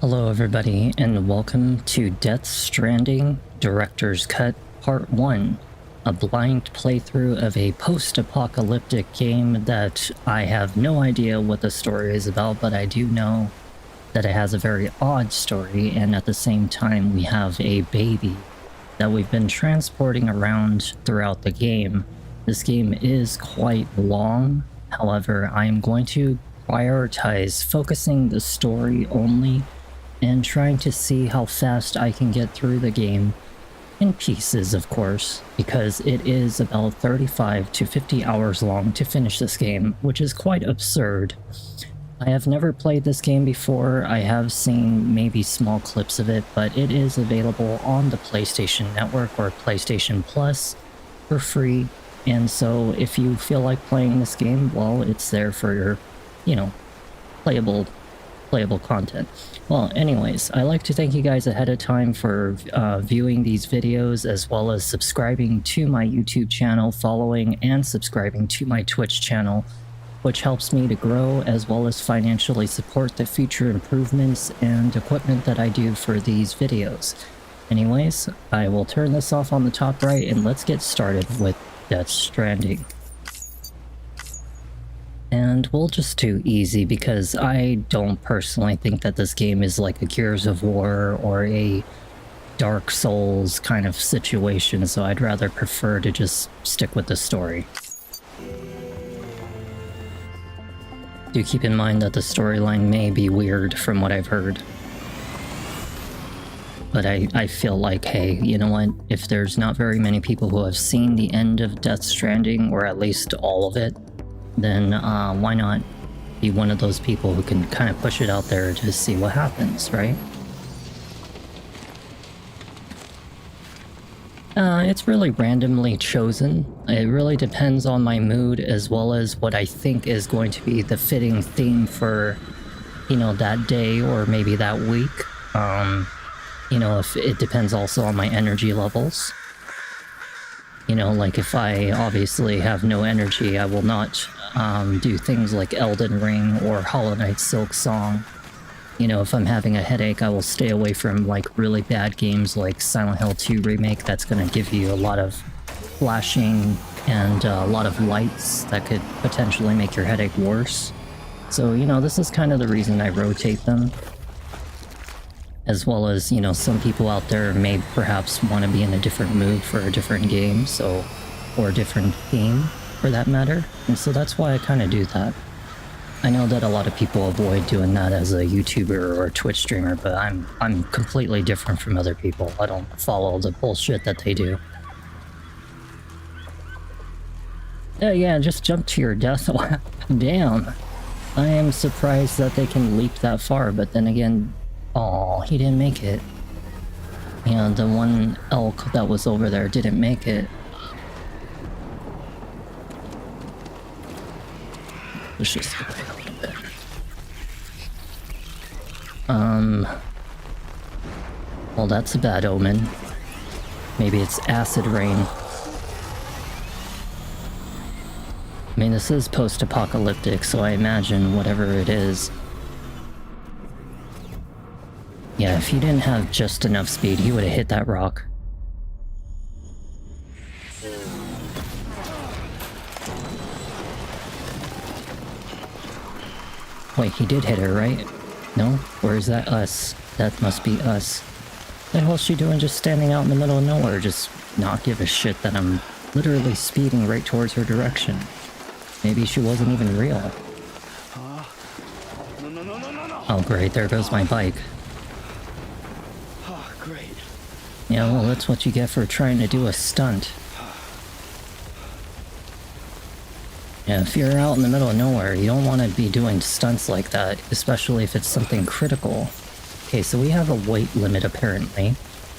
Hello everybody, and welcome to Death Stranding Director's Cut Part 1, a blind playthrough of a post-apocalyptic game that I have no idea what the story is about, but I do know that it has a very odd story, and at the same time we have a baby that we've been transporting around throughout the game. This game is quite long, however, I am going to prioritize focusing the story only and trying to see how fast I can get through the game, in pieces of course, because it is about 35 to 50 hours long to finish this game, which is quite absurd. I have never played this game before. I have seen maybe small clips of it, but it is available on the PlayStation Network or PlayStation Plus for free, and so if you feel like playing this game, well, it's there for your, playable content. Well, anyways, I like to thank you guys ahead of time for viewing these videos, as well as subscribing to my YouTube channel, following and subscribing to my Twitch channel, which helps me to grow as well as financially support the future improvements and equipment that I do for these videos. Anyways, I will turn this off on the top right and let's get started with Death Stranding. And we'll just do easy because I don't personally think that this game is like a Gears of War or a Dark Souls kind of situation, so I'd rather prefer to just stick with the story. Do keep in mind that the storyline may be weird from what I've heard. But I feel like, hey, you know what? If there's not very many people who have seen the end of Death Stranding, or at least all of it, then why not be one of those people who can kind of push it out there to see what happens, right? It's really randomly chosen. It really depends on my mood as well as what I think is going to be the fitting theme for, that day or maybe that week. If it depends also on my energy levels. Like if I obviously have no energy, I will not do things like Elden Ring or Hollow Knight Silk Song. If I'm having a headache, I will stay away from like really bad games like Silent Hill 2 Remake that's going to give you a lot of flashing and a lot of lights that could potentially make your headache worse. So, this is kind of the reason I rotate them. As well as, some people out there may perhaps want to be in a different mood for a different game, or a different theme for that matter. And so that's why I kind of do that. I know that a lot of people avoid doing that as a YouTuber or a Twitch streamer, but I'm completely different from other people. I don't follow the bullshit that they do. Yeah, just jump to your death. Damn. I am surprised that they can leap that far, but then again, oh, he didn't make it. The one elk that was over there didn't make it. Let's just get away a little bit. Well, that's a bad omen. Maybe it's acid rain. I mean, this is post-apocalyptic, so I imagine whatever it is. Yeah, if he didn't have just enough speed, he would have hit that rock. Wait, he did hit her, right? No? Or is that us? That must be us. What the hell is she doing just standing out in the middle of nowhere? Just not give a shit that I'm literally speeding right towards her direction. Maybe she wasn't even real. Oh great, there goes my bike. Yeah, well, that's what you get for trying to do a stunt. Yeah, if you're out in the middle of nowhere, you don't want to be doing stunts like that, especially if it's something critical. Okay, so we have a weight limit apparently,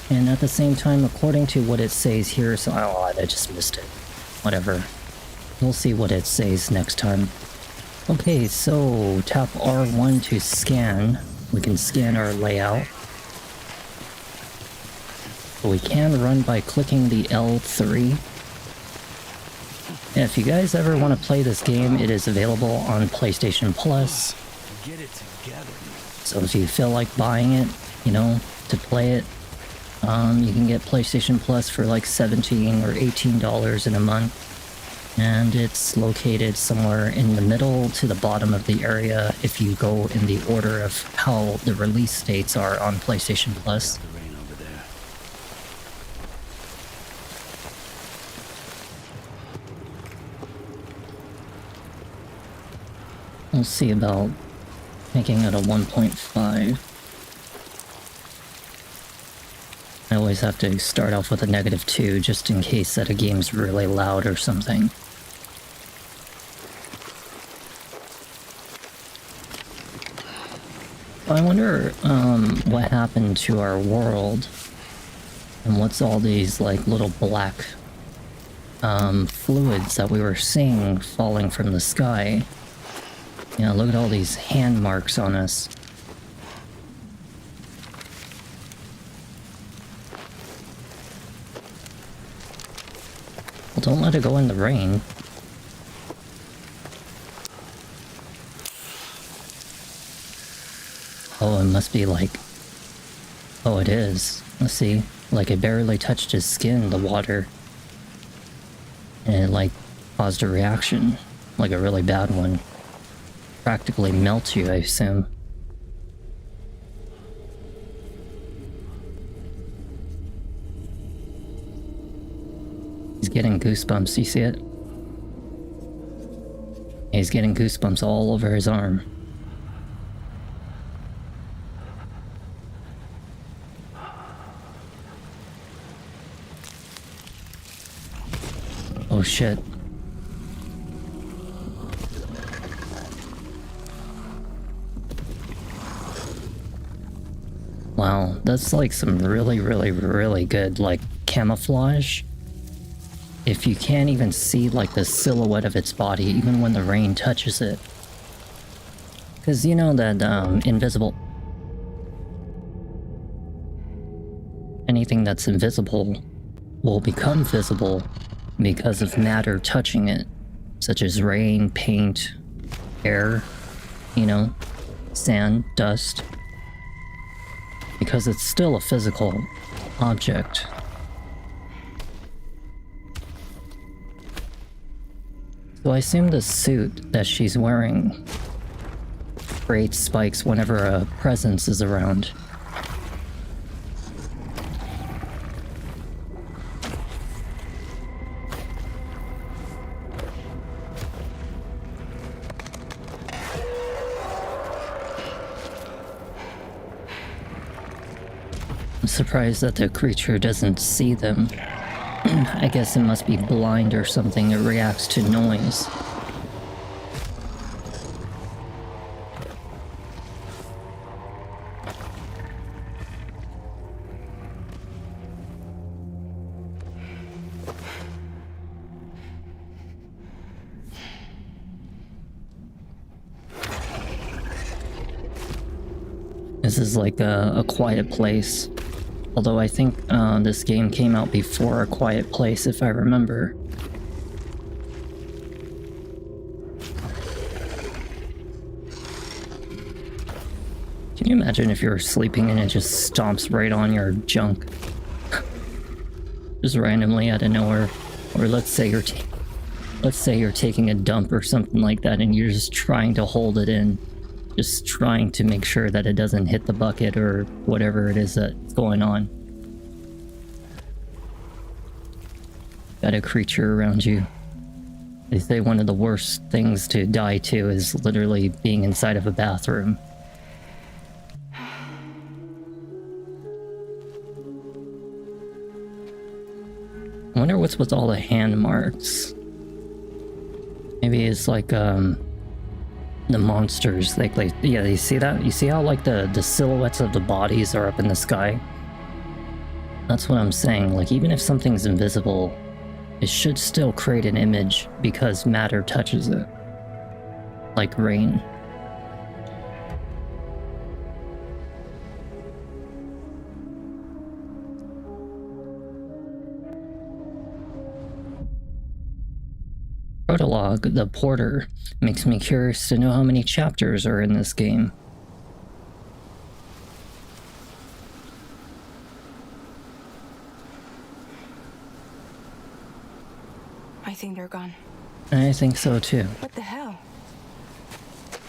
and at the same time, according to what it says here, so oh, I just missed it. Whatever. We'll see what it says next time. Okay, so tap R1 to scan. We can scan our layout. We can run by clicking the L3. Yeah, if you guys ever want to play this game, it is available on PlayStation Plus. Get it together. So if you feel like buying it, you know, to play it, you can get PlayStation Plus for like $17 or $18 in a month. And it's located somewhere in the middle to the bottom of the area if you go in the order of how the release dates are on PlayStation Plus. We'll see about making it a 1.5. I always have to start off with a -2 just in case that a game's really loud or something. I wonder what happened to our world and what's all these like little black fluids that we were seeing falling from the sky. Yeah, look at all these hand marks on us. Well, don't let it go in the rain. Oh, it must be like... Oh, it is. Let's see. Like, it barely touched his skin, the water. And it, like, caused a reaction. Like a really bad one. Practically melts you, I assume. He's getting goosebumps, you see it? He's getting goosebumps all over his arm. Oh shit. Wow, that's like some really good like camouflage. If you can't even see like the silhouette of its body even when the rain touches it. Because you know that invisible... Anything that's invisible will become visible because of matter touching it, such as rain, paint, air, you know, sand, dust. Because it's still a physical object. So I assume the suit that she's wearing creates spikes whenever a presence is around. I'm surprised that the creature doesn't see them. I guess it must be blind or something. It reacts to noise. This is like a quiet place. Although I think this game came out before A Quiet Place, if I remember. Can you imagine if you're sleeping and it just stomps right on your junk? Just randomly out of nowhere. Or let's say you're taking a dump or something like that and you're just trying to hold it in. Just trying to make sure that it doesn't hit the bucket or whatever it is that's going on. Got a creature around you. They say one of the worst things to die to is literally being inside of a bathroom. I wonder what's with all the hand marks. Maybe it's like the monsters, like yeah, you see that? You see how like the silhouettes of the bodies are up in the sky? That's what I'm saying. Like even if something's invisible, it should still create an image because matter touches it. Like rain. Prologue, the porter, makes me curious to know how many chapters are in this game. I think they're gone. I think so too. What the hell?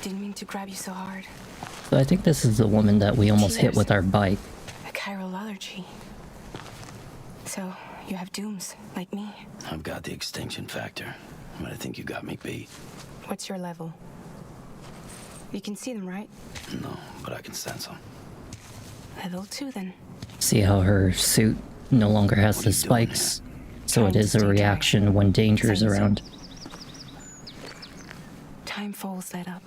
Didn't mean to grab you so hard. So I think this is the woman that we almost hit with our bike. A chiral allergy. So, you have dooms, like me. I've got the extinction factor, but I think you got me beat. What's your level? You can see them, right? No, but I can sense them. Level 2 then. See how her suit no longer has the spikes, so it is a reaction when danger is around. Time falls let up.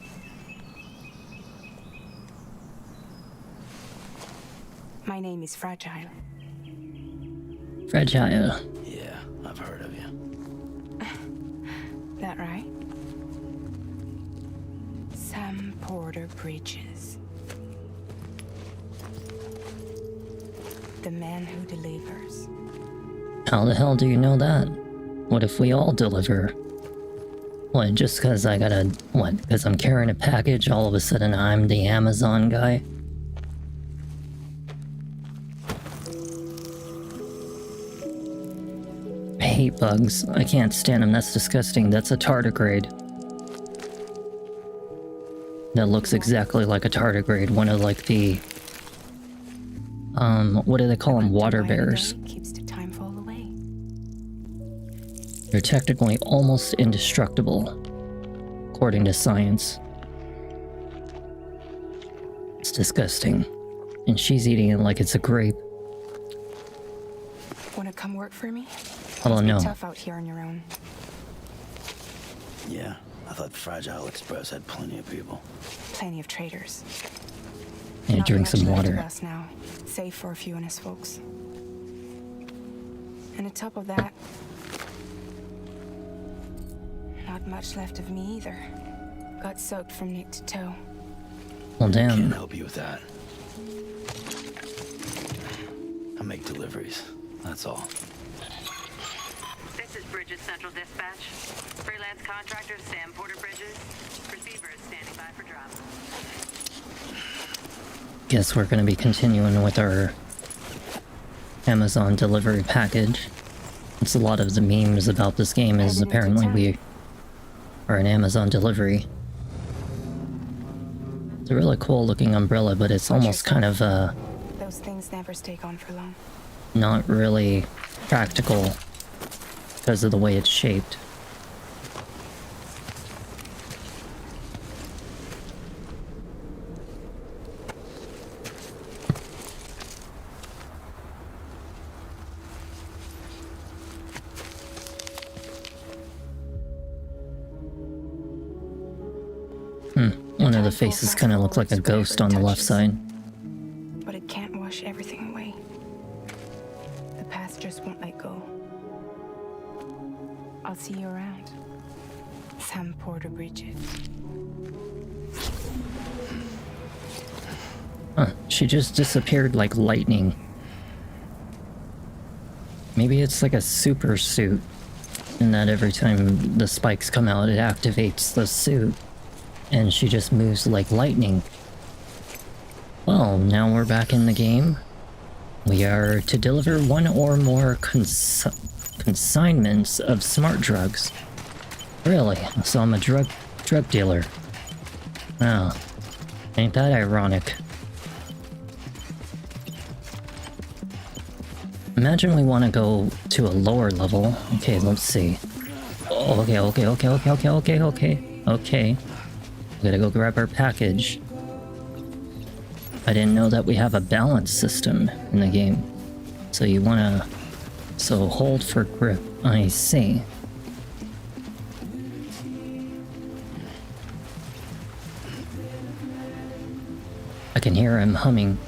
My name is Fragile. Fragile. Yeah, I've heard of you. That right? Sam Porter Bridges. The man who delivers. How the hell do you know that? What if we all deliver? What, just because I gotta... What, because I'm carrying a package, all of a sudden I'm the Amazon guy? I hate bugs. I can't stand them. That's disgusting. That's a tardigrade. That looks exactly like a tardigrade. One of like the... what do they call them? Water bears. Keeps the time fall away. They're technically almost indestructible, according to science. It's disgusting. And she's eating it like it's a grape. Wanna come work for me? Oh no. It's tough out here on your own. Yeah, I thought Fragile Express had plenty of people. Plenty of traders. Yeah, Not drink much some left of water. us now, save for a few honest folks. And on top of that, not much left of me either. Got soaked from neck to toe. Well, damn. Can't help you with that. I make deliveries, that's all. This is Bridges Central Dispatch. Freelance contractor Sam Porter Bridges. Receiver is standing by for drop. Guess we're gonna be continuing with our Amazon delivery package. It's a lot of the memes about this game is apparently we are an Amazon delivery. It's a really cool looking umbrella, but it's almost kind of Those things never stay on for long. not really practical because of the way it's shaped. One of the faces kind of looked like a ghost on the left side. But it can't wash everything away. The past just won't let go. I'll see you around. Sam Porter Bridges. Huh, she just disappeared like lightning. Maybe it's like a super suit, in that every time the spikes come out, it activates the suit, and she just moves like lightning. Well, now we're back in the game. We are to deliver one or more consignments of smart drugs. Really? So I'm a drug dealer. Oh, ain't that ironic? Imagine we want to go to a lower level. Okay, let's see. Oh, okay. We gotta go grab our package. I didn't know that we have a balance system in the game. So you wanna... So hold for grip. I see. I can hear him humming.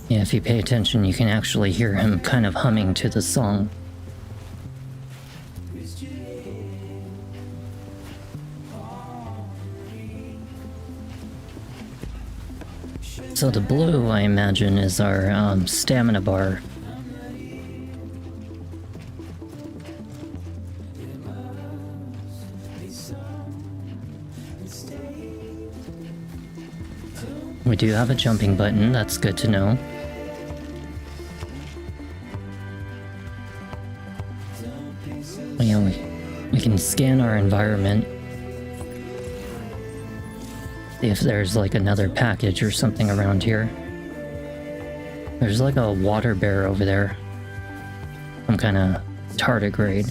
Yeah, if you pay attention, you can actually hear him kind of humming to the song. So the blue, I imagine, is our stamina bar. We do have a jumping button, that's good to know. Yeah, we can scan our environment. See if there's like another package or something around here. There's like a water bear over there. Some kind of tardigrade.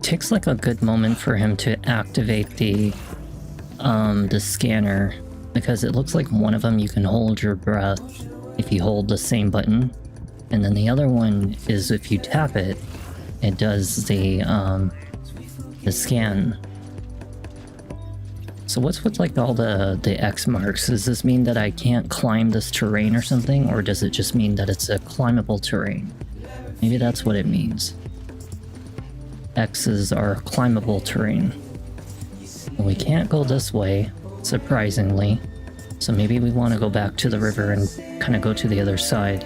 Takes like a good moment for him to activate the scanner, because it looks like one of them you can hold your breath if you hold the same button, and then the other one is if you tap it, it does the scan. So what's with like all the X marks? Does this mean that I can't climb this terrain or something, or does it just mean that it's a climbable terrain? Maybe that's what it means. X's are climbable terrain. We can't go this way, surprisingly. So maybe we want to go back to the river and kind of go to the other side.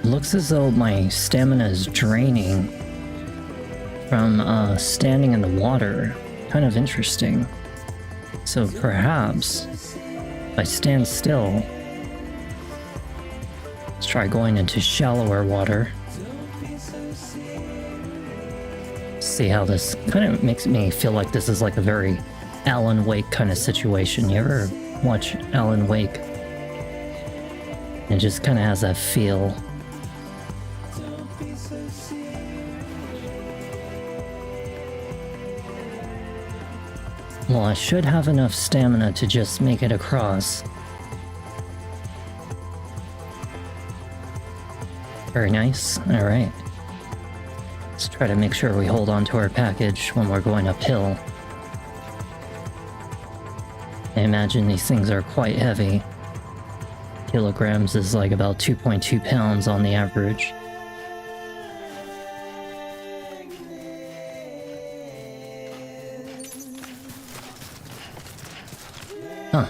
Looks as though my stamina is draining from standing in the water. Kind of interesting. So perhaps if I stand still, let's try going into shallower water. See how this kind of makes me feel like this is like a very Alan Wake kind of situation. You ever watch Alan Wake? It just kind of has that feel. Well, I should have enough stamina to just make it across. Very nice. Alright. Let's try to make sure we hold on to our package when we're going uphill. I imagine these things are quite heavy. Kilograms is like about 2.2 pounds on the average. Huh.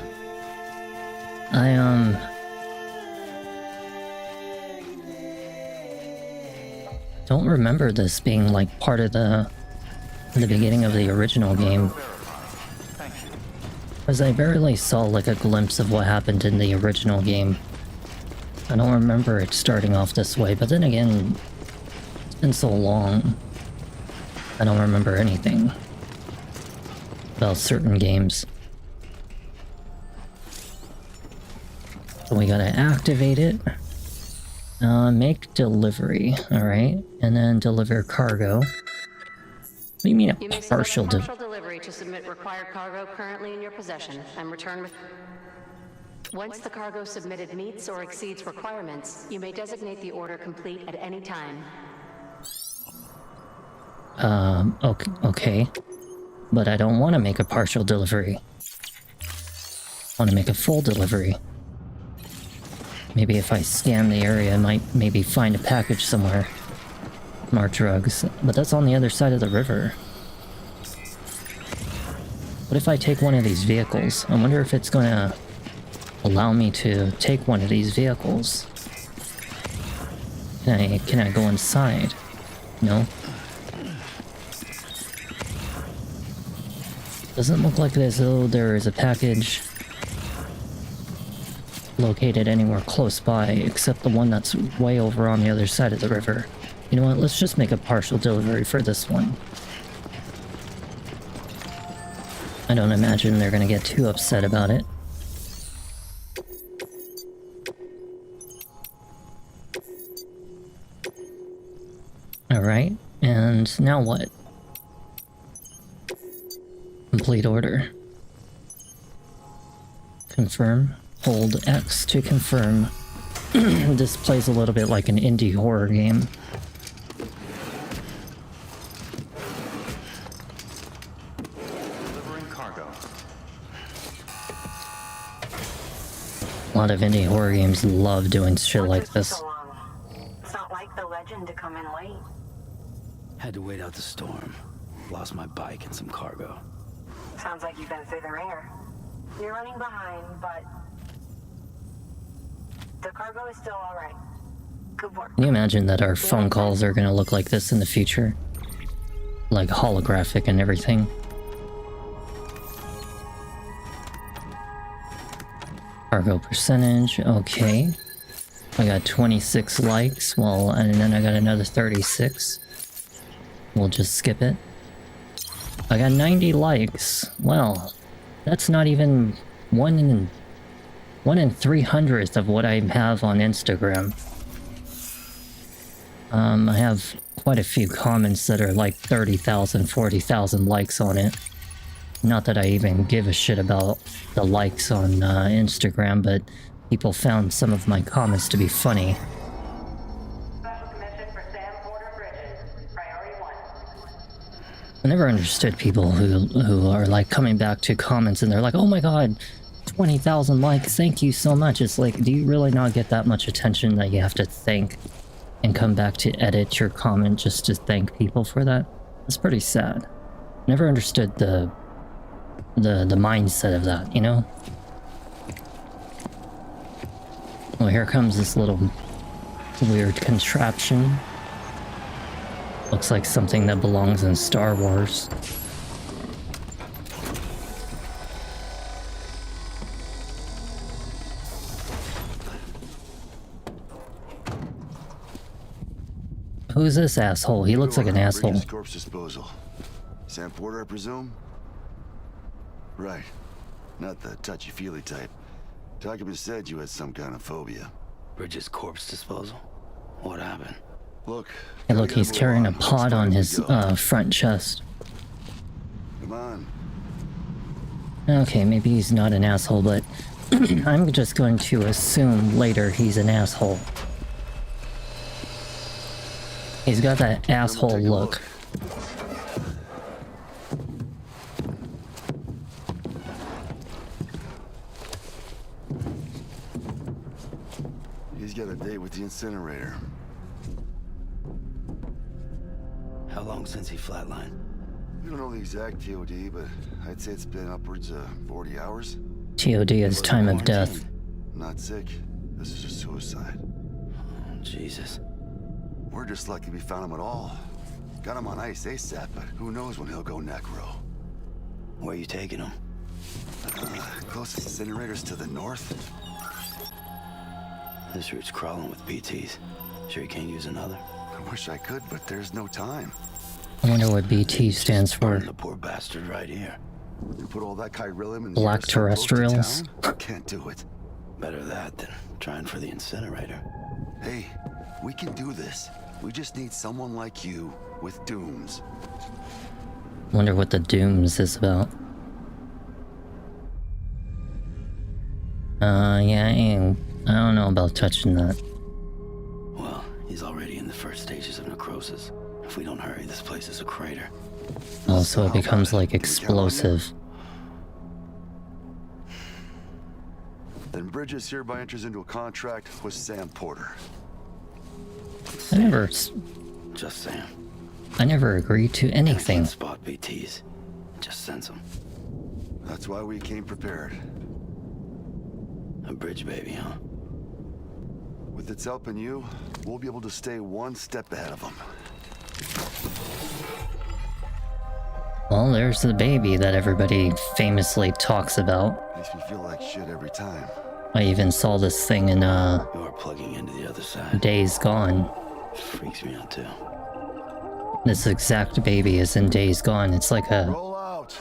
Don't remember this being like part of the beginning of the original game. Because I barely saw like a glimpse of what happened in the original game. I don't remember it starting off this way, but then again, it's been so long. I don't remember anything about certain games. So we gotta activate it. Make delivery, alright. And then deliver cargo. What do you mean a partial delivery to submit required cargo currently in your possession and return with... Once the cargo submitted meets or exceeds requirements, you may designate the order complete at any time. Okay. But I don't want to make a partial delivery. I want to make a full delivery. Maybe if I scan the area, I might maybe find a package somewhere. More drugs. But that's on the other side of the river. What if I take one of these vehicles? I wonder if it's gonna allow me to take one of these vehicles. Can I go inside? No? Doesn't look like as though there is a package located anywhere close by, except the one that's way over on the other side of the river. You know what, let's just make a partial delivery for this one. I don't imagine they're gonna get too upset about it. Alright, and now what? Complete order. Confirm. Hold X to confirm. This plays a little bit like an indie horror game. A lot of indie horror games love doing shit like this. So long? It's not like the legend to come in late. Had to wait out the storm. Lost my bike and some cargo. Sounds like you've been through the ringer. You're running behind, but the cargo is still all right. Good work. Can you imagine that our phone calls are gonna look like this in the future? Like holographic and everything. Cargo percentage, okay. I got 26 likes, well, and then I got another 36. We'll just skip it. I got 90 likes. Well, that's not even 1 in 300th of what I have on Instagram. I have quite a few comments that are like 30,000, 40,000 likes on it. Not that I even give a shit about the likes on Instagram, but people found some of my comments to be funny. Special commission for Sam Porter Bridges. Priority 1. I never understood people who are like coming back to comments and they're like, oh my god, 20,000 likes, thank you so much. It's like, do you really not get that much attention that you have to thank and come back to edit your comment just to thank people for that? It's pretty sad. Never understood the mindset of that, you know? Well, here comes this little weird contraption. Looks like something that belongs in Star Wars. Who's this asshole? He looks like an asshole. Bridges corpse disposal. Sam Porter, I presume? Right. Not the touchy-feely type. Document said you had some kind of phobia. Bridges corpse disposal? What happened? Look. Hey, look, he's carrying a pod on his front chest. Come on. Okay, maybe he's not an asshole, but I'm just going to assume later he's an asshole. He's got that asshole look. He's got a date with the incinerator. How long since he flatlined? We don't know the exact TOD, but I'd say it's been upwards of 40 hours. TOD is time of death. Not sick. This is a suicide. Oh, Jesus. We're just lucky we found him at all. Got him on ice ASAP, but who knows when he'll go necro. Where you taking him? Closest incinerator's to the north. This route's crawling with PTs. Sure you can't use another? I wish I could, but there's no time. I wonder what BT stands for. Burn the poor bastard right here. You put all that chiralium in Black the air, so close to terrestrials? town? Can't do it. Better that than trying for the incinerator. Hey, we can do this. We just need someone like you with dooms. Wonder what the Dooms is about. Yeah, I don't know about touching that. Well, he's already in the first stages of necrosis. If we don't hurry, this place is a crater. Oh, so it becomes like explosive. Then Bridges hereby enters into a contract with Sam Porter. I never Just Sam. agreed to anything. Can't spot BTs. Just sense them. That's why we came prepared. A bridge baby, huh? With its help and you, we'll be able to stay one step ahead of them. Well, there's the baby that everybody famously talks about. Makes me feel like shit every time. I even saw this thing in You're plugging into the other side. Days Gone. Freaks me out too. This exact baby is in Days Gone. It's like Roll out!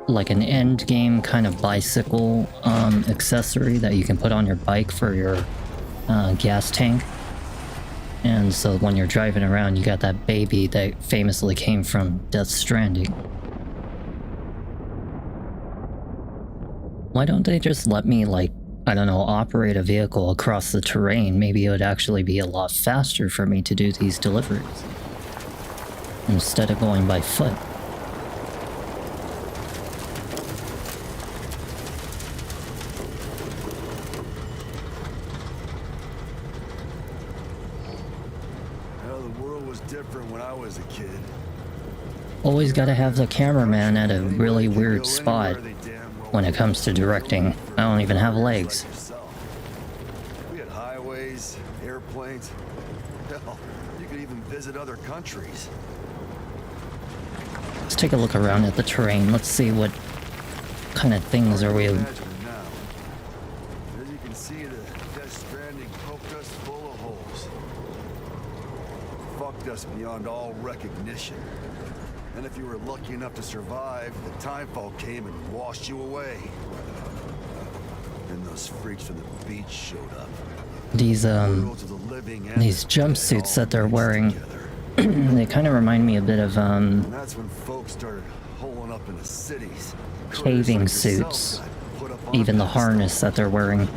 an end game kind of bicycle accessory that you can put on your bike for your gas tank. And so when you're driving around, you got that baby that famously came from Death Stranding. Why don't they just let me, like, I don't know, operate a vehicle across the terrain? Maybe it would actually be a lot faster for me to do these deliveries instead of going by foot. the world was different when I was a kid. Always gotta have the cameraman at a really weird spot when it comes to directing. I don't even have legs. We had highways, airplanes. Hell, you could even visit other countries. Let's take a look around at the terrain. Let's see what kind of things are we... Imagine it now. As you can see, the Death Stranding poked us full of holes. Fucked us beyond all recognition. And if you were lucky enough to survive, the timefall came and washed you away. Then those freaks from the beach showed up. These Worlds of the living and these the dead jumpsuits all that they're mixed wearing, together. they kind of remind me a bit of And that's when folks started holing up in the cities. caving Critters like yourself suits. got put up on Even the pedestals. harness that they're wearing.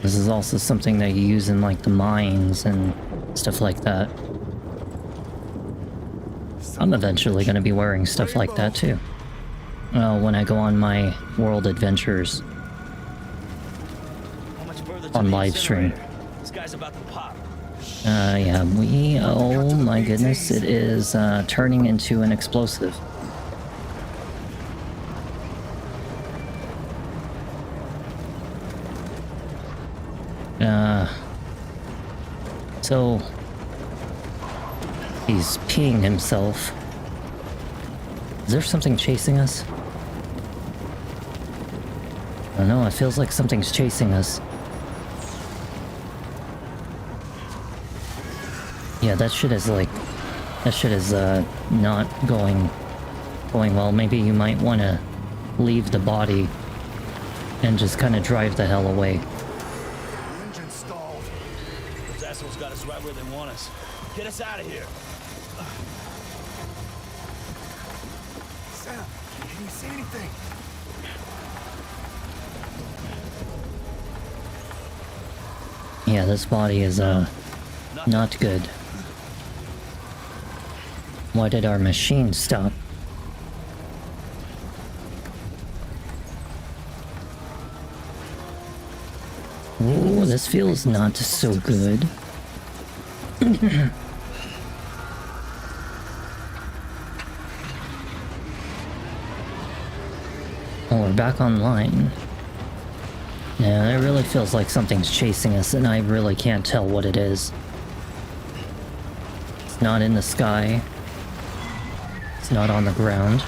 This is also something that you use in like the mines and stuff like that. I'm eventually going to be wearing stuff like that too. Well, when I go on my world adventures on live stream. This guy's about to pop. Yeah, oh my goodness, it is turning into an explosive. So he's peeing himself. Is there something chasing us? I don't know, it feels like something's chasing us. Yeah, that shit is not going well. Maybe you might want to leave the body and just kind of drive the hell away. Engine stalled. Those assholes got us right where they want us. Get us out of here. Sam, can you see anything? Yeah, this body is not good. Why did our machine stop? Ooh, this feels not so good. Oh, we're back online. Yeah, it really feels like something's chasing us, and I really can't tell what it is. It's not in the sky. It's not on the ground.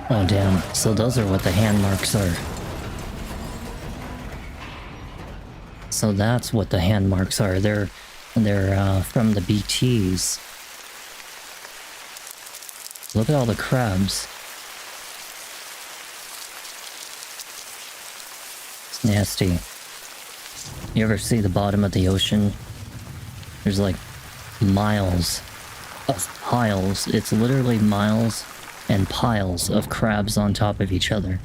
Oh damn, so those are what the hand marks are. So that's what the hand marks are. They're from the BTs. Look at all the crabs. It's nasty. You ever see the bottom of the ocean? There's like miles of piles. It's literally miles and piles of crabs on top of each other.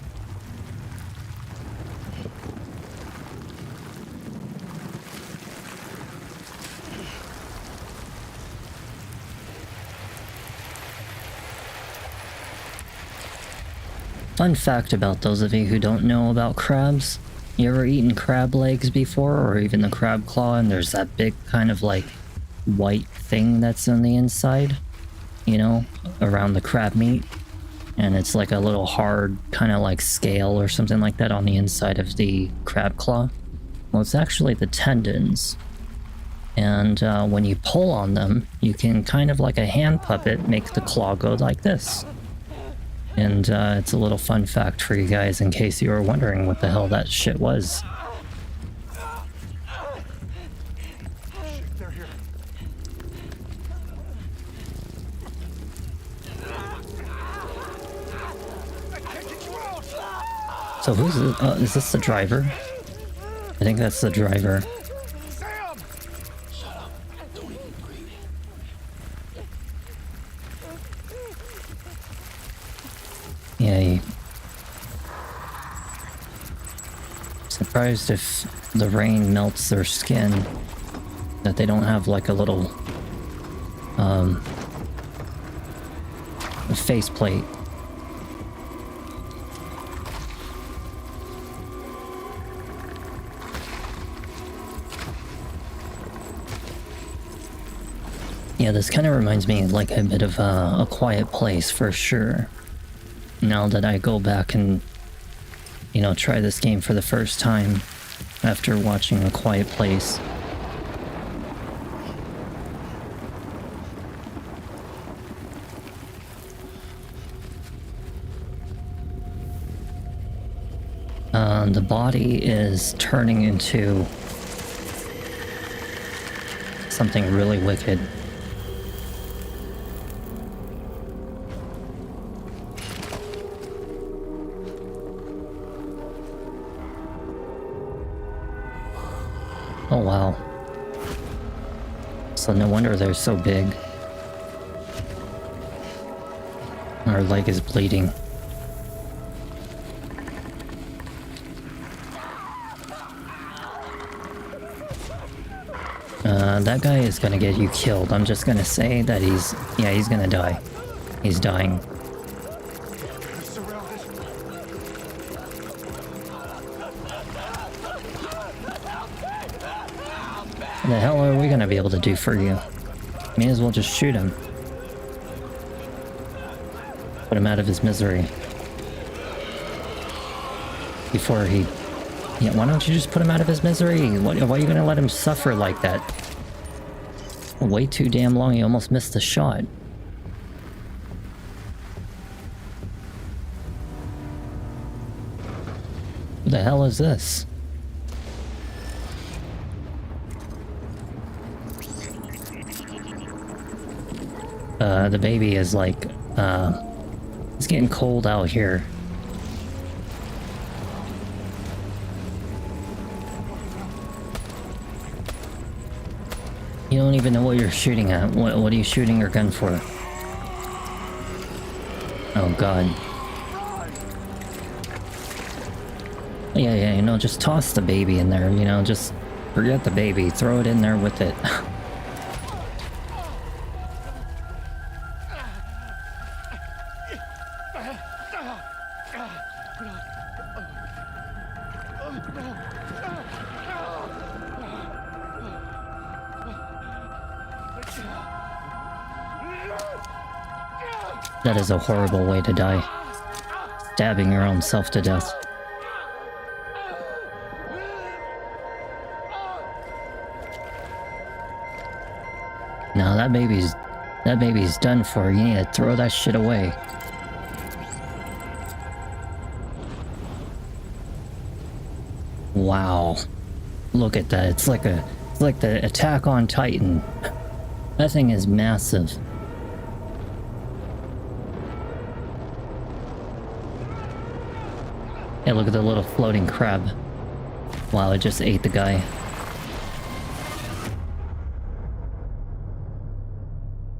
Fun fact about those of you who don't know about crabs, you ever eaten crab legs before, or even the crab claw, and there's that big kind of like white thing that's on the inside, you know, around the crab meat, and it's like a little hard kind of like scale or something like that on the inside of the crab claw? Well, it's actually the tendons, and when you pull on them, you can kind of like a hand puppet make the claw go like this. And it's a little fun fact for you guys in case you were wondering what the hell that shit was. They're here. I can't get you out. So who's is this the driver? I think that's the driver. Sam! Shut up. Don't even breathe. Yeah. Surprised if the rain melts their skin. that they don't have like a little faceplate. Yeah, this kind of reminds me of like a bit of a Quiet Place for sure. Now that I go back and, you know, try this game for the first time after watching A Quiet Place. The body is turning into something really wicked. Oh wow. So no wonder they're so big. Our leg is bleeding. That guy is gonna get you killed. I'm just gonna say that he's gonna die. He's dying. What the hell are we gonna be able to do for you? May as well just shoot him. Put him out of his misery. Before he... Yeah, why don't you just put him out of his misery? Why are you gonna let him suffer like that? Way too damn long, he almost missed the shot. What the hell is this? The baby is like, it's getting cold out here. You don't even know what you're shooting at. What are you shooting your gun for? Oh god. Yeah, you know, just toss the baby in there, you know, just forget the baby, throw it in there with it. That is a horrible way to die. Stabbing your own self to death. Now that baby's done for. You need to throw that shit away. Wow. Look at that. It's like the Attack on Titan. That thing is massive. Hey, look at the little floating crab. Wow, it just ate the guy.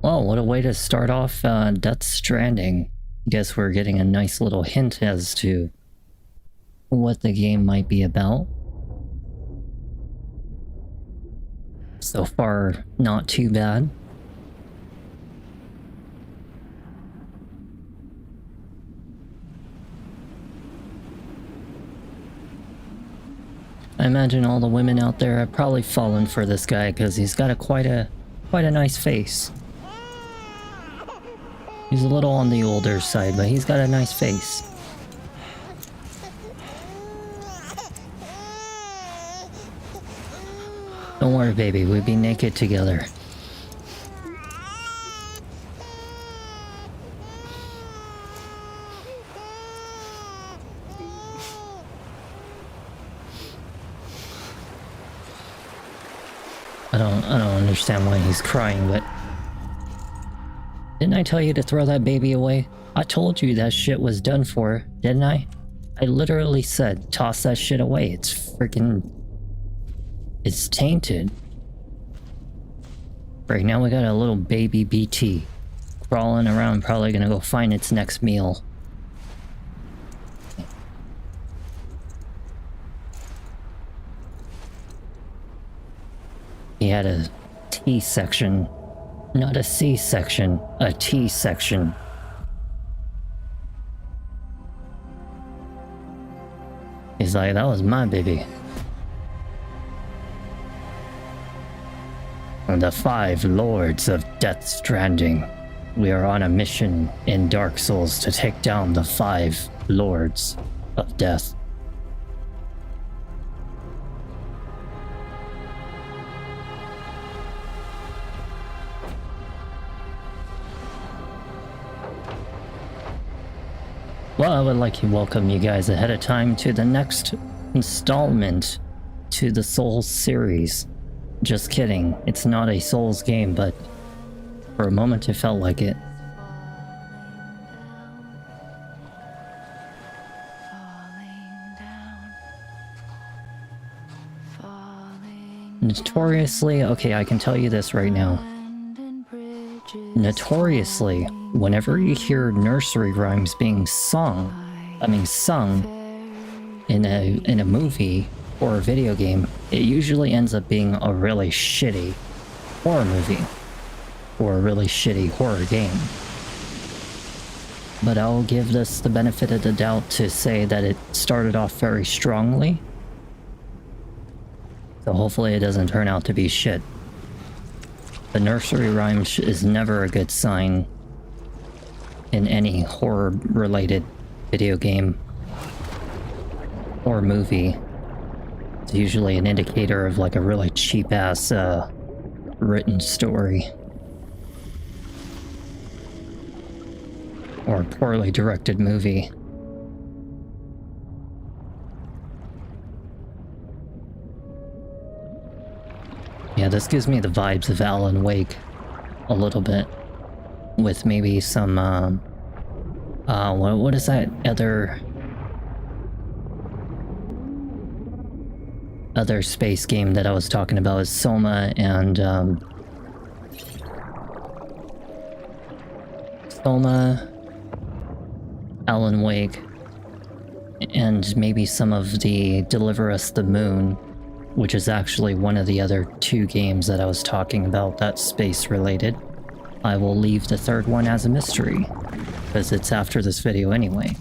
Well, what a way to start off Death Stranding. Guess we're getting a nice little hint as to what the game might be about. So far, not too bad. I imagine all the women out there have probably fallen for this guy because he's got quite a nice face. He's a little on the older side, but he's got a nice face. Don't worry, baby, we'll be naked together. I don't understand why he's crying, but... Didn't I tell you to throw that baby away? I told you that shit was done for, didn't I? I literally said, toss that shit away. It's freaking... It's tainted. Right now we got a little baby BT. Crawling around, probably gonna go find its next meal. he had a T section. Not a C section, a T section. He's like, that was my baby. And the 5 Lords of Death Stranding. We are on a mission in Dark Souls to take down the 5 Lords of Death. Well, I would like to welcome you guys ahead of time to the next installment to the Souls series. Just kidding, it's not a Souls game, but for a moment it felt like it. Notoriously, okay, I can tell you this right now. Notoriously, whenever you hear nursery rhymes being sung in a movie or a video game, it usually ends up being a really shitty horror movie or a really shitty horror game. But I'll give this the benefit of the doubt to say that it started off very strongly. So hopefully it doesn't turn out to be shit. The nursery rhyme is never a good sign in any horror-related video game or movie. It's usually an indicator of like a really cheap-ass written story. Or a poorly directed movie. Yeah, this gives me the vibes of Alan Wake a little bit, with maybe some what is that other space game that I was talking about? Is Soma and Soma, Alan Wake, and maybe some of the Deliver Us the Moon, which is actually one of the other 2 games that I was talking about that's space related. I will leave the 3rd one as a mystery, because it's after this video anyway.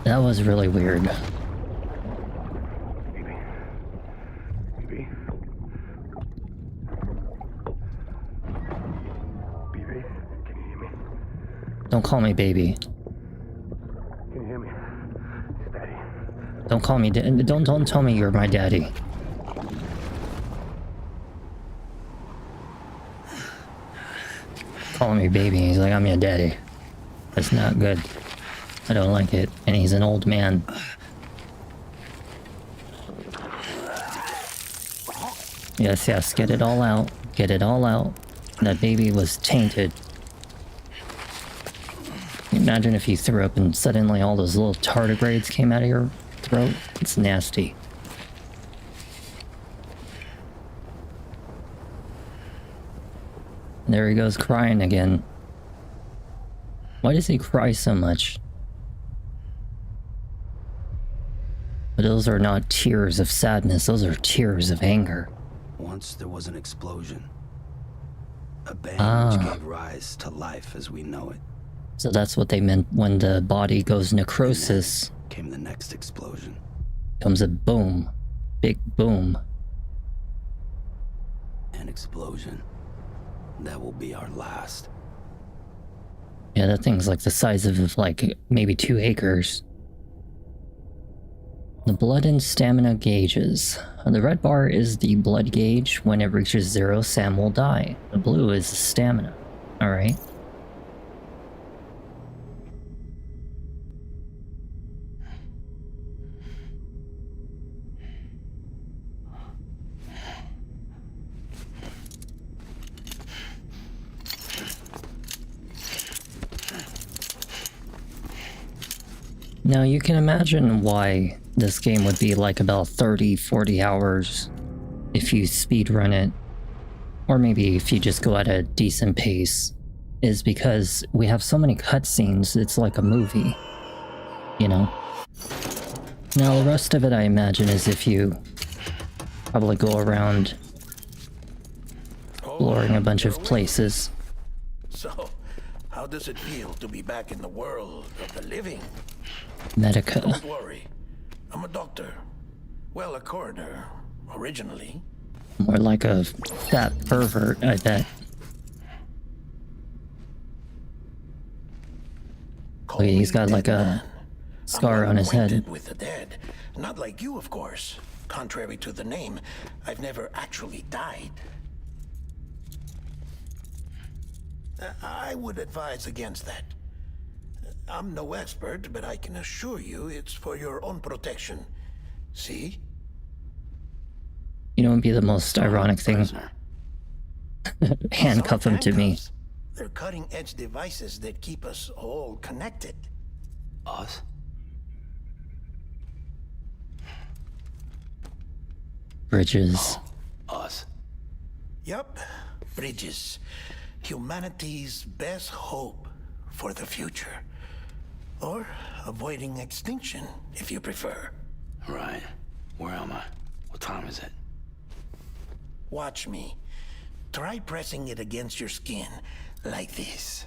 That was really weird. Baby. Baby, can you hear me? Don't call me baby. Can you hear me? It's Daddy. Don't call me don't tell me you're my daddy. Calling me baby, he's like, I'm your daddy. That's not good. I don't like it. And he's an old man. Yes, get it all out. Get it all out. That baby was tainted. Imagine if you threw up and suddenly all those little tardigrades came out of your throat. It's nasty. There he goes crying again. Why does he cry so much? But those are not tears of sadness, those are tears of anger. Once there was an explosion. A bang which gave rise to life as we know it. So that's what they meant when the body goes necrosis. Came the next explosion. Comes a boom. Big boom. An explosion. That will be our last. Yeah, that thing's like the size of like maybe 2 acres. The blood and stamina gauges. The red bar is the blood gauge. When it reaches 0, Sam will die. The blue is the stamina. Alright. Now you can imagine why this game would be like about 30-40 hours if you speedrun it, or maybe if you just go at a decent pace, is because we have so many cutscenes. It's like a movie, you know? Now, the rest of it, I imagine, is if you probably go around exploring a bunch of places. So, how does it feel to be back in the world of the living? Medica. Don't worry. I'm a doctor. Well, a coroner, originally. More like a fat pervert, I bet. Call Look, he's me got like Dead a Man. scar I'm on his head. acquainted with the dead. Not like you, of course. Contrary to the name, I've never actually died. I would advise against that. I'm no expert, but I can assure you it's for your own protection. See? You know what would be the most ironic thing? Prisoner. Handcuff him to me. Handcuffs. They're cutting-edge devices that keep us all connected. Us? Bridges. Us. Yup. Bridges. Humanity's best hope for the future. Or avoiding extinction, if you prefer. Right. Where am I? What time is it? Watch me. Try pressing it against your skin, like this.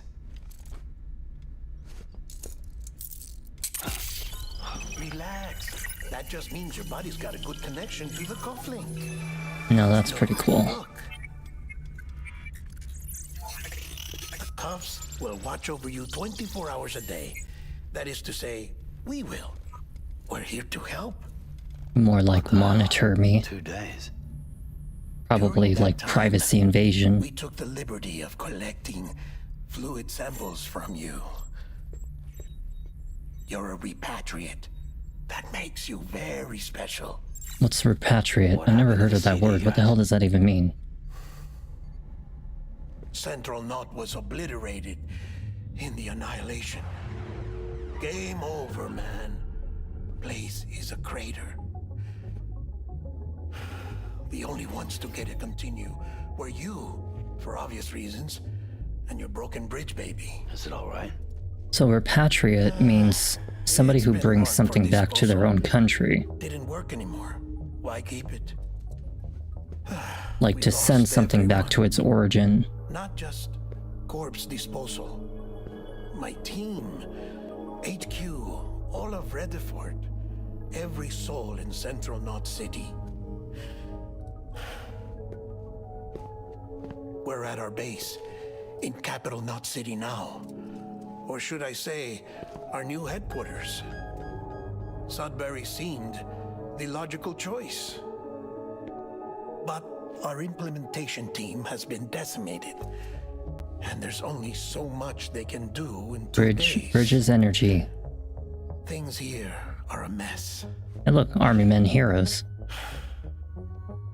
Relax. That just means your body's got a good connection to the cufflink. No, that's pretty cool. Look. The cuffs will watch over you 24 hours a day. That is to say, we will. We're here to help. More like monitor me. 2 days. Probably During that like time, privacy invasion. We took the liberty of collecting fluid samples from you. You're a repatriate. That makes you very special. What's repatriate? I've never heard of that word. What the hell does that even mean? Central Knot was obliterated in the annihilation. Game over, man. Place is a crater. The only ones to get it continue were you, for obvious reasons, and your broken bridge baby. Is it all right? So repatriate means somebody who brings something back to their own country. Didn't work anymore. Why keep it? Like We to send lost something back everyone. to its origin. Not just corpse disposal. My team, HQ, all of Redford, every soul in Central Knot City. We're at our base, in Capital Knot City now. Or should I say, our new headquarters. Sudbury seemed the logical choice. But our implementation team has been decimated. And there's only so much they can do in 2 days. Bridges energy. Things here are a mess. And look, Army Men heroes.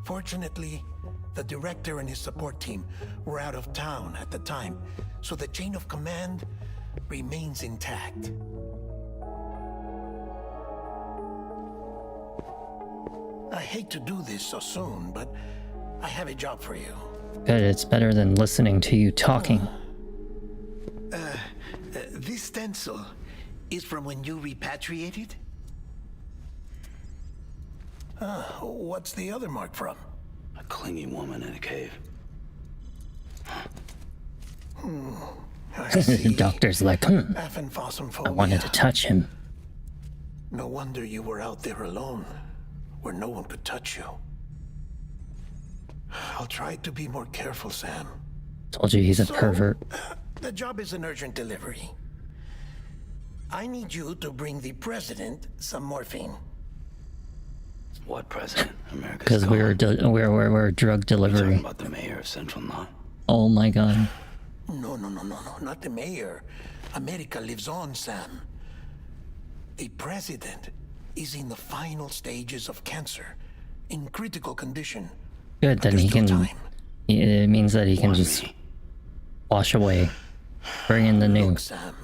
Fortunately, the director and his support team were out of town at the time, so the chain of command remains intact. I hate to do this so soon, but I have a job for you. Good, it's better than listening to you talking. This stencil is from when you repatriated? What's the other mark from? A clingy woman in a cave. I The see. doctor's like, Aphenphosmphobia. I wanted to touch him. No wonder you were out there alone, where no one could touch you. I'll try to be more careful, Sam. Told you he's a pervert. The job is an urgent delivery. I need you to bring the president some morphine. What president? America's Because we're drug talking delivery. about the mayor of Central Knot. Oh my god. No, not the mayor. America lives on, Sam. The president is in the final stages of cancer, in critical condition. Good, then There's he still can. time. It means that he can Warn just me. wash away. Bring in the new. Look, Sam.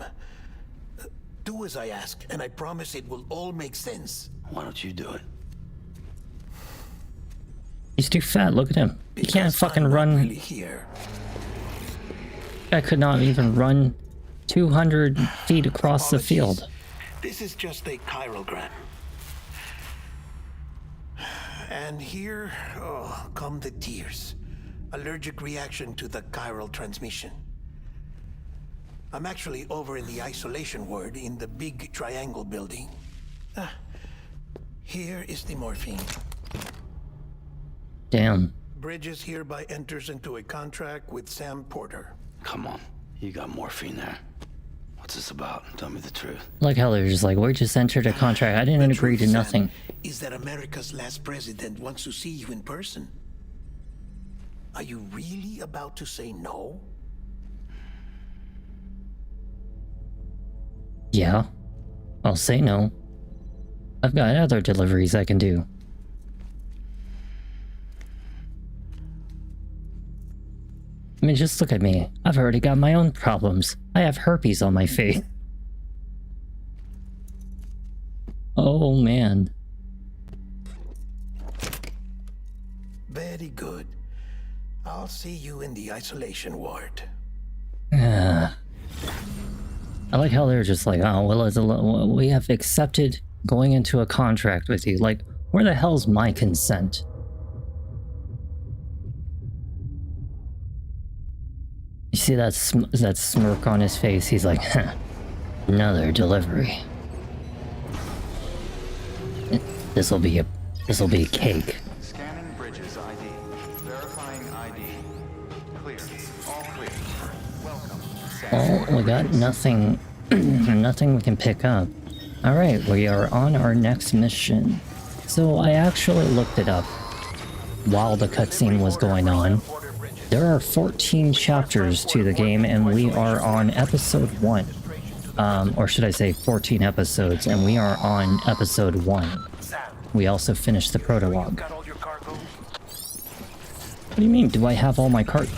Do as I ask, and I promise it will all make sense. Why don't you do it? He's too fat, look at him. He can't Because fucking I'm not run. really here. I could not even run 200 feet across the field. This is just a chirogram. And here, come the tears. Allergic reaction to the chiral transmission. I'm actually over in the isolation ward in the big triangle building. Here is the morphine. Damn. Bridges hereby enters into a contract with Sam Porter. Come on, you got morphine there. What's this about? Tell me the truth. Like how they're just like, we just entered a contract. I didn't agree to nothing. Is that America's last president wants to see you in person? Are you really about to say no? Yeah, I'll say no. I've got other deliveries I can do. I mean, just look at me. I've already got my own problems. I have herpes on my face. Oh, man. Very good. I'll see you in the isolation ward. I like how they're just like, oh, well, we have accepted going into a contract with you. Like, where the hell's my consent? You see that smirk on his face? He's like, huh, another delivery. This'll be a cake. Scanning Bridges ID. Verifying ID. Clear. All clear. Welcome. Oh, we got nothing. Nothing we can pick up. Alright, we are on our next mission. So I actually looked it up while the cutscene was going on. There are 14 chapters to the game, and we are on episode 1. Or should I say 14 episodes, and we are on episode 1. We also finished the prologue. What do you mean, do I have all my cards?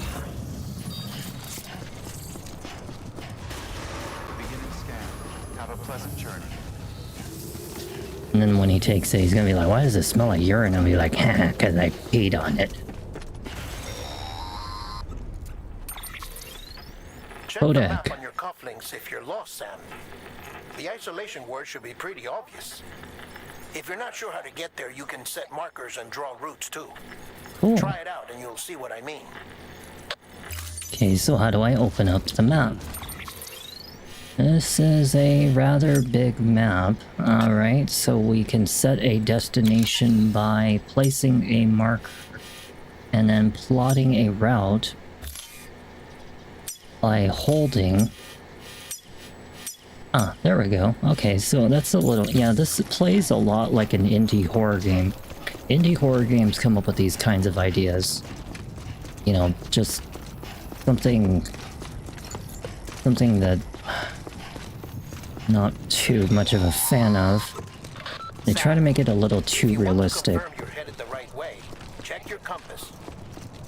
And then when he takes it, he's gonna be like, why does it smell like urine? I'll be like, ha, because I peed on it. Check the map Kodak. on your cufflinks if you're lost, Sam. The isolation word should be pretty obvious. If you're not sure how to get there, you can set markers and draw routes too. Cool. Try it out and you'll see what I mean. Okay, so how do I open up the map? This is a rather big map. Alright, so we can set a destination by placing a marker and then plotting a route by holding... Ah, there we go. Okay, so that's a little... Yeah, this plays a lot like an indie horror game. Indie horror games come up with these kinds of ideas. You know, just something that... not too much of a fan of. They try to make it a little too realistic. Confirm you're headed the right way. Check your compass.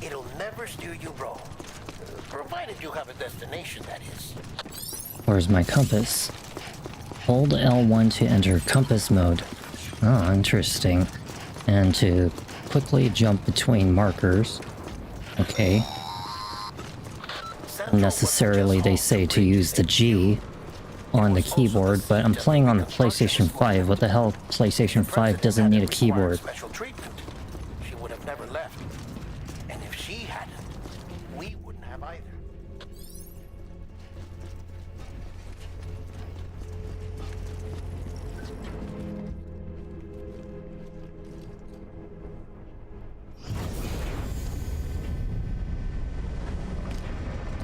It'll never steer you wrong. Provided you have a destination, that is. Where's my compass? Hold L1 to enter compass mode. Oh, interesting. And to quickly jump between markers. Okay. Necessarily they say to use the G on the keyboard, but I'm playing on the PlayStation 5. What the hell? PlayStation 5 doesn't need a keyboard. Special treatment. She would have never left. And if she hadn't, we wouldn't have either.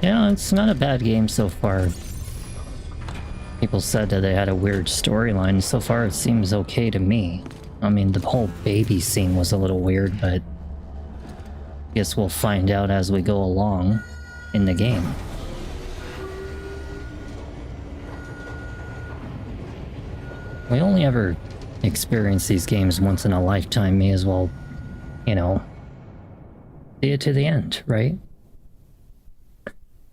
Yeah, it's not a bad game so far. People said that they had a weird storyline. So far, it seems okay to me. I mean, the whole baby scene was a little weird, but... guess we'll find out as we go along in the game. We only ever experience these games once in a lifetime. May as well, you know, see it to the end, right?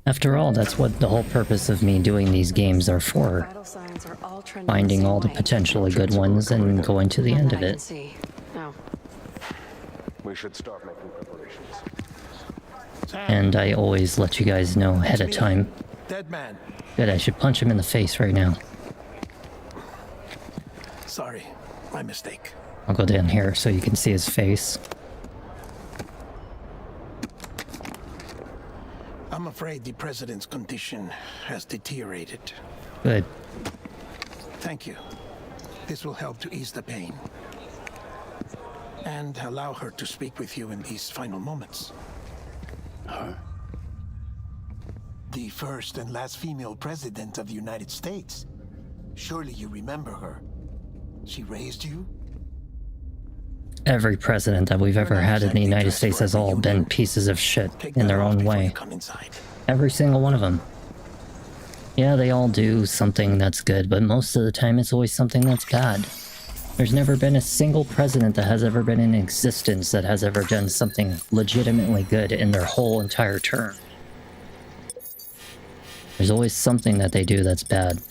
After all, that's what the whole purpose of me doing these games are for. Finding all the potentially good ones and going to the end of it. We should start making preparations. And I always let you guys know ahead of time. Dead man. Good, I should punch him in the face right now. Sorry, my mistake. I'll go down here so you can see his face. I'm afraid the president's condition has deteriorated. Good. Thank you. This will help to ease the pain. And allow her to speak with you in these final moments. Her? The first and last female president of the United States. Surely you remember her. She raised you? Every president that we've ever had in the United States has all been pieces of shit in their own way. Every single one of them. Yeah, they all do something that's good, but most of the time it's always something that's bad. There's never been a single president that has ever been in existence that has ever done something legitimately good in their whole entire term. There's always something that they do that's bad.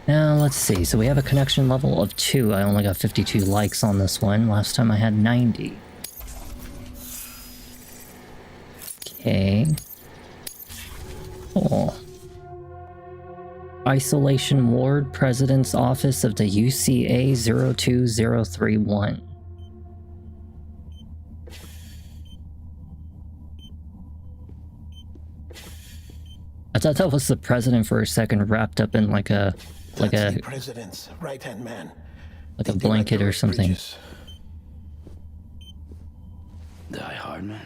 Now, let's see. So we have a connection level of 2. I only got 52 likes on this one. Last time I had 90. Okay. Oh. Isolation Ward, President's Office of the UCA 02031. I thought that was the president for a second, wrapped up in like a the president's right-hand man. Like a blanket or something. Die Hard man.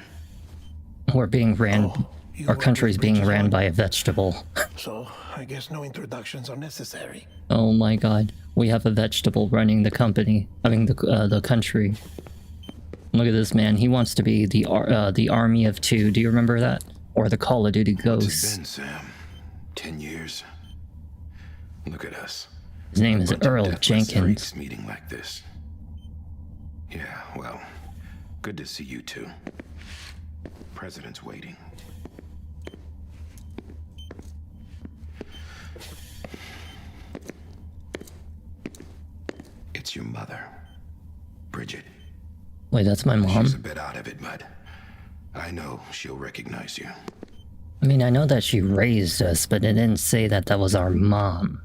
We're being ran. Our country's being ran by a vegetable. So I guess no introductions are necessary. Oh my god, we have a vegetable running the company. I mean the country. Look at this man. He wants to be the Army of Two. Do you remember that? Or the Call of Duty Ghosts. What's it been, Sam? 10 years? Look at us. His name is Earl Jenkins. Meeting like this. Yeah, well, good to see you two. President's waiting. It's your mother, Bridget. Wait, that's my mom? She's a bit out of it, but I know she'll recognize you. I mean, I know that she raised us, but it didn't say that that was our mom.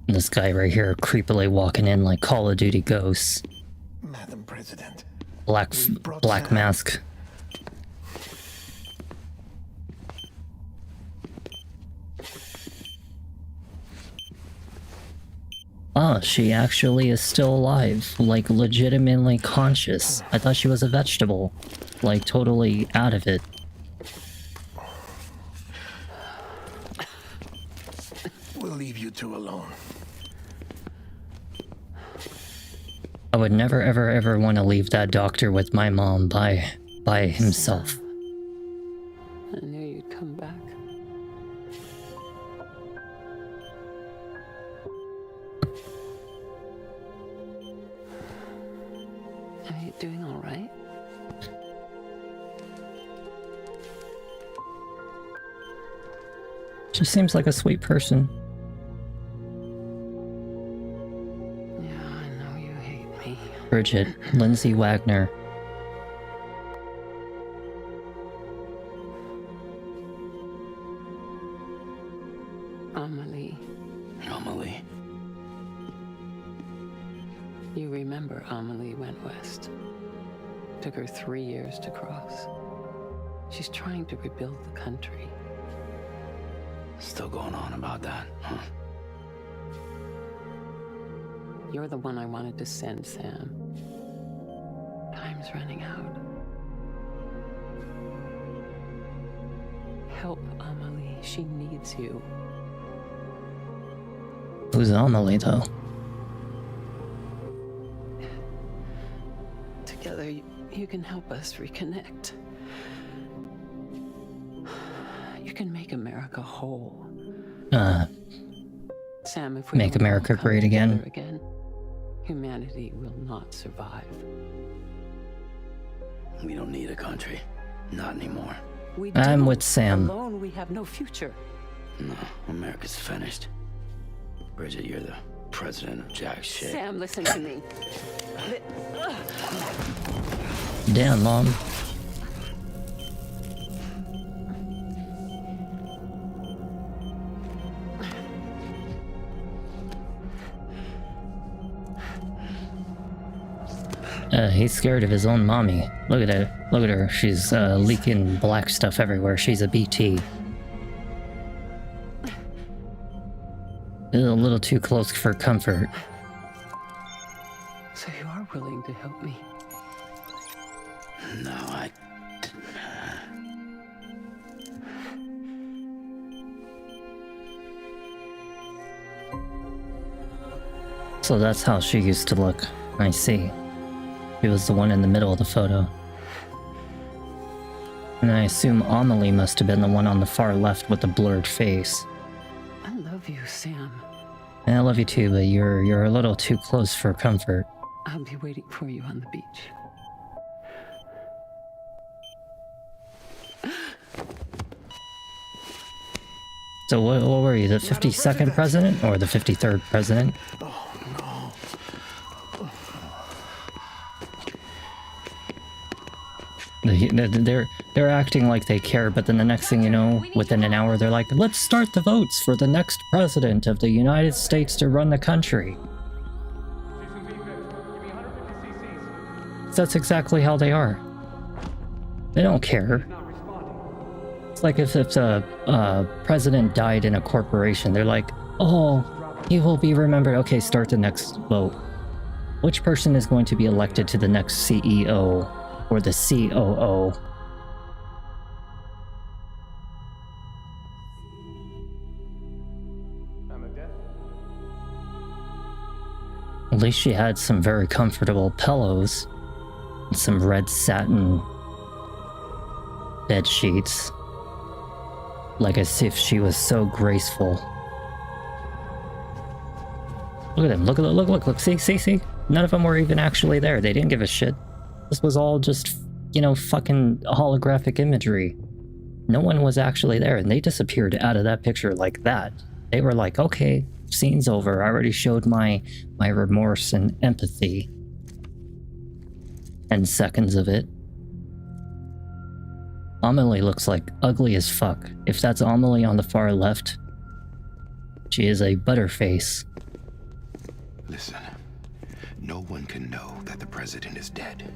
This guy right here creepily walking in like Call of Duty Ghosts. Madam President. Black mask. Oh, she actually is still alive, like legitimately conscious. I thought she was a vegetable, like totally out of it. We'll leave you two alone. I would never ever ever want to leave that doctor with my mom by himself. I knew you'd come back. Are you doing all right? She seems like a sweet person. Bridget, Lindsay Wagner. Amelie. Amelie? You remember Amelie went west. Took her 3 years to cross. She's trying to rebuild the country. Still going on about that, huh? You're the one I wanted to send, Sam. Time's running out. Help Amelie. She needs you. Who's Amelie, though? Together, you can help us reconnect. You can make America whole. Sam, if we make America great again. Humanity will not survive. We don't need a country. Not anymore. I'm with Sam. Alone, we have no future. No, America's finished. Bridget, you're the president of jack shit. Sam, listen to me. Damn, Mom. He's scared of his own mommy. Look at her. Look at her. She's leaking black stuff everywhere. She's a BT. A little too close for comfort. So you are willing to help me? No, I didn't. So that's how she used to look. I see. She was the one in the middle of the photo. And I assume Amelie must have been the one on the far left with the blurred face. I love you, Sam. And I love you too, but you're a little too close for comfort. I'll be waiting for you on the beach. So what were you, the 52nd president or the 53rd president? They're acting like they care, but then the next thing you know, within an hour, they're like, let's start the votes for the next president of the United States to run the country. That's exactly how they are. They don't care. It's like if a president died in a corporation, they're like, oh, he will be remembered. Okay, start the next vote. Which person is going to be elected to the next CEO or the COO? At least she had some very comfortable pillows and some red satin bed sheets. Like as if she was so graceful. Look at them. Look. See. None of them were even actually there. They didn't give a shit. This was all just, you know, fucking holographic imagery. No one was actually there, and they disappeared out of that picture like that. They were like, okay, scene's over. I already showed my remorse and empathy. 10 seconds of it. Amelie looks like ugly as fuck. If that's Amelie on the far left, she is a butterface. Listen, no one can know that the president is dead.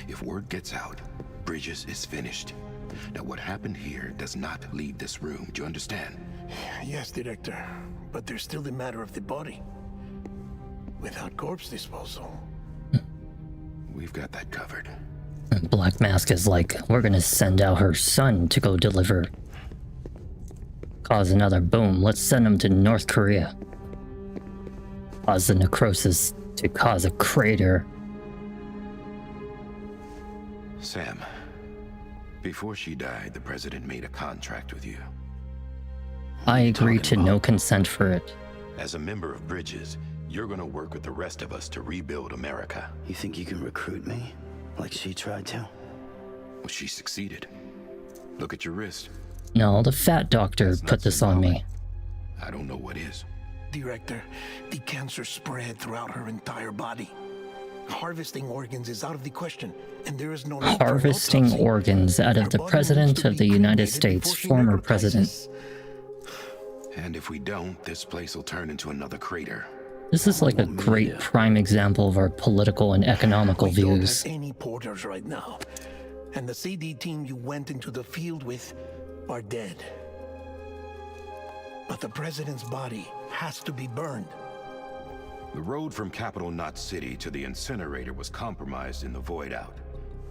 If word gets out, Bridges is finished. Now what happened here does not leave this room. Do you understand? Yes, Director. But there's still the matter of the body. Without corpse disposal. We've got that covered. Black Mask is like, we're gonna send out her son to go deliver. Cause another boom. Let's send him to North Korea. Cause the necrosis to cause a crater. Sam, before she died, the president made a contract with you. I agreed to no consent for it. As a member of Bridges, you're gonna work with the rest of us to rebuild America. You think you can recruit me? Like she tried to? Well, she succeeded. Look at your wrist. No, the fat doctor put this on me. I don't know what is. Director, the cancer spread throughout her entire body. Harvesting organs is out of the question, and there is no... Harvesting organs out of the President of the United States, former president. And if we don't, this place will turn into another crater. This is like a great prime example of our political and economical views. We don't have any porters right now, and the CD team you went into the field with are dead. But the president's body has to be burned. The road from Capital Knot City to the incinerator was compromised in the void out.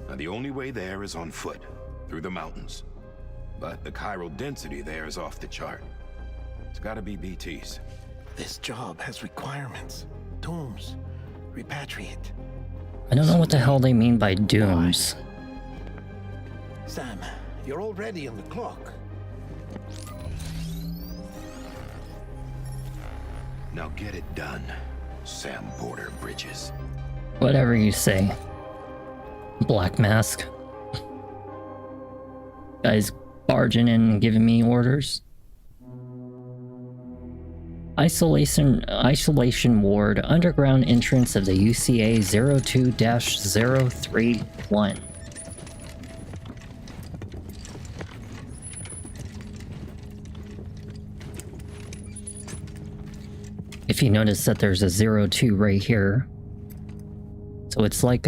Now the only way there is on foot, through the mountains. But the chiral density there is off the chart. It's gotta be BTs. This job has requirements. Dooms. Repatriate. I don't know what the hell they mean by dooms. Sam, you're already on the clock. Now get it done, Sam Porter Bridges. Whatever you say. Black Mask. Guys barging in and giving me orders. Isolation ward, underground entrance of the UCA 02-031. If you notice that there's a 02 right here, So it's like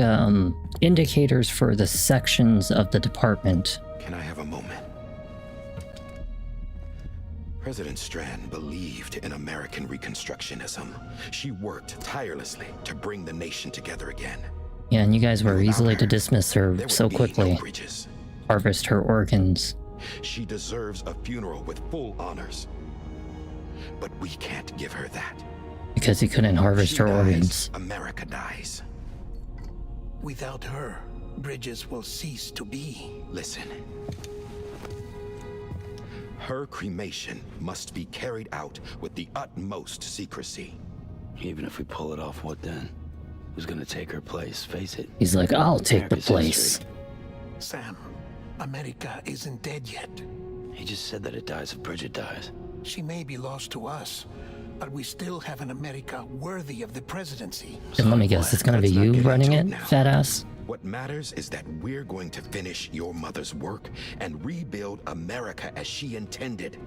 indicators for the sections of the department. Can I have a moment? President Strand believed in American Reconstructionism. She worked tirelessly to bring the nation together again. Yeah, and you guys were easily to dismiss her so quickly. Harvest her organs. She deserves a funeral with full honors. But we can't give her that. Because you couldn't harvest her organs. America dies. Without her, Bridges will cease to be. Listen. Her cremation must be carried out with the utmost secrecy. Even if we pull it off, what then? Who's gonna take her place? Face it. He's like, I'll take the place. History. Sam, America isn't dead yet. He just said that it dies if Bridget dies. She may be lost to us, but we still have an America worthy of the presidency. And let me guess, it's gonna be you running it, fat ass? What matters is that we're going to finish your mother's work and rebuild America as she intended.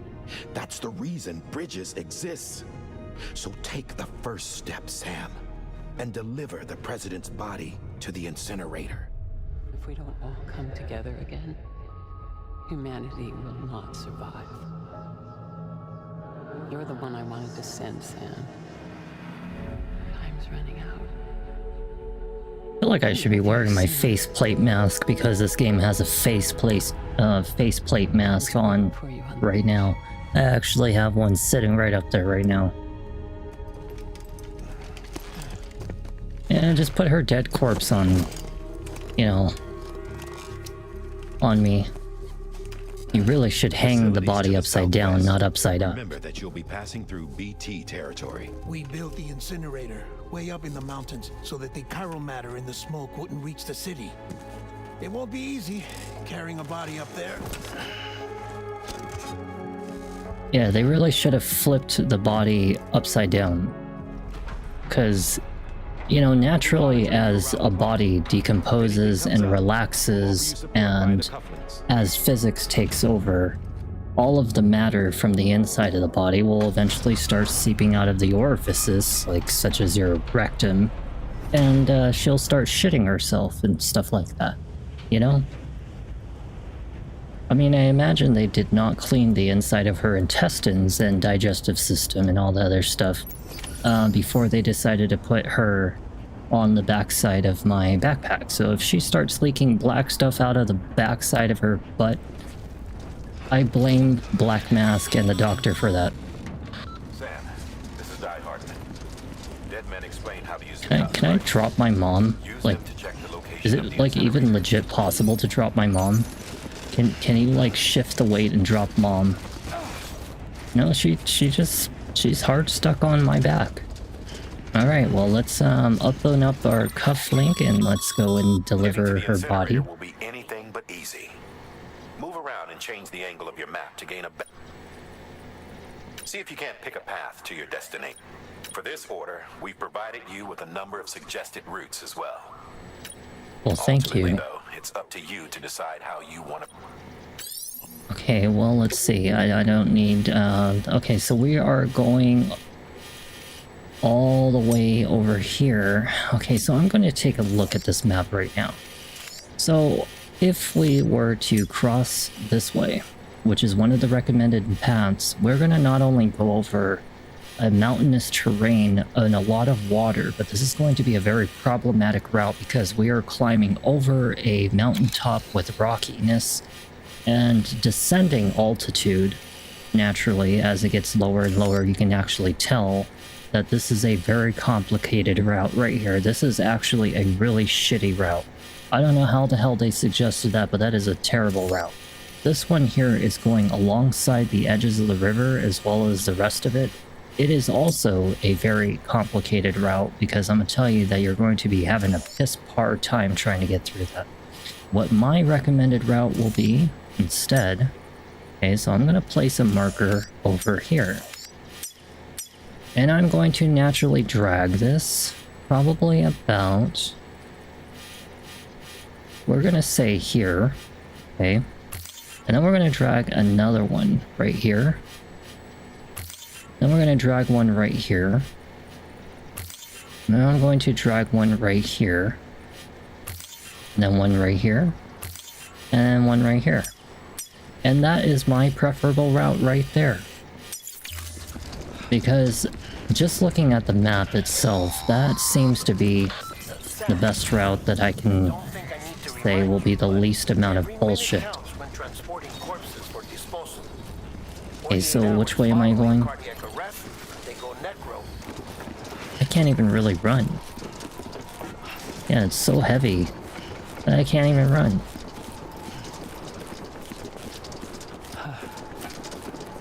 That's the reason Bridges exists. So take the first step, Sam, and deliver the president's body to the incinerator. If we don't all come together again, humanity will not survive. You're the one I wanted to send, Sam. Time's running out. I feel like I should be wearing my faceplate mask because this game has a faceplate mask on right now. I actually have one sitting right up there right now. And just put her dead corpse on, you know, on me. You really should hang the body upside down, not upside up. Remember that you'll be passing through BT territory. We built the incinerator way up in the mountains so that the chiral matter in the smoke wouldn't reach the city. It won't be easy carrying a body up there. Yeah, they really should have flipped the body upside down. Because, you know, naturally as a body decomposes and relaxes and as physics takes over, all of the matter from the inside of the body will eventually start seeping out of the orifices, like such as your rectum, and she'll start shitting herself and stuff like that, you know? I mean, I imagine they did not clean the inside of her intestines and digestive system and all the other stuff before they decided to put her on the backside of my backpack. So if she starts leaking black stuff out of the backside of her butt, I blame Black Mask and the doctor for that. Sam, this is Die Hardman. Dead men explain how to use Can I drop my mom? Like, is it like even legit possible to drop my mom? Can you like shift the weight and drop mom? No, she's hard stuck on my back. Alright, well let's open up our cuff link and let's go and deliver her body. Will be anything but easy. Move around and change the angle of your map to gain a see if you can't pick a path to your destination. For this order, we've provided you with a number of suggested routes as well. Well, thank you. Though, it's up to you to decide how you want to. Okay, well, let's see. I don't need... okay, so we are going all the way over here. Okay, so I'm going to take a look at this map right now. So, if we were to cross this way, which is one of the recommended paths, we're going to not only go over a mountainous terrain and a lot of water, but this is going to be a very problematic route because we are climbing over a mountaintop with rockiness and descending altitude. Naturally, as it gets lower and lower, you can actually tell that this is a very complicated route right here. This is actually a really shitty route. I don't know how the hell they suggested that, but that is a terrible route. This one here is going alongside the edges of the river as well as the rest of it. It is also a very complicated route because I'm going to tell you that you're going to be having a piss-poor time trying to get through that. What my recommended route will be instead, okay, so I'm going to place a marker over here. And I'm going to naturally drag this probably about, we're going to say here, okay, and then we're going to drag another one right here. Then we're going to drag one right here. Now I'm going to drag one right here. and then one right here, and one right here. And that is my preferable route right there. Because just looking at the map itself, that seems to be the best route that I can say will be the least amount of bullshit. Okay, so which way am I going? I can't even really run. Yeah, it's so heavy that I can't even run.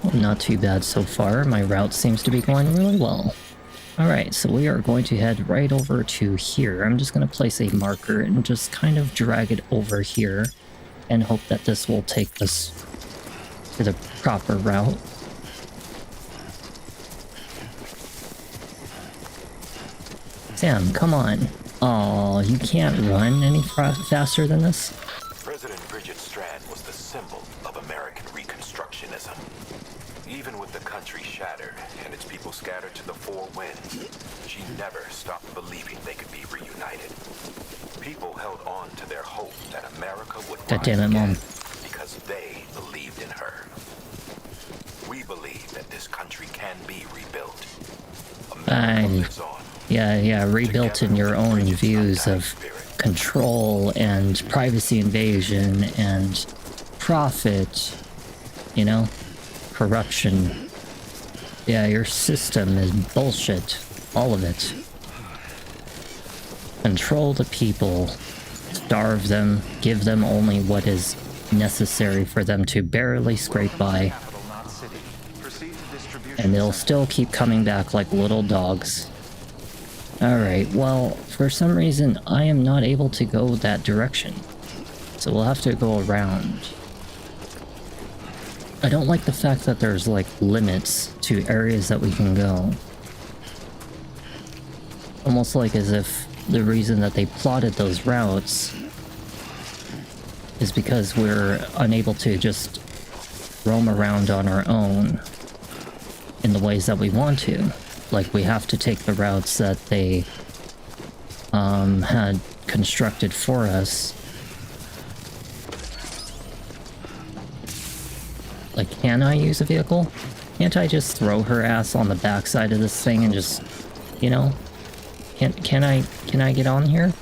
Well, not too bad so far. My route seems to be going really well. Alright, so we are going to head right over to here. I'm just going to place a marker and just kind of drag it over here and hope that this will take us to the proper route. Sam, come on. Oh, you can't run any faster than this? President Bridget Strand was the symbol of American Reconstructionism. Even with the country shattered and its people scattered to the four winds, she never stopped believing they could be reunited. People held on to their hope that America would rise again because they believed in her. We believe that this country can be rebuilt. America lives on. Yeah, rebuilt in your own views of control and privacy invasion and profit, you know, corruption. Yeah, your system is bullshit. All of it. Control the people, starve them, give them only what is necessary for them to barely scrape by. And they'll still keep coming back like little dogs. Alright, well, for some reason I am not able to go that direction. So we'll have to go around. I don't like the fact that there's like limits to areas that we can go. Almost like as if the reason that they plotted those routes is because we're unable to just roam around on our own in the ways that we want to. Like, we have to take the routes that they had constructed for us. Like, can I use a vehicle? Can't I just throw her ass on the backside of this thing and just, you know? Can I get on here?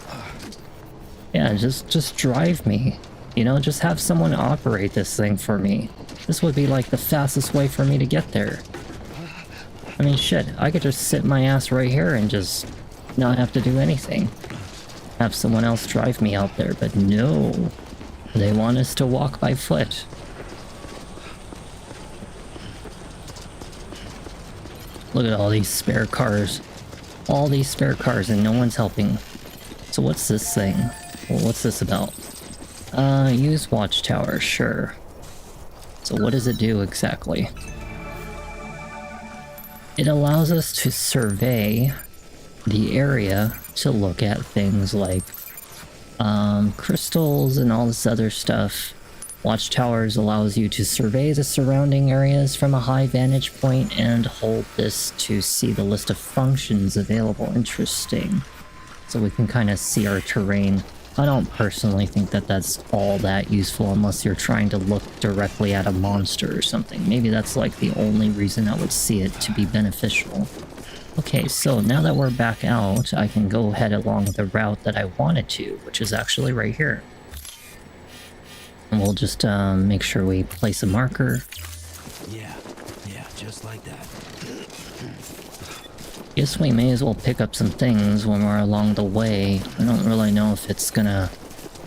Yeah, just drive me. You know, just have someone operate this thing for me. This would be like the fastest way for me to get there. I mean, shit, I could just sit my ass right here and just not have to do anything. Have someone else drive me out there, but no. They want us to walk by foot. Look at all these spare cars. All these spare cars and no one's helping. So what's this thing? Well, what's this about? Use watchtower, sure. So what does it do exactly? It allows us to survey the area to look at things like crystals and all this other stuff. Watchtowers allows you to survey the surrounding areas from a high vantage point and hold this to see the list of functions available. Interesting. So we can kind of see our terrain. I don't personally think that that's all that useful unless you're trying to look directly at a monster or something. Maybe that's like the only reason I would see it to be beneficial. Okay, so now that we're back out, I can go ahead along the route that I wanted to, which is actually right here. And we'll just make sure we place a marker. Yeah, just like that. Guess we may as well pick up some things when we're along the way. I don't really know if it's gonna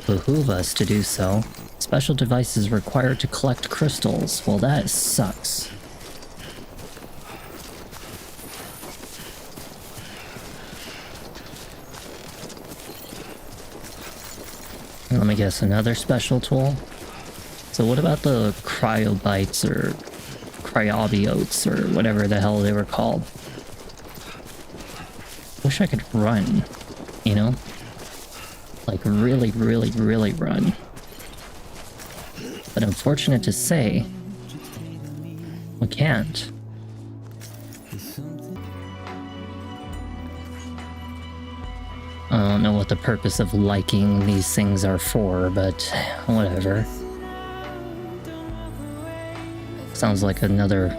behoove us to do so. Special devices required to collect crystals. Well, that sucks. Let me guess, another special tool? So what about the cryobites or cryobiotes or whatever the hell they were called? Wish I could run, you know? Like really run. But unfortunate to say, we can't. I don't know what the purpose of liking these things are for, but whatever. Sounds like another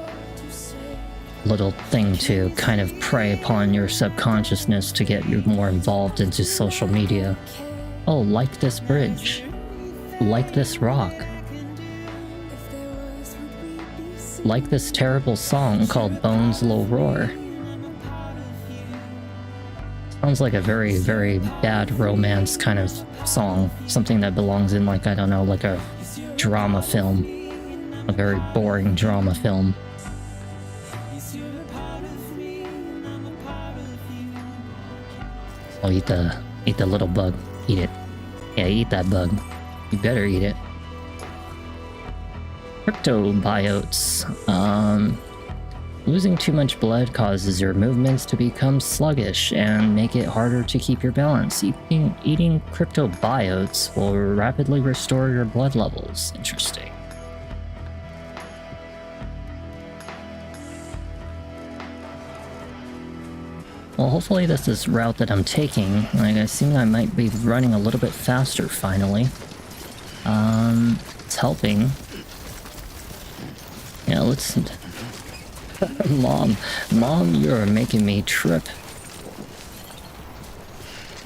little thing to kind of prey upon your subconsciousness to get you more involved into social media. Oh, like this bridge. Like this rock. Like this terrible song called Bones Low Roar. Sounds like a very, very bad romance kind of song. Something that belongs in, like, I don't know, like a drama film. A very boring drama film. Oh, eat the little bug. Eat it. Yeah, eat that bug. You better eat it. Cryptobiotes. Losing too much blood causes your movements to become sluggish and make it harder to keep your balance. Eating cryptobiotes will rapidly restore your blood levels. Interesting. Well, hopefully this is route that I'm taking. Like, I seem I might be running a little bit faster finally. It's helping. Yeah, let's... Mom, you're making me trip.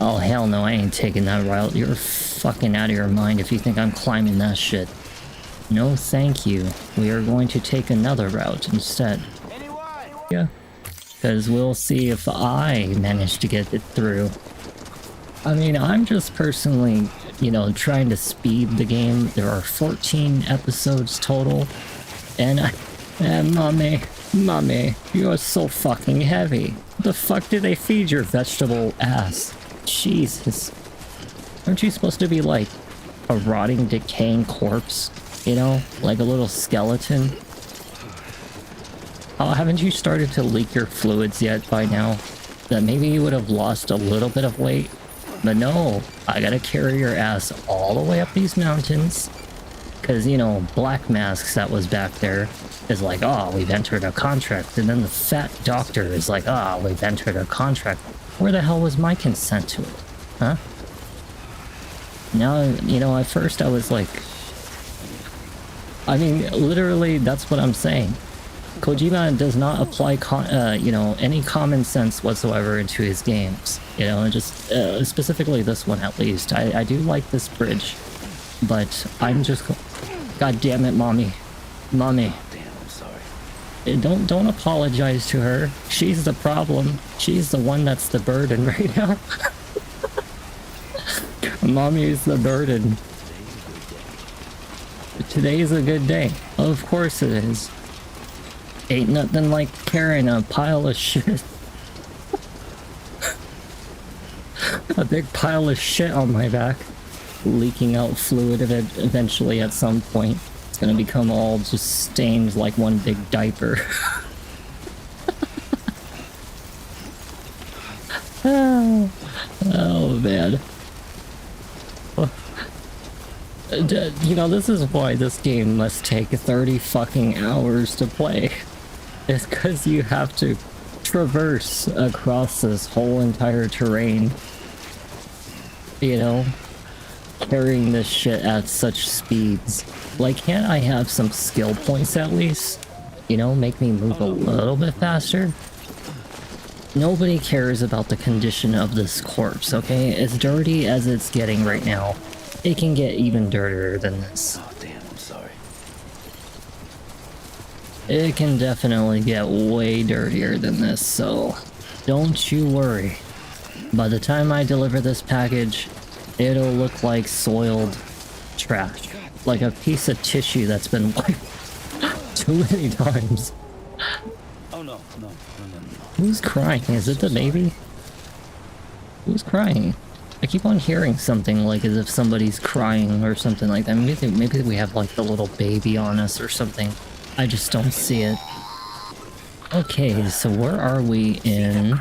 Oh, hell no, I ain't taking that route. You're fucking out of your mind if you think I'm climbing that shit. No, thank you. We are going to take another route instead. Yeah. Because we'll see if I manage to get it through. I mean, I'm just personally, you know, trying to speed the game. There are 14 episodes total. And Mommy, you are so fucking heavy. What the fuck do they feed your vegetable ass? Jesus. Aren't you supposed to be like a rotting, decaying corpse? You know, like a little skeleton? Oh, haven't you started to leak your fluids yet by now? That maybe you would have lost a little bit of weight? But no, I gotta carry your ass all the way up these mountains. Cause, you know, Black Masks that was back there is like, oh, we've entered a contract. And then the fat doctor is like, oh, we've entered a contract. Where the hell was my consent to it? Huh? Now, you know, at first I was like... I mean, literally, that's what I'm saying. Kojima does not apply, you know, any common sense whatsoever into his games. You know, just specifically this one at least. I do like this bridge, but I'm just... God damn it, Mommy. Mommy. Damn, I'm sorry. Don't apologize to her. She's the problem. She's the one that's the burden right now. Mommy's the burden. Today's a good day. Of course it is. Ain't nothing like carrying a pile of shit. A big pile of shit on my back. Leaking out fluid eventually at some point. It's gonna become all just stained like one big diaper. Oh man. You know, this is why this game must take 30 fucking hours to play. It's because you have to traverse across this whole entire terrain. You know? Carrying this shit at such speeds. Like, can't I have some skill points at least? You know, make me move a little bit faster? Nobody cares about the condition of this corpse, okay? As dirty as it's getting right now, it can get even dirtier than this. Oh, damn, I'm sorry. It can definitely get way dirtier than this, so don't you worry. By the time I deliver this package, it'll look like soiled trash. Like a piece of tissue that's been wiped too many times. Oh, no. Who's crying? Is it the baby? Who's crying? I keep on hearing something like as if somebody's crying or something like that. Maybe we have like the little baby on us or something. I just don't see it. Okay, so where are we in?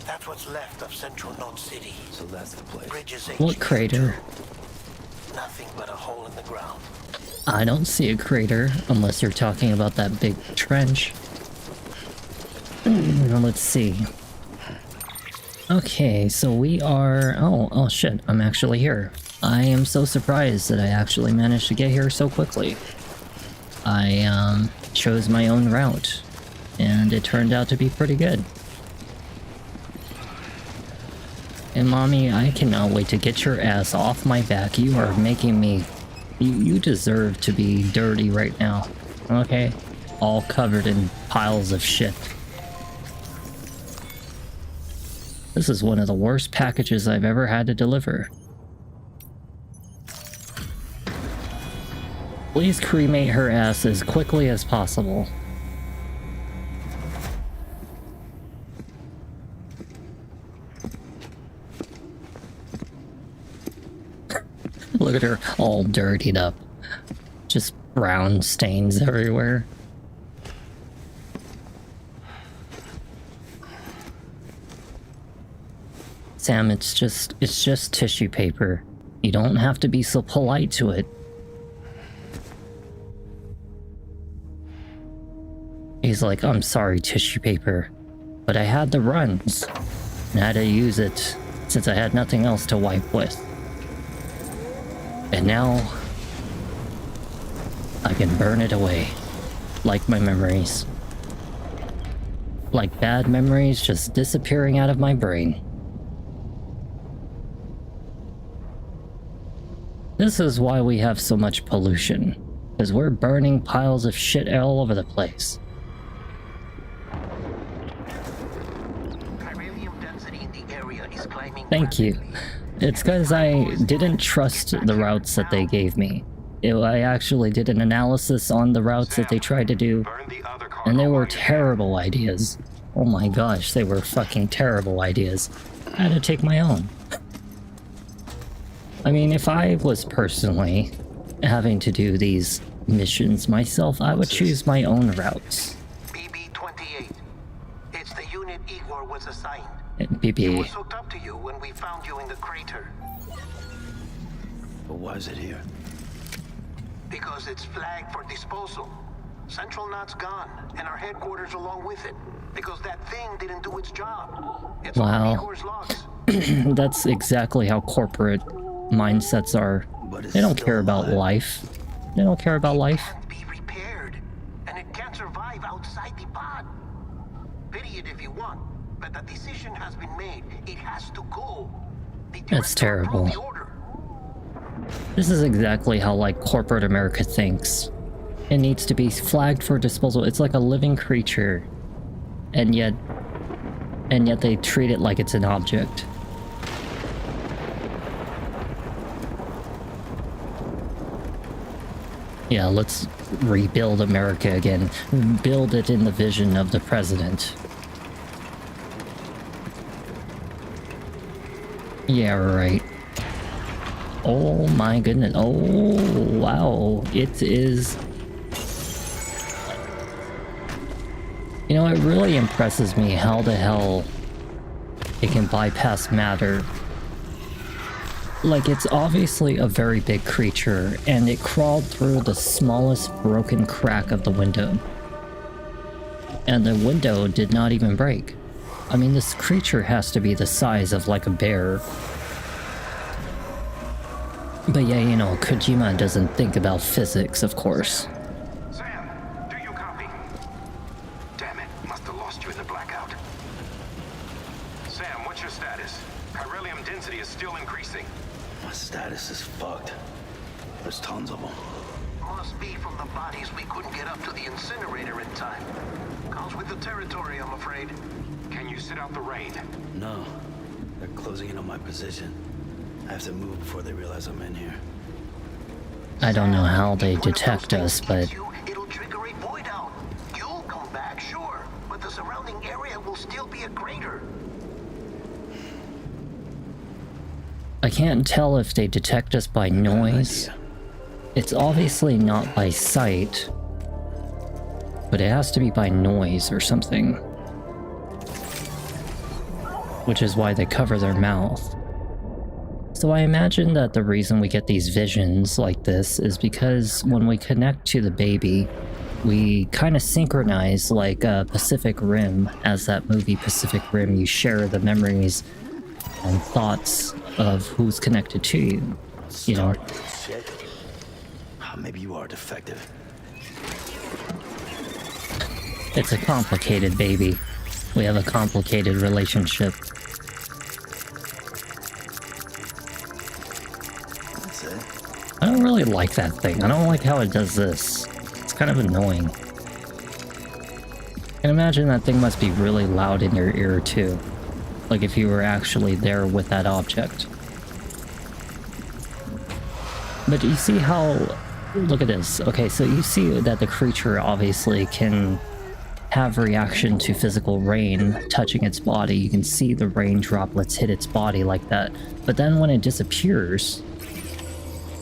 That's what's left of Central Knot City. So that's the place. What crater? Nothing but a hole in the ground. I don't see a crater unless you're talking about that big trench. Let's see. Okay, so we are... Oh shit, I'm actually here. I am so surprised that I actually managed to get here so quickly. I chose my own route, and it turned out to be pretty good. And mommy, I cannot wait to get your ass off my back. You are making me... You deserve to be dirty right now, okay? All covered in piles of shit. This is one of the worst packages I've ever had to deliver. Please cremate her ass as quickly as possible. Look at her all dirtied up. Just brown stains everywhere. Sam, it's just tissue paper. You don't have to be so polite to it. He's like, I'm sorry, tissue paper, but I had the runs, and I had to use it since I had nothing else to wipe with. And now, I can burn it away, like my memories. Like bad memories just disappearing out of my brain. This is why we have so much pollution, because we're burning piles of shit all over the place. Thank you. It's because I didn't trust the routes that they gave me. I actually did an analysis on the routes that they tried to do, and they were terrible ideas. Oh my gosh, they were fucking terrible ideas. I had to take my own. I mean, if I was personally having to do these missions myself, I would choose my own routes. BB-28. It's the unit Igor was assigned. BB. It was hooked up to you when we found you in the crater. But why is it here? Because it's flagged for disposal. Central Knot's gone, and our headquarters along with it. Because that thing didn't do its job. It's wow. Igor's logs. That's exactly how corporate mindsets are. They don't care about life. They don't care about life. It can't be repaired, and it can't survive outside the pod. Pity it if you want, but the decision has been made. It has to go. That's terrible. This is exactly how, like, corporate America thinks. It needs to be flagged for disposal. It's like a living creature. And yet they treat it like it's an object. Yeah, let's rebuild America again. Build it in the vision of the president. Yeah, right. Oh my goodness. Oh, wow. It is... You know, it really impresses me how the hell it can bypass matter. Like, it's obviously a very big creature, and it crawled through the smallest broken crack of the window. And the window did not even break. I mean, this creature has to be the size of, like, a bear. But yeah, you know, Kojima doesn't think about physics, of course. Sam, do you copy? Damn it, must have lost you in the blackout. Sam, what's your status? Chiralium density is still increasing. My status is fucked. There's tons of them. Must be from the bodies we couldn't get up to the incinerator in time. Comes with the territory, I'm afraid. Can you sit out the rain? No. They're closing in on my position. I have to move before they realize I'm in here. I don't know how they detect us, but... It'll trigger a void out. You'll come back, sure, but the surrounding area will still be a crater. I can't tell if they detect us by noise. It's obviously not by sight, but it has to be by noise or something. Which is why they cover their mouth. So I imagine that the reason we get these visions like this is because when we connect to the baby, we kind of synchronize like Pacific Rim, as that movie Pacific Rim. You share the memories and thoughts of who's connected to you. You know. Shit. Maybe you are defective. It's a complicated baby. We have a complicated relationship. That's it. I don't really like that thing. I don't like how it does this. It's kind of annoying. I can imagine that thing must be really loud in your ear too. Like if you were actually there with that object. But you see how... Look at this. Okay, so you see that the creature obviously can have reaction to physical rain touching its body. You can see the rain droplets hit its body like that. But then when it disappears,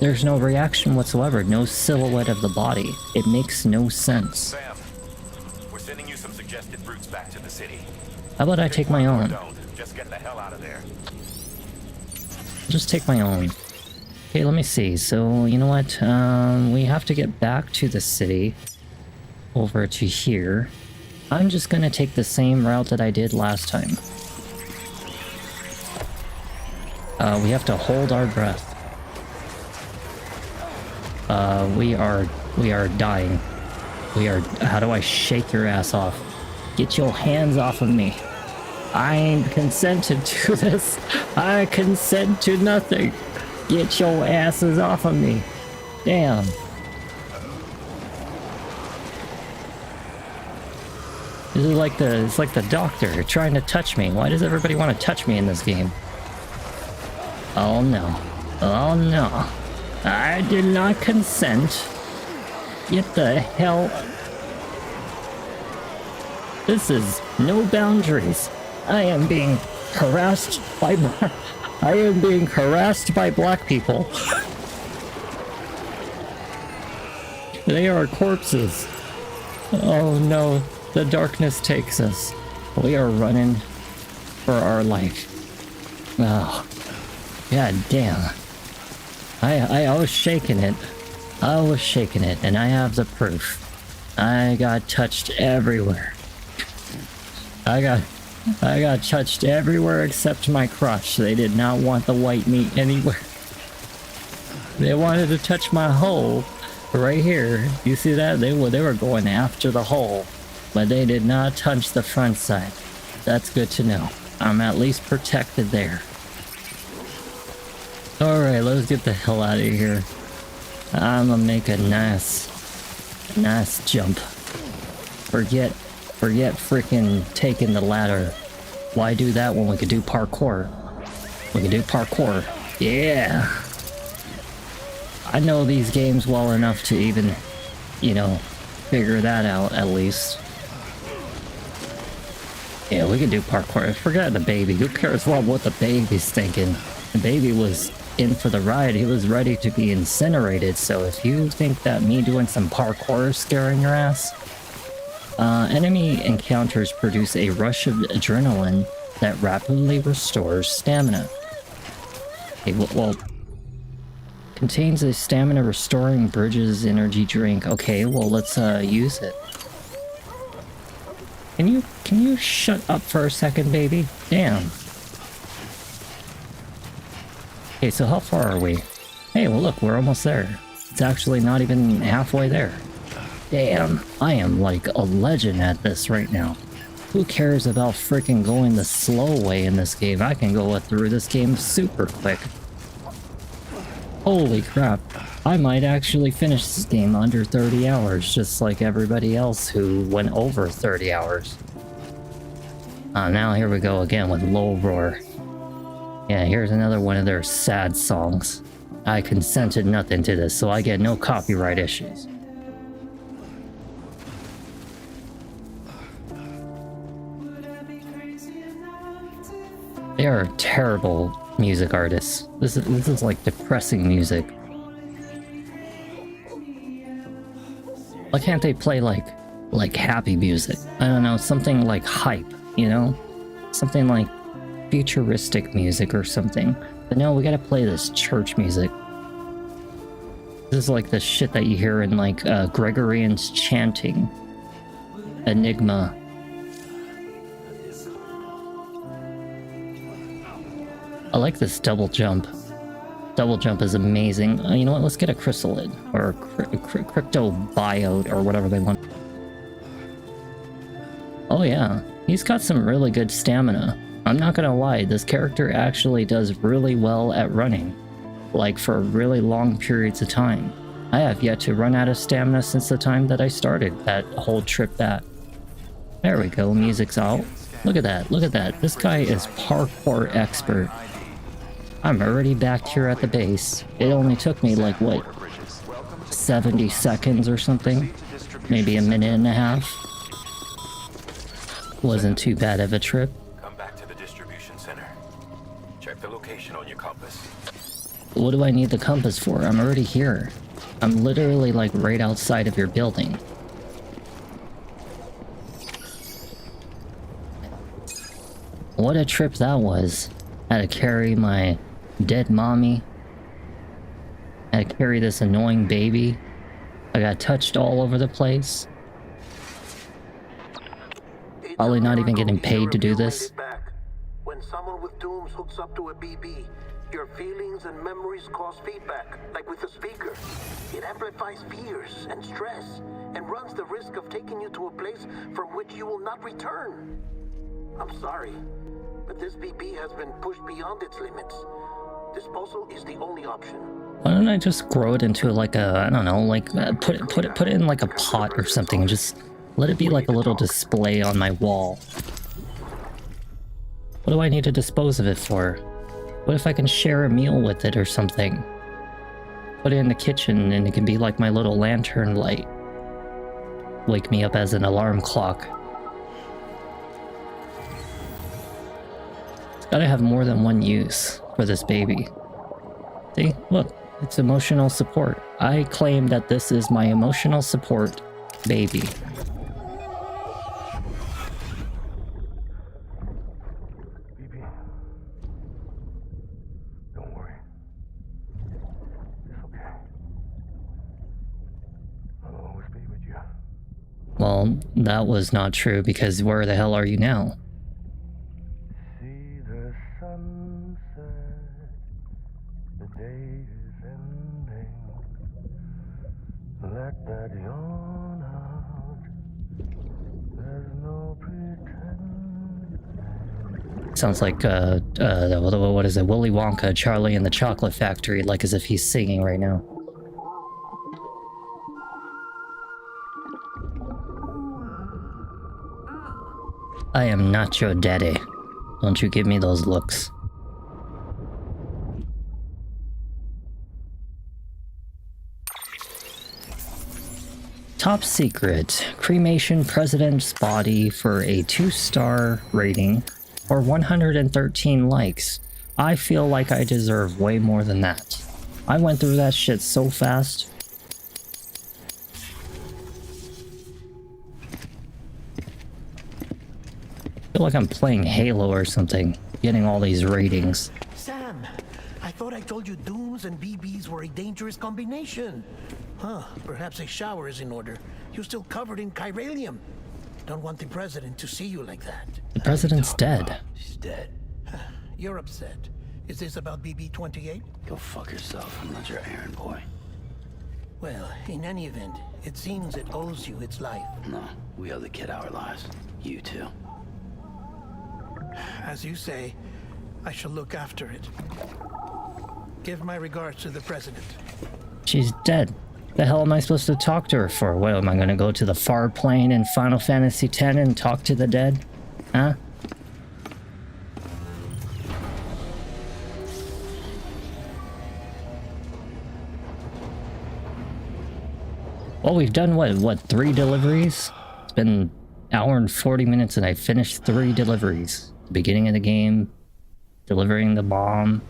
there's no reaction whatsoever. No silhouette of the body. It makes no sense. Sam, we're sending you some suggested routes back to the city. How about I take my own? Just get the hell out of there. Just take my own. Okay, let me see. So, you know what? We have to get back to the city. Over to here. I'm just gonna take the same route that I did last time. We have to hold our breath. We are dying. How do I shake your ass off? Get your hands off of me. I ain't consented to this. I consent to nothing. Get your asses off of me. Damn. This is like it's like the doctor trying to touch me. Why does everybody want to touch me in this game? Oh no. Oh no. I did not consent. Get the hell. This is no boundaries. I am being harassed by black people. They are corpses. Oh no, the darkness takes us. We are running for our life. Oh, god damn. I was shaking it. I was shaking it, and I have the proof. I got touched everywhere. I got touched everywhere except my crotch. They did not want the white meat anywhere. They wanted to touch my hole right here. You see that? They were going after the hole, but they did not touch the front side. That's good to know. I'm at least protected there. Alright, let's get the hell out of here. I'm gonna make a nice jump. Forget freaking taking the ladder. Why do that when we could do parkour? We can do parkour. Yeah! I know these games well enough to even, you know, figure that out at least. Yeah, we can do parkour. Forget the baby. Who cares what the baby's thinking? The baby was in for the ride. He was ready to be incinerated. So if you think that me doing some parkour is scaring your ass, enemy encounters produce a rush of adrenaline that rapidly restores stamina. Okay, well, contains a stamina restoring Bridges energy drink. Okay, well let's use it. Can you shut up for a second, baby? Damn. Okay, so how far are we? Hey, well look, we're almost there. It's actually not even halfway there. Damn, I am like a legend at this right now. Who cares about freaking going the slow way in this game? I can go through this game super quick. Holy crap. I might actually finish this game under 30 hours, just like everybody else who went over 30 hours. Now here we go again with Low Roar. Yeah, here's another one of their sad songs. I consented nothing to this, so I get no copyright issues. They are terrible music artists. This is like depressing music. Why can't they play like happy music? I don't know, something like hype, you know? Something like futuristic music or something. But no, we gotta play this church music. This is like the shit that you hear in like Gregorian's chanting. Enigma. I like this double jump. Double jump is amazing. You know what? Let's get a chrysalid or a cryptobiote or whatever they want. Oh yeah, he's got some really good stamina. I'm not gonna lie, this character actually does really well at running, like for really long periods of time. I have yet to run out of stamina since the time that I started that whole trip back. There we go, music's out. Look at that, look at that. This guy is parkour expert. I'm already back here at the base. It only took me like, what, 70 seconds or something? Maybe a minute and a half. Wasn't too bad of a trip. Come back to the distribution center. Check the location on your compass. What do I need the compass for? I'm already here. I'm literally like right outside of your building. What a trip that was. Had to carry my dead mommy. Had to carry this annoying baby. I got touched all over the place. Probably not even getting paid to do this. When someone with dooms hooks up to a BB, your feelings and memories cause feedback, like with a speaker. It amplifies fears and stress, and runs the risk of taking you to a place from which you will not return. I'm sorry, but this BB has been pushed beyond its limits. Disposal is the only option. Why don't I just grow it into like a, I don't know, like put it in like a pot or something and just let it be like a little display on my wall. What do I need to dispose of it for? What if I can share a meal with it or something? Put it in the kitchen and it can be like my little lantern light. Wake me up as an alarm clock. It's gotta have more than one use for this baby. See? Look, it's emotional support. I claim that this is my emotional support baby. Well, that was not true because where the hell are you now? See the sunset, the day is ending. Let that yawn out. There's no pretend. Sounds like what is it? Willy Wonka, Charlie and the Chocolate Factory, like as if he's singing right now. I am not your daddy. Don't you give me those looks. Top secret. Cremation president's body for a 2-star rating or 113 likes. I feel like I deserve way more than that. I went through that shit so fast. I feel like I'm playing Halo or something, getting all these ratings. Sam, I thought I told you dooms and BBs were a dangerous combination. Huh, perhaps a shower is in order. You're still covered in chiralium. Don't want the president to see you like that. The president's dead. She's dead. You're upset. Is this about BB-28? Go fuck yourself. I'm not your errand boy. Well, in any event, it seems it owes you its life. No, we owe the kid our lives. You too. As you say, I shall look after it. Give my regards to the president. She's dead. The hell am I supposed to talk to her for? What, am I gonna go to the far plane in Final Fantasy X and talk to the dead? Huh? Well, we've done what, 3 deliveries? It's been an hour and 40 minutes and I finished 3 deliveries. Beginning of the game, delivering the bomb.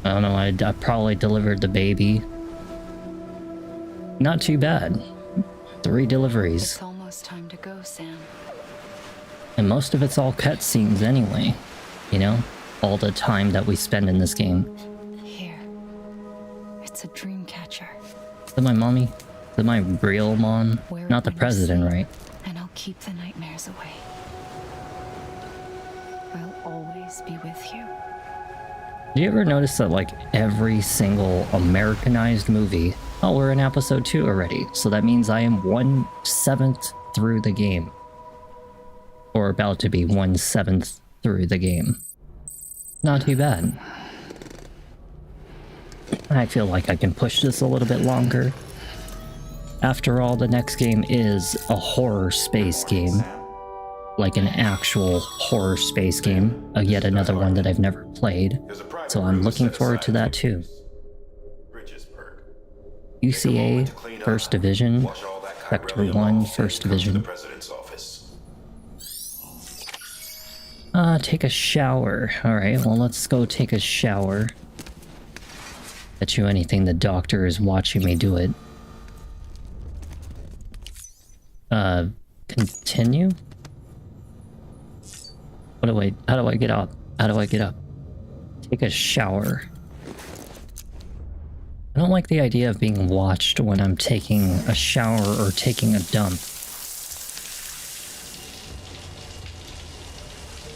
I don't know, I probably delivered the baby. Not too bad. 3 deliveries. It's almost time to go, Sam. And most of it's all cutscenes anyway. You know? All the time that we spend in this game. Here. It's a dream catcher. Is that my mommy? Is that my real mom? Wear it Not the when you president, sleep, right? And I'll keep the nightmares away. I'll always be with you. Do you ever notice that, like, every single Americanized movie... Oh, we're in episode 2 already, so that means I am 1/7 through the game. Or about to be 1/7 through the game. Not too bad. I feel like I can push this a little bit longer. After all, the next game is a horror space game. Like an actual horror space game. Yet another one that I've never played. So I'm looking forward to that too. UCA, First Division. Sector 1, First Division. Take a shower. Alright, well let's go take a shower. Bet you anything the doctor is watching me do it. Continue? How do I get up? How do I get up? Take a shower. I don't like the idea of being watched when I'm taking a shower or taking a dump.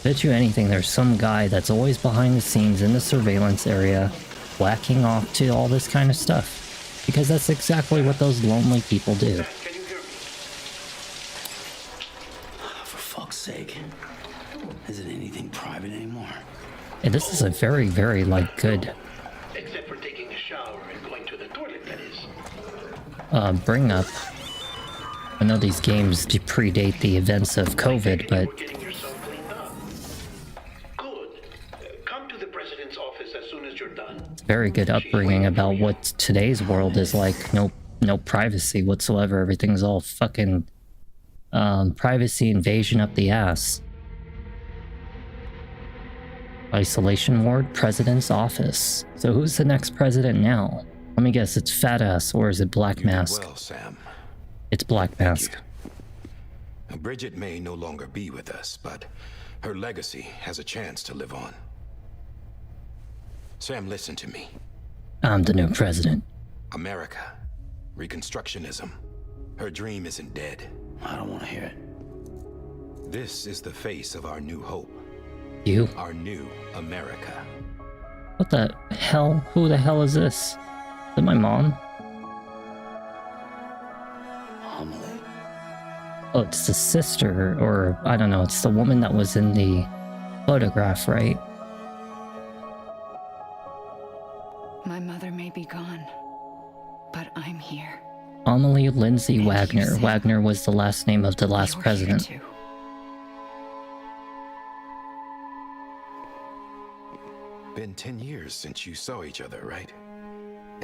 Bet you anything there's some guy that's always behind the scenes in the surveillance area, whacking off to all this kind of stuff. Because that's exactly what those lonely people do. For fuck's sake. Isn't anything private anymore? And this is a very, very, like, good... Except for taking a shower and going to the toilet, that is. Bring up... I know these games predate the events of COVID, but... Come to the president's office as soon as you're done. Very good upbringing about what today's world is like. No privacy whatsoever. Everything's all fucking... privacy invasion up the ass. Isolation ward, president's office. So who's the next president now? Let me guess, it's Fat Ass, or is it Black Mask? Well, Sam. It's Black Mask. Now, Bridget may no longer be with us, but her legacy has a chance to live on. Sam, listen to me. I'm the new president. America. Reconstructionism. Her dream isn't dead. I don't want to hear it. This is the face of our new hope. You? Our new America. What the hell? Who the hell is this? Is it my mom? Amelie. Oh, it's the sister, or I don't know, it's the woman that was in the photograph, right? My mother may be gone, but I'm here. Amelie Lindsay And Wagner. Wagner was the last name of the last president. Been 10 years since you saw each other, right?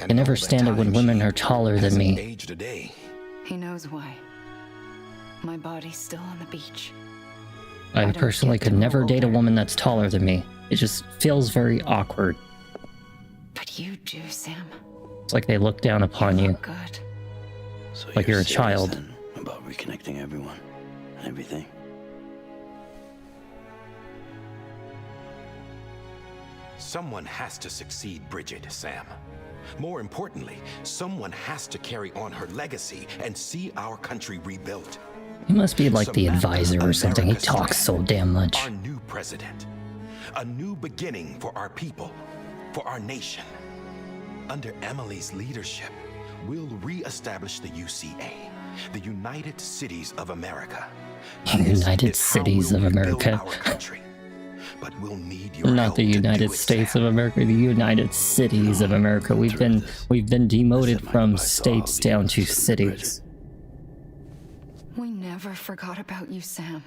I never stand it when women are taller than me. Aged a day. He knows why. My body's still on the beach. I personally could never date a woman that's taller than me. It just feels very awkward. But you do, Sam. It's like they look down upon you. Good. So Like you're a serious child. then about reconnecting everyone and everything. Someone has to succeed Bridget, Sam. More importantly, someone has to carry on her legacy and see our country rebuilt. He must be like the advisor or something. He talks so damn much. Our new president. A new beginning for our people, for our nation. Under Emily's leadership, we'll re-establish the UCA, the United Cities of America. United Cities of America. But we'll need your Not the United States of America, the United Cities of America. We've been demoted from states down to cities. We never forgot about you, Sam.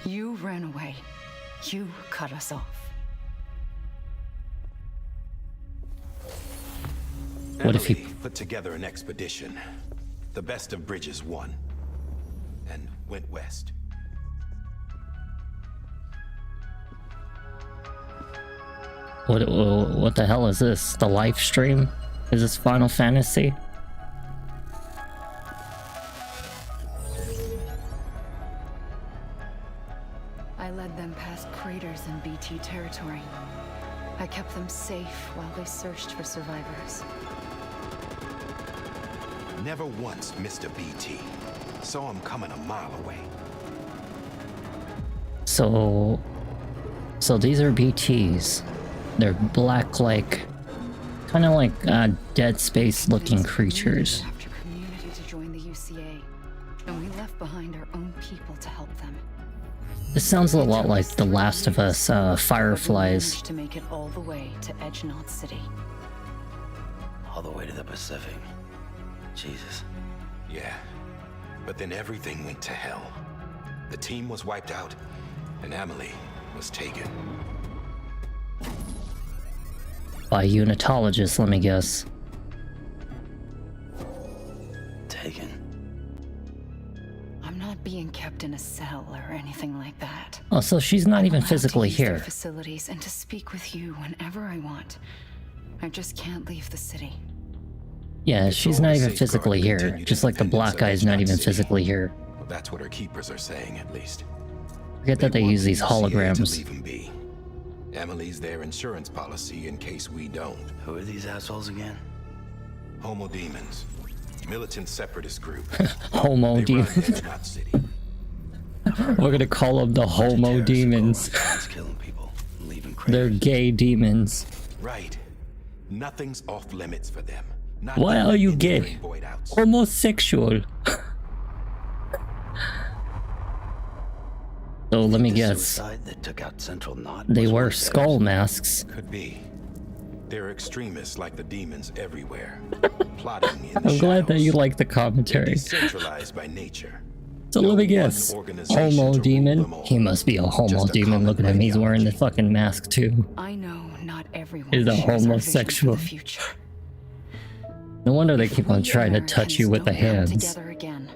You ran away. You cut us off. What if he put together an expedition? The best of Bridges won and went west. What the hell is this? The live stream? Is this Final Fantasy? I led them past craters in BT territory. I kept them safe while they searched for survivors. Never once missed a BT. Saw him coming a mile away. So these are BTs. They're black, like, kind of like Dead Space looking creatures. After community to join the UCA, and we left behind our own people to help them. This sounds a lot like The Last of Us Fireflies. Managed to make it all the way to Edge Knot City. All the way to the Pacific. Jesus. Yeah, but then everything went to hell. The team was wiped out, and Emily was taken. By unitologists, let me guess. Taken. I'm not being kept in a cell or anything like that. Oh, so she's not even physically to use their here. Facilities and to speak with you whenever I want. I just can't leave the city. Yeah, she's not even physically here. Just like the black guy is not even physically here. Well, that's what her keepers are saying, at least. Forget that they use these holograms. Leave him be. Emily's their insurance policy in case we don't. Who are these assholes again? Homo Demons. Militant separatist group. Homo Demons. We're gonna call them the Homo Demons. Killing people, leaving They're gay demons. Right. Nothing's off limits for them. Not Why are you gay? Homosexual. So let me guess. That took out Central Knot They wear skull masks. Could be. They're extremists like the demons everywhere. Plotting in I'm glad that you like the commentary. Decentralized by nature. So let me guess. Homo demon? He must be a homo demon. Look at him. He's wearing the fucking mask too. I know not everyone He's a shares our vision for homosexual. the future. No wonder they keep on trying to touch you with the hands. Together again,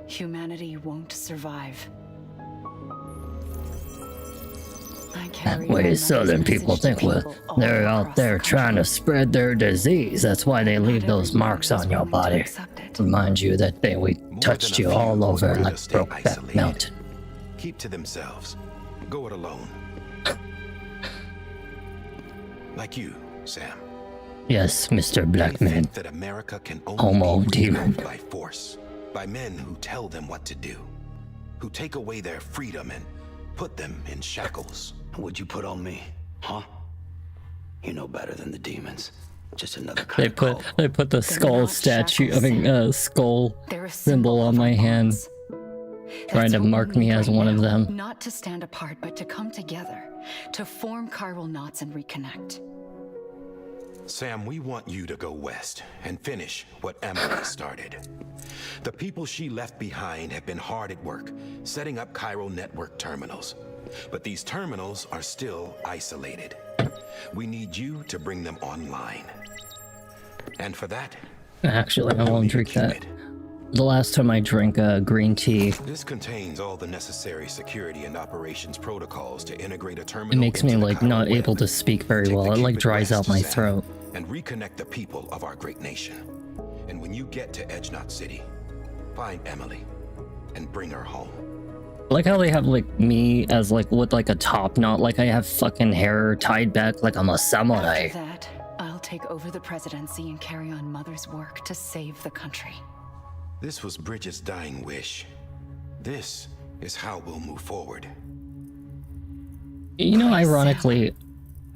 humanity won't survive. That way southern people think they're out there trying to spread their disease. That's why they leave those marks on your body. Remind you that we touched you all over like Brokeback Mountain. Keep to themselves. Go it alone. Like you, Sam. Yes, Mr. Blackman. That America can only Homo be demon. by force, by men who tell them what to do, who take away their freedom and put them in shackles. What'd you put on me, huh? You know better than the demons. Just another kind They put the skull statue, skull symbol on my hand, trying to mark me as one of them. Not to stand apart, but to come together, to form chiral knots and reconnect. Sam, we want you to go west and finish what Emily started. The people she left behind have been hard at work, setting up chiral network terminals. But these terminals are still isolated. We need you to bring them online. And for that, Actually, I won't drink that. The last time I drank green tea, this contains all the necessary security and operations protocols to integrate a terminal. it makes me like not able to speak very well. It like dries out my throat. And reconnect the people of our great nation. And when you get to Edge Knot City, find Emily and bring her home. I like how they have like me as like with like a top knot, like I have fucking hair tied back like I'm a samurai. After that, I'll take over the presidency and carry on Mother's work to save the country. This was Bridget's dying wish. This is how we'll move forward. You know, ironically,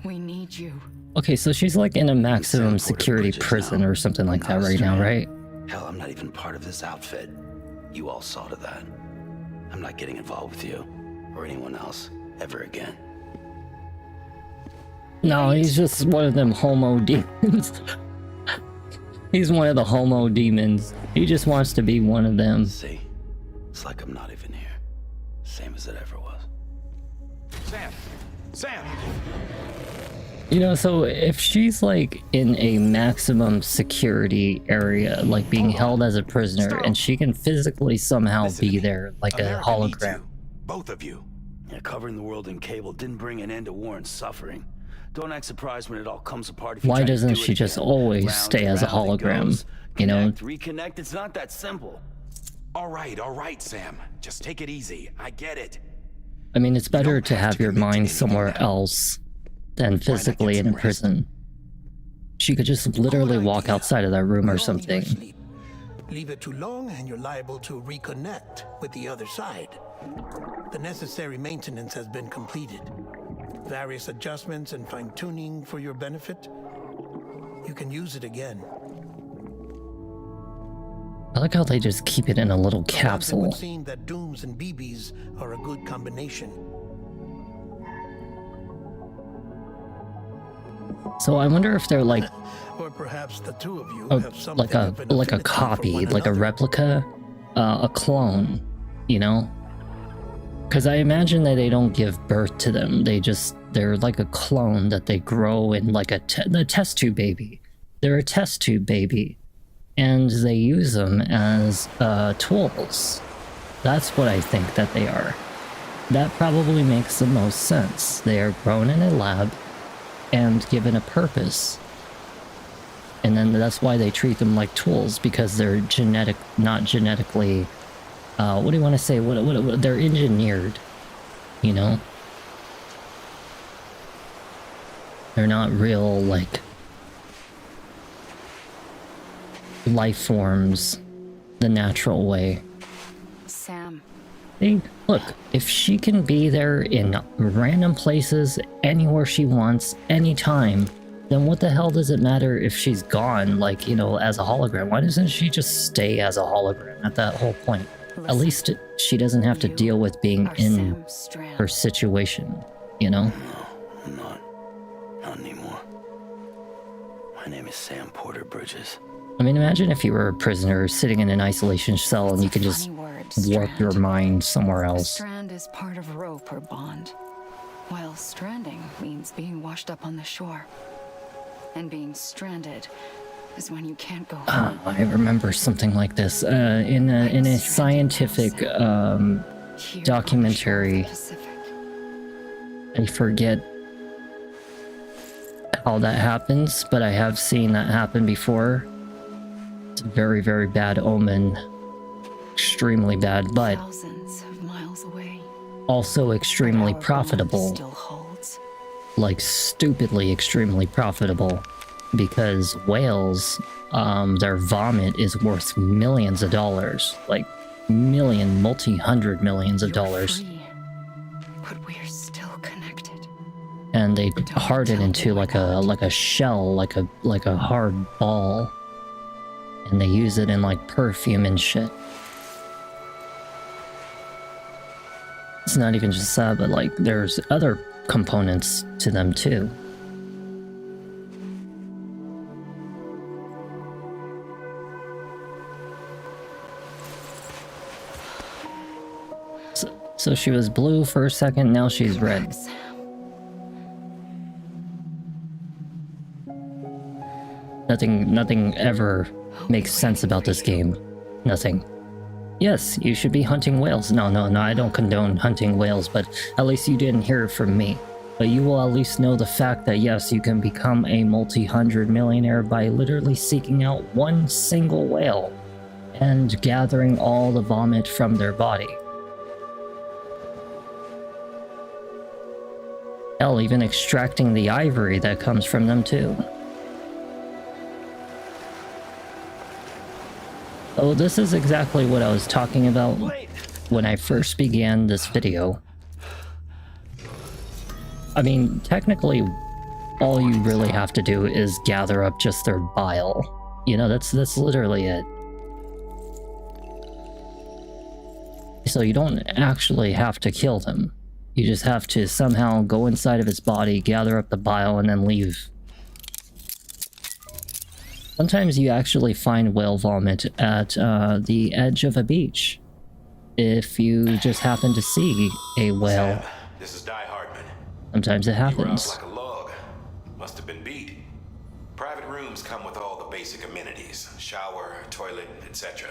we need you. Okay, so she's like in a maximum security prison or something like that right now, right? Hell, I'm not even part of this outfit. You all saw to that. I'm not getting involved with you or anyone else ever again. No, he's just one of them homo demons. He's one of the homo demons. He just wants to be one of them. See? It's like I'm not even here. Same as it ever was. Sam! Sam! You know, so if she's like in a maximum security area, like being held as a prisoner, and she can physically somehow be there like a hologram. Both of you. Yeah, covering the world in cable didn't bring an end to war and suffering. Don't act surprised when it all comes apart. If you Why try to doesn't do she it just again. always Round stay and as a round it hologram? goes. You know? Reconnect, it's not that simple. All right, Sam. Just take it easy. I get it. I mean, it's better to have your mind somewhere else than physically in a prison. She could just literally walk outside of that room or something. Leave it too long and you're liable to reconnect with the other side. The necessary maintenance has been completed. Various adjustments and fine-tuning for your benefit. You can use it again. I like how they just keep it in a little capsule. It would seem that dooms and BBs are a good combination. So I wonder if they're like, or perhaps the two of you have something like a copy, like a replica, a clone, you know? Because I imagine that they don't give birth to them. They're like a clone that they grow in, like a test tube baby. They're a test tube baby, and they use them as tools. That's what I think that they are. That probably makes the most sense. They are grown in a lab and given a purpose. And then that's why they treat them like tools, because they're not genetically, what do you want to say? What they're engineered, you know? They're not real, like, life forms the natural way. Sam. Hey, look, if she can be there in random places, anywhere she wants, anytime, then what the hell does it matter if she's gone, like, you know, as a hologram? Why doesn't she just stay as a hologram at that whole point? Listen, at least she doesn't have to deal with being in her situation, you know? No, I'm not. Not anymore. My name is Sam Porter Bridges. I mean, imagine if you were a prisoner sitting in an isolation cell and you could just warp your mind somewhere else. A strand is part of rope or bond, while stranding means being washed up on the shore. And being stranded is when you can't go home. I remember something like this in a scientific documentary. I forget how that happens, but I have seen that happen before. It's a very, very bad omen. Extremely bad, but thousands of miles away. Also extremely profitable. Like stupidly extremely profitable, because whales, their vomit is worth millions of dollars, like multi-hundred millions of dollars. Free, but we're still connected. And they harden into like a shell, like a hard ball, and they use it in like perfume and shit. It's not even just that, but like there's other components to them too. So she was blue for a second, now she's red. Nothing ever makes sense about this game. Nothing. Yes, you should be hunting whales. No, I don't condone hunting whales, but at least you didn't hear it from me. But you will at least know the fact that yes, you can become a multi-hundred millionaire by literally seeking out one single whale and gathering all the vomit from their body. Hell, even extracting the ivory that comes from them too. Oh, this is exactly what I was talking about when I first began this video. I mean, technically, all you really have to do is gather up just their bile. You know, that's literally it. So you don't actually have to kill them. You just have to somehow go inside of its body, gather up the bile, and then leave. Sometimes you actually find whale vomit at the edge of a beach. If you just happen to see a whale. Sam, this is Die Hardman. Sometimes it happens. You were up like a log. Must have been beat. Private rooms come with all the basic amenities. Shower, toilet, etc.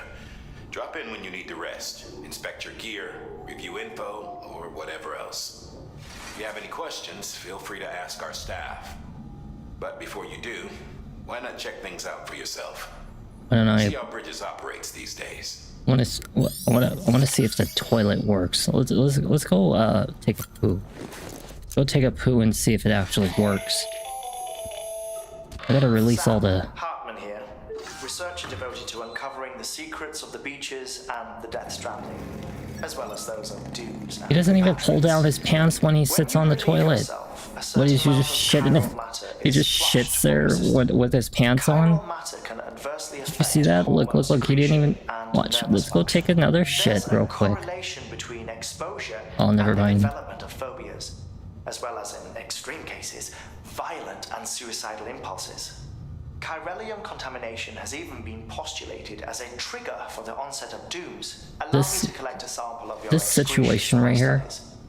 Drop in when you need to rest. Inspect your gear, review info, or whatever else. If you have any questions, feel free to ask our staff. But before you do, why not check things out for yourself? I don't know. See how Bridges operates these days. I want to see if the toilet works. Let's go take a poo. Go take a poo and see if it actually works. I gotta release all the. Hartman here, researcher devoted to uncovering the secrets of the beaches and the Death Stranding, as well as those of Dooms. He doesn't even pull down his pants when he sits on the toilet. What is he just shitting it? He just shits there with his pants on. Did you see that? Look, look, look. He didn't even watch. Let's go take another shit real quick. Oh, never mind. Development of phobias, as well as in extreme cases, violent and suicidal impulses. Chiralium contamination has even been postulated as a trigger for the onset of dooms. Allow me to collect a sample of your this situation right here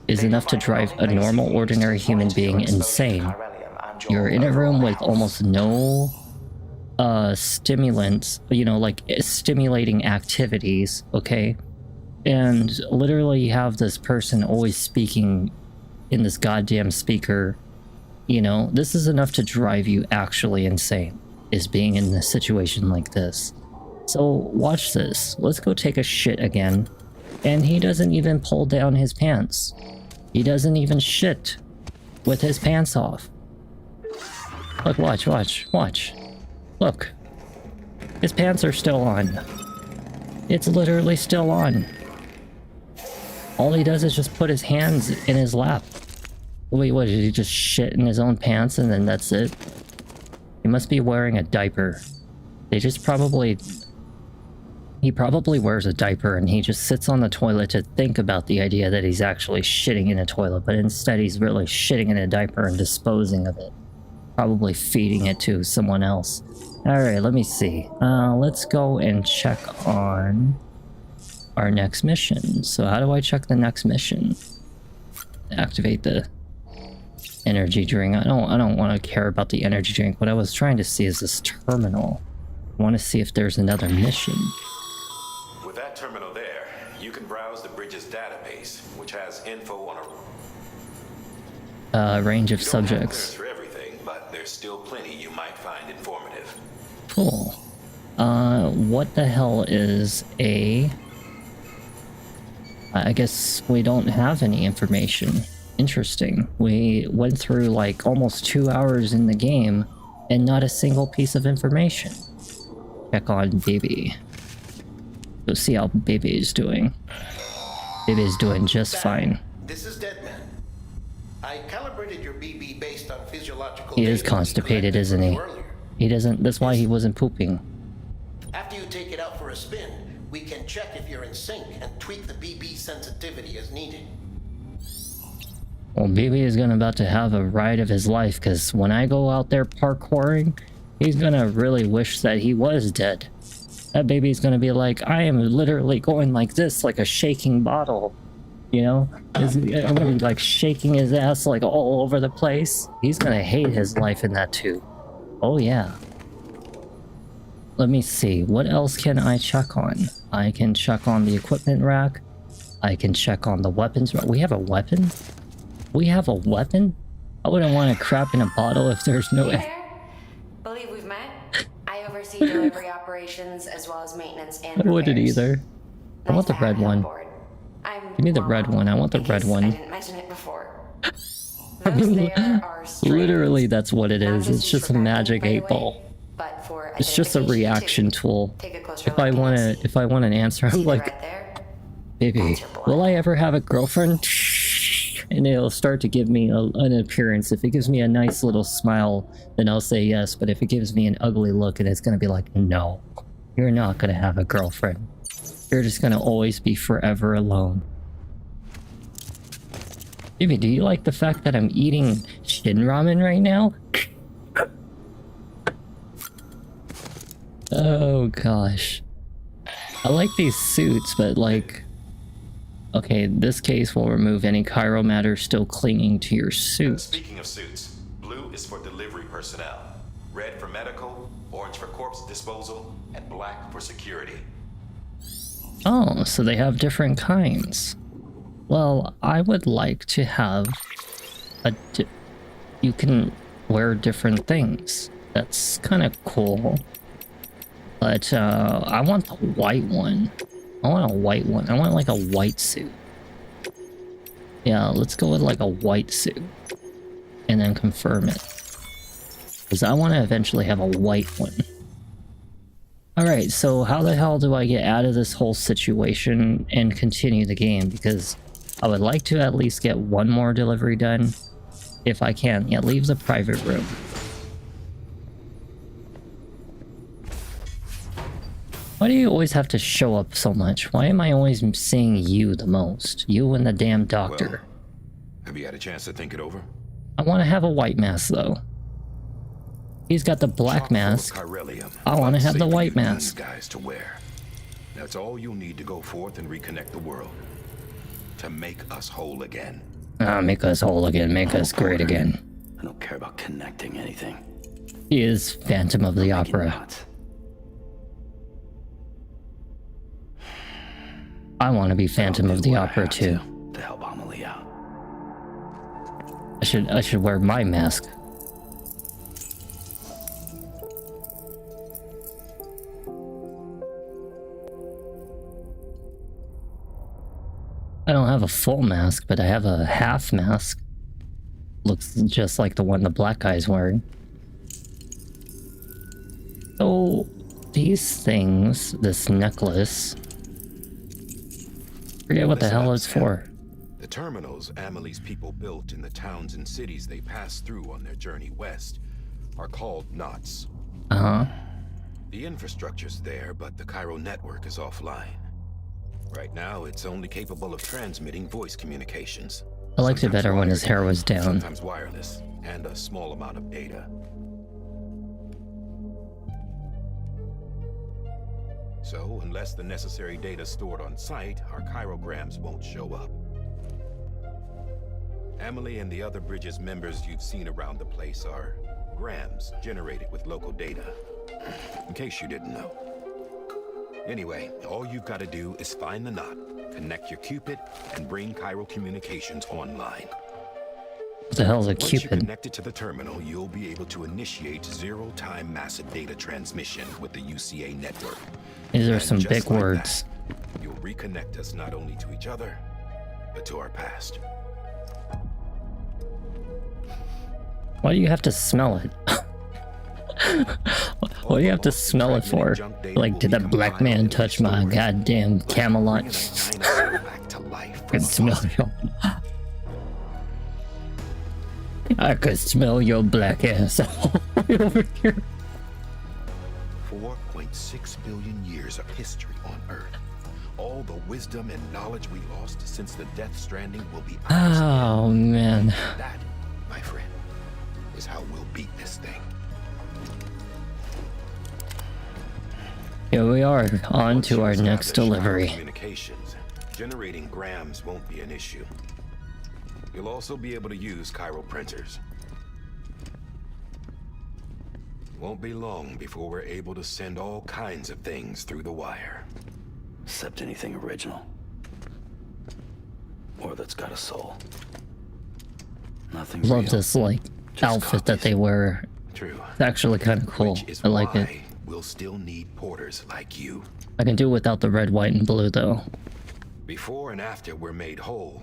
is enough to drive a normal, ordinary human being insane. You're in a room with almost no stimulants, you know, like stimulating activities, okay? And literally you have this person always speaking in this goddamn speaker. You know, this is enough to drive you actually insane, is being in a situation like this. So watch this. Let's go take a shit again. And he doesn't even pull down his pants. He doesn't even shit with his pants off. Look, watch, watch, watch. Look. His pants are still on. It's literally still on. All he does is just put his hands in his lap. Wait, what, did he just shit in his own pants and then that's it? He must be wearing a diaper. They just probably... He probably wears a diaper and he just sits on the toilet to think about the idea that he's actually shitting in a toilet, but instead he's really shitting in a diaper and disposing of it. Probably feeding it to someone else. Alright, let me see. Let's go and check on our next mission. So how do I check the next mission? Activate the energy drink. I don't want to care about the energy drink. What I was trying to see is this terminal. I want to see if there's another mission. With that terminal there, you can browse the bridge's database, which has info on a range of subjects. For everything, but there's still plenty you might find informative. Cool. What the hell is a... I guess we don't have any information. Interesting. We went through like almost 2 hours in the game and not a single piece of information. Check on Baby. Go see how Baby is doing. Baby is doing just fine. This is Deadman. I calibrated your BB based on physiological... He is constipated, isn't he? He doesn't... That's why he wasn't pooping. After you take it out for a spin, we can check if you're in sync and tweak the BB sensitivity as needed. Well, Baby is about to have a ride of his life, because when I go out there parkouring, he's gonna really wish that he was dead. That baby's gonna be like, I am literally going like this, like a shaking bottle. You know? I'm gonna be like shaking his ass like all over the place. He's gonna hate his life in that too. Oh yeah. Let me see, what else can I check on? I can check on the equipment rack. I can check on the weapons rack. We have a weapon? We have a weapon? I wouldn't want to crap in a bottle if there's no... Believe we've met. I oversee delivery operations as well as maintenance and I wouldn't either. I want the red one. Give me the red one. I want the red one. I didn't mention it before. I mean, literally that's what it is. It's just a magic 8-ball. It's just a reaction tool. If I want an answer, I'm like, Baby, will I ever have a girlfriend? And it'll start to give me an appearance. If it gives me a nice little smile, then I'll say yes. But if it gives me an ugly look, and it's gonna be like, no, you're not gonna have a girlfriend. You're just gonna always be forever alone. Baby, do you like the fact that I'm eating shin ramen right now? Oh gosh. I like these suits, but like... Okay, this case will remove any chiral matter still clinging to your suit. Speaking of suits, blue is for delivery personnel, red for medical, orange for corpse disposal, and black for security. Oh, so they have different kinds. Well, I would like to have you can wear different things. That's kind of cool. But I want the white one. I want a white one. I want like a white suit. Yeah, let's go with like a white suit. And then confirm it. Because I want to eventually have a white one. Alright, so how the hell do I get out of this whole situation and continue the game? Because I would like to at least get one more delivery done. If I can. Yeah, leave the private room. Why do you always have to show up so much? Why am I always seeing you the most? You and the damn doctor. Well, have you had a chance to think it over? I want to have a white mask, though. He's got the black mask. I want to have the white mask. Guys to wear. That's all you'll need to go forth and reconnect the world. To make us whole again. Make us whole again. Make us great again. I don't care about connecting anything. He is Phantom of the Opera. I want to be Phantom of the Opera too. To help Amelie out. I should wear my mask. I don't have a full mask, but I have a half mask. Looks just like the one the black guy's wearing. So, these things, this necklace, forget what the hell it's for. The terminals Amelie's people built in the towns and cities they passed through on their journey west are called knots. Uh-huh. The infrastructure's there, but the Cairo network is offline. Right now, it's only capable of transmitting voice communications. I liked it better when his hair was down. Sometimes wireless, and a small amount of data. So, unless the necessary data stored on site, our chirograms won't show up. Amelie and the other Bridges members you've seen around the place are grams generated with local data. In case you didn't know. Anyway, all you've got to do is find the knot, connect your Cupid, and bring Cairo communications online. What the hell is a Once Cupid? Once you connect it to the terminal, you'll be able to initiate zero-time massive data transmission with the UCA network. These are some big words. That, you'll reconnect us not only to each other, but to our past. Why do you have to smell it? What do you have to smell it for? Like, did that black man touch my goddamn Camelot? I can smell your... I could smell your black ass over here. 4.6 billion years of history on Earth. All the wisdom and knowledge we lost since the Death Stranding will be ours. Oh, man. That, my friend, is how we'll beat this thing. Here we are, on to our next delivery. Communications. Generating grams won't be an issue. You'll also be able to use Cairo printers. Won't be long before we're able to send all kinds of things through the wire. Except anything original. Or that's got a soul. Nothing Love real. this, like, outfit that they wear. True. It's actually kind of cool. I like it. We'll still need porters like you. I can do without the red, white, and blue, though. Before and after we're made whole,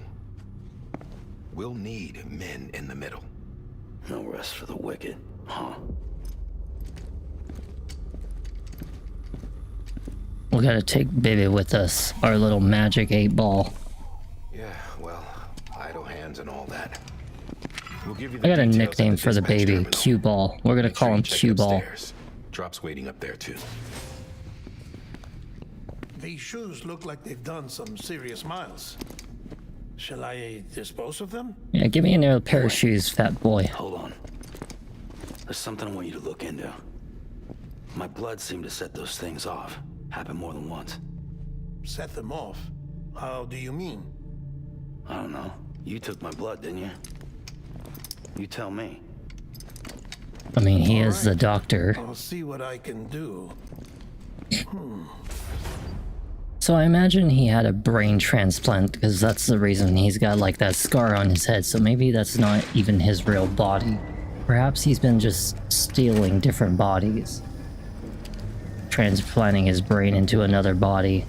we'll need men in the middle. No rest for the wicked, huh? We gotta take baby with us, our little magic 8-ball. Yeah, well, idle hands and all that. We'll give you I got a nickname for the baby, Q-ball. We're gonna call him Q-ball. Drops waiting up there too. These shoes look like they've done some serious miles. Shall I dispose of them? Yeah, give me another pair of shoes, fat boy. Hold on. There's something I want you to look into. My blood seemed to set those things off. Happened more than once. Set them off? How do you mean? I don't know. You took my blood, didn't you? You tell me. I mean, he is the doctor. I'll see what I can do. So I imagine he had a brain transplant, because that's the reason he's got like that scar on his head, so maybe that's not even his real body. Perhaps he's been just stealing different bodies. Transplanting his brain into another body.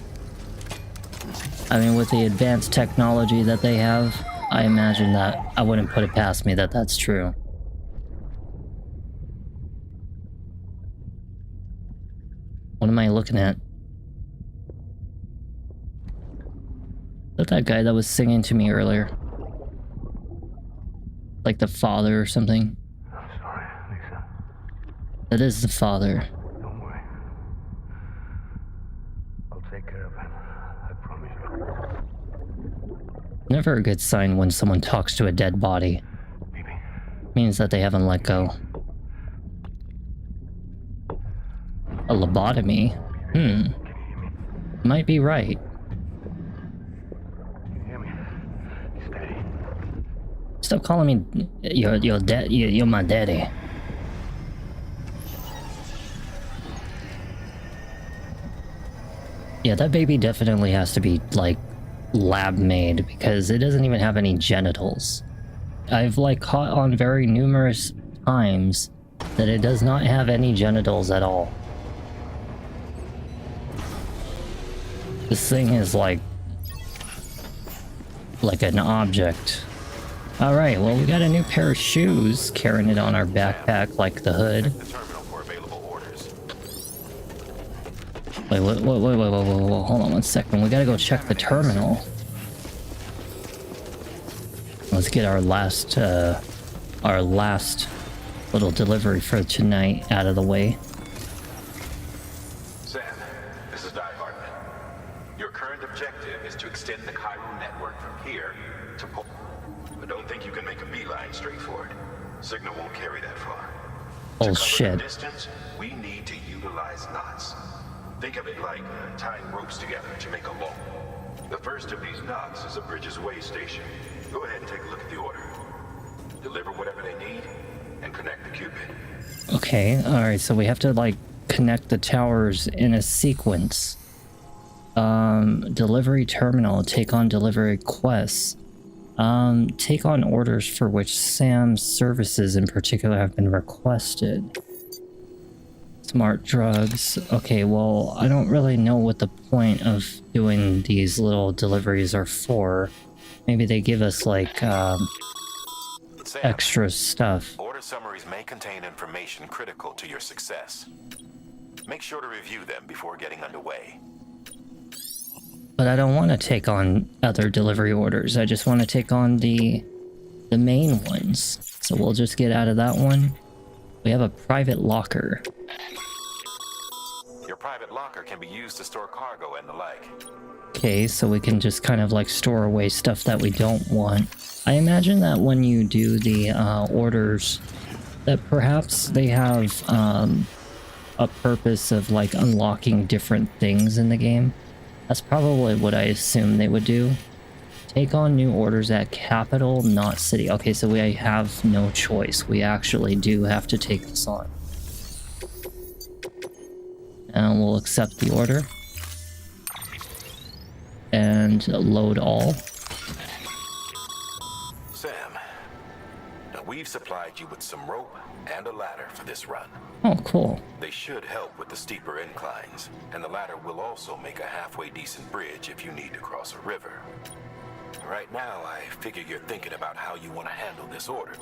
I mean, with the advanced technology that they have, I imagine that I wouldn't put it past me that that's true. What am I looking at? Is that that guy that was singing to me earlier? Like the father or something? I'm sorry, Lisa. That is the father. Don't worry. I'll take care of him. I promise you. Never a good sign when someone talks to a dead body. Means that they haven't let go. A lobotomy? Might be right. Stop calling me your dad. You're my daddy. Yeah, that baby definitely has to be like lab made because it doesn't even have any genitals. I've like caught on very numerous times that it does not have any genitals at all. This thing is like an object. Alright, well we got a new pair of shoes, carrying it on our backpack like the hood. Wait, hold on one second. We gotta go check the terminal. Let's get our last little delivery for tonight out of the way. Sam, this is Die Hartman. Your current objective is to extend the chiral network from here to Pole. But don't think you can make a beeline straight for it. Signal won't carry that far. Oh shit. The distance, we need to utilize knots. Think of it like tying ropes together to make a loop. The first of these knots is a Bridges way station. Go ahead and take a look at the order. Deliver whatever they need, and connect the Cupid. Okay, alright, so we have to, like, connect the towers in a sequence. Delivery terminal, take on delivery quests. Take on orders for which Sam's services in particular have been requested. Smart drugs. Okay, well, I don't really know what the point of doing these little deliveries are for. Maybe they give us, like, extra stuff. Order summaries may contain information critical to your success. Make sure to review them before getting underway. But I don't want to take on other delivery orders. I just want to take on the main ones. So we'll just get out of that one. We have a private locker. Your private locker can be used to store cargo and the like. Okay, so we can just kind of like store away stuff that we don't want. I imagine that when you do the orders, that perhaps they have a purpose of like unlocking different things in the game. That's probably what I assume they would do. Take on new orders at capital, not city. Okay, so we have no choice. We actually do have to take this on. And we'll accept the order. And load all. Sam, now we've supplied you with some rope and a ladder for this run. Oh, cool. They should help with the steeper inclines, and the ladder will also make a halfway decent bridge if you need to cross a river. Right now, I figure you're thinking about how you want to handle this order.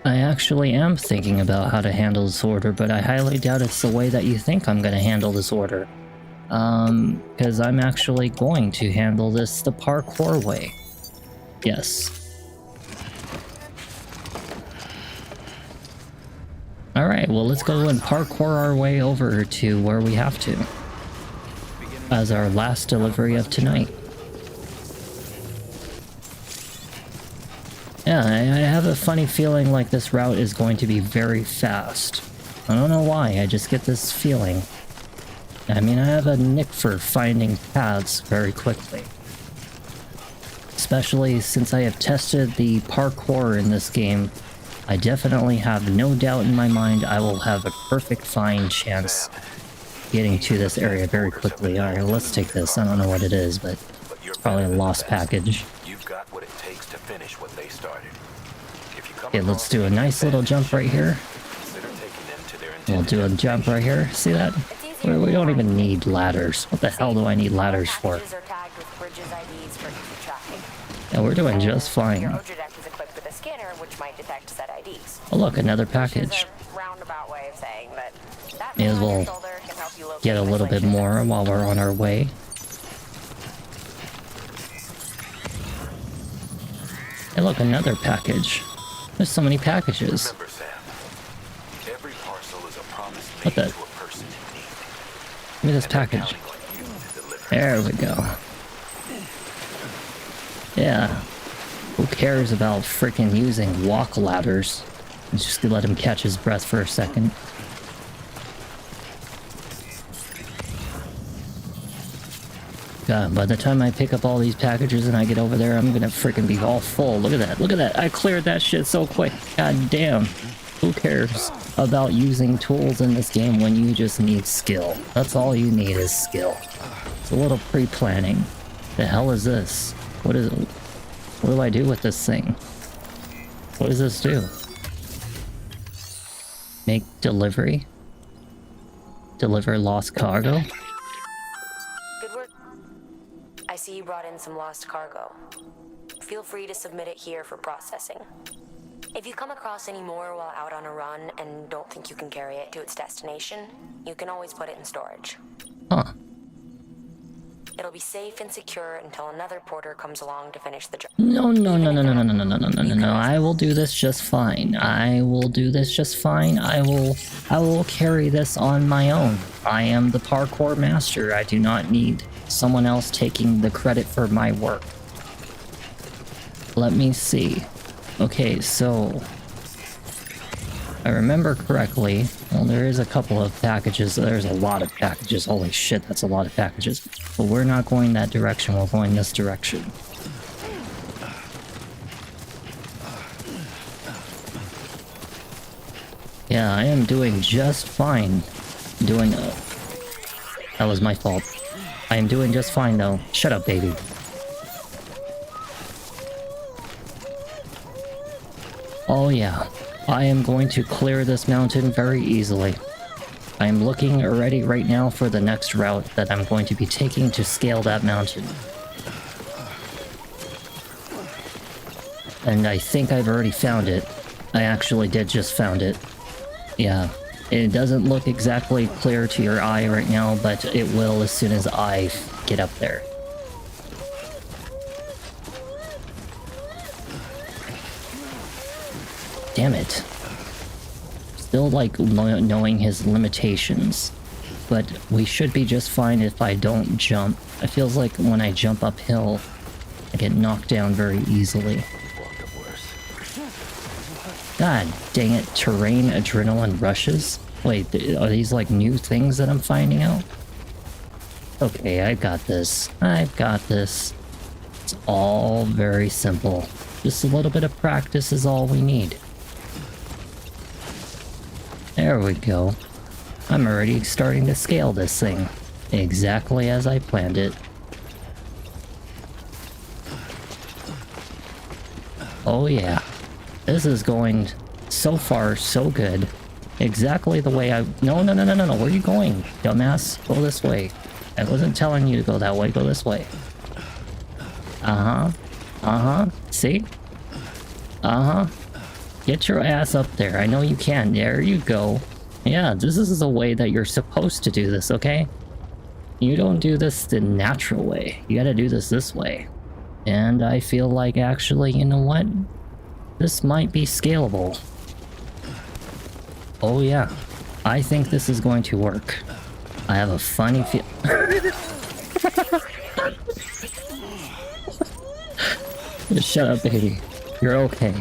I actually am thinking about how to handle this order, but I highly doubt it's the way that you think I'm going to handle this order. Because I'm actually going to handle this the parkour way. Yes. Alright, well let's go and parkour our way over to where we have to. As our last delivery of tonight. Yeah, I have a funny feeling like this route is going to be very fast. I don't know why, I just get this feeling. I mean, I have a knack for finding paths very quickly. Especially since I have tested the parkour in this game, I definitely have no doubt in my mind I will have a perfect fine chance getting to this area very quickly. Alright, let's take this. I don't know what it is, but it's probably a lost package. You've got what it takes to finish what they started. Okay, let's do a nice little jump right here. We'll do a jump right here. See that? We don't even need ladders. What the hell do I need ladders for? Yeah, we're doing just fine. Your Ojo deck is equipped with a scanner, which might might detect set IDs. Oh look, another Which package. is a roundabout way of saying that May as well can help you locate get a little bit more while we're on our way. Hey look, another package. There's so many packages. Remember, Sam, every parcel is a promise What made the? to a person in need. Give me this package. There we go. Yeah. Who cares about freaking using walk ladders? Just let him catch his breath for a second. God, by the time I pick up all these packages and I get over there, I'm gonna freaking be all full. Look at that, look at that. I cleared that shit so quick. God damn. Who cares about using tools in this game when you just need skill? That's all you need is skill. It's a little pre-planning. The hell is this? What is it? What do I do with this thing? What does this do? Make delivery? Deliver lost cargo? Good work. I see you brought in some lost cargo. Feel free to submit it here for processing. If you come across any more while out on a run and don't think you can carry it to its destination, you can always put it in storage. Huh. It'll be safe and secure until another porter comes along to finish the job. No. I will do this just fine. I will do this just fine. I will carry this on my own. I am the parkour master. I do not need someone else taking the credit for my work. Let me see. Okay, so I remember correctly. Well, there is a couple of packages. There's a lot of packages. Holy shit, that's a lot of packages. But we're not going that direction. We're going this direction. Yeah, I am doing just fine. That was my fault. I am doing just fine, though. Shut up, baby. Oh yeah, I am going to clear this mountain very easily. I am looking already right now for the next route that I'm going to be taking to scale that mountain. And I think I've already found it. I actually did just found it. Yeah, it doesn't look exactly clear to your eye right now, but it will as soon as I get up there. Damn it. Still like knowing his limitations. But we should be just fine if I don't jump. It feels like when I jump uphill, I get knocked down very easily. God dang it, terrain adrenaline rushes? Wait, are these like new things that I'm finding out? Okay, I got this. I've got this. It's all very simple. Just a little bit of practice is all we need. There we go. I'm already starting to scale this thing. Exactly as I planned it. Oh yeah. This is going so far so good. Exactly the way I... No. Where are you going, dumbass? Go this way. I wasn't telling you to go that way. Go this way. See? Get your ass up there. I know you can. There you go. Yeah, this is the way that you're supposed to do this, okay? You don't do this the natural way. You gotta do this way. And I feel like actually, you know what? This might be scalable. Oh yeah. I think this is going to work. I have a funny feel... Shut up, baby. You're okay.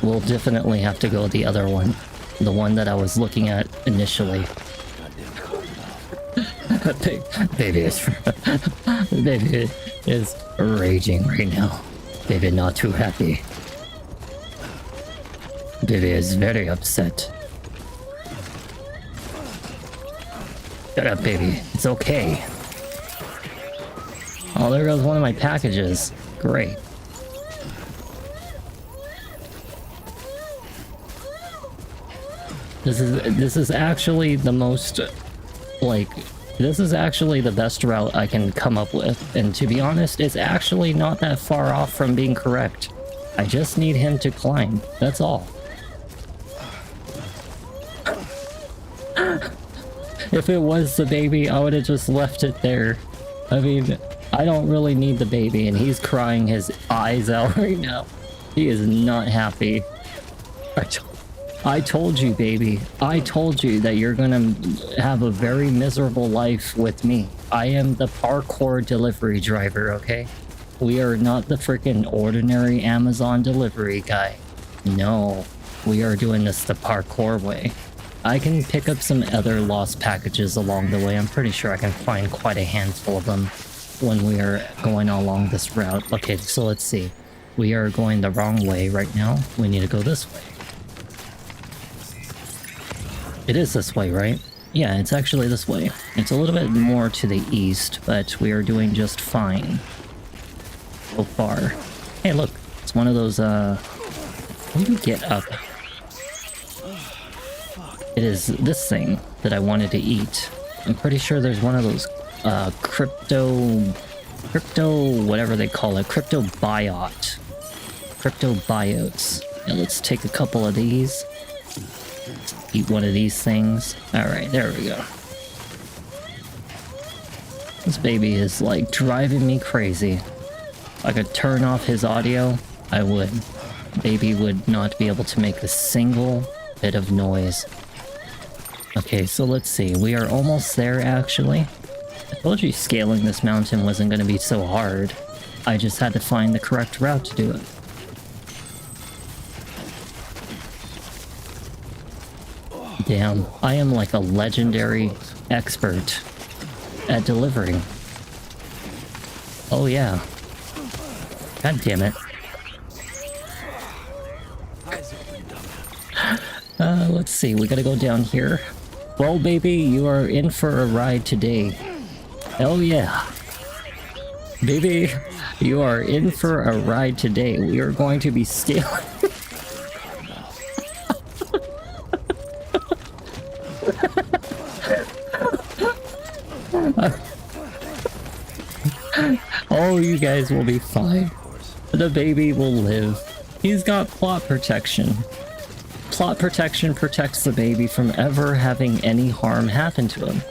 We'll definitely have to go the other one. The one that I was looking at initially. Baby is raging right now. Baby not too happy. Baby is very upset. Shut up, baby. It's okay. Oh, there goes one of my packages. Great. This is actually the most, like, this is actually the best route I can come up with. And to be honest, it's actually not that far off from being correct. I just need him to climb. That's all. If it was the baby, I would have just left it there. I mean, I don't really need the baby, and he's crying his eyes out right now. He is not happy. I told you, baby. I told you that you're gonna have a very miserable life with me. I am the parkour delivery driver, okay? We are not the freaking ordinary Amazon delivery guy. No, we are doing this the parkour way. I can pick up some other lost packages along the way. I'm pretty sure I can find quite a handful of them when we are going along this route. Okay, so let's see. We are going the wrong way right now. We need to go this way. It is this way, right? Yeah, it's actually this way. It's a little bit more to the east, but we are doing just fine so far. Hey, look. It's one of those, How do we get up? It is this thing that I wanted to eat. I'm pretty sure there's one of those crypto whatever they call it, crypto biotes. Yeah, let's take a couple of these. Eat one of these things. Alright, there we go. This baby is like driving me crazy. If I could turn off his audio, I would. Baby would not be able to make a single bit of noise. Okay, so let's see. We are almost there, actually. I told you scaling this mountain wasn't going to be so hard. I just had to find the correct route to do it. Damn, I am like a legendary expert at delivering. Oh yeah. God damn it. Let's see, we gotta go down here. Well, baby, you are in for a ride today. Hell yeah. Baby, you are in for a ride today. We are going to be scaling. Oh, you guys will be fine. The baby will live. He's got plot protection. Plot protection protects the baby from ever having any harm happen to him.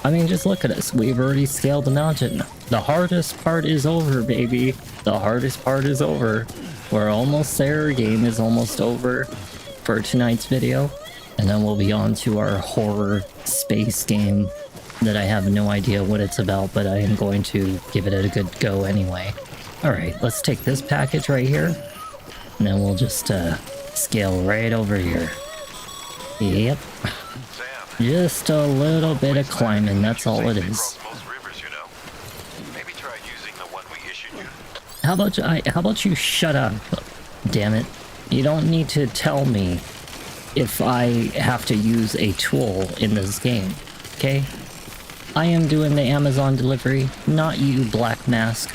I mean, just look at us. We've already scaled the mountain. The hardest part is over, baby. The hardest part is over. We're almost there. Game is almost over for tonight's video. And then we'll be on to our horror space game that I have no idea what it's about, but I am going to give it a good go anyway. Alright, let's take this package right here. And then we'll just scale right over here. Yep. Just a little bit of climbing, that's all it is. How about you shut up? Damn it. You don't need to tell me if I have to use a tool in this game, okay? I am doing the Amazon delivery, not you, Black Mask.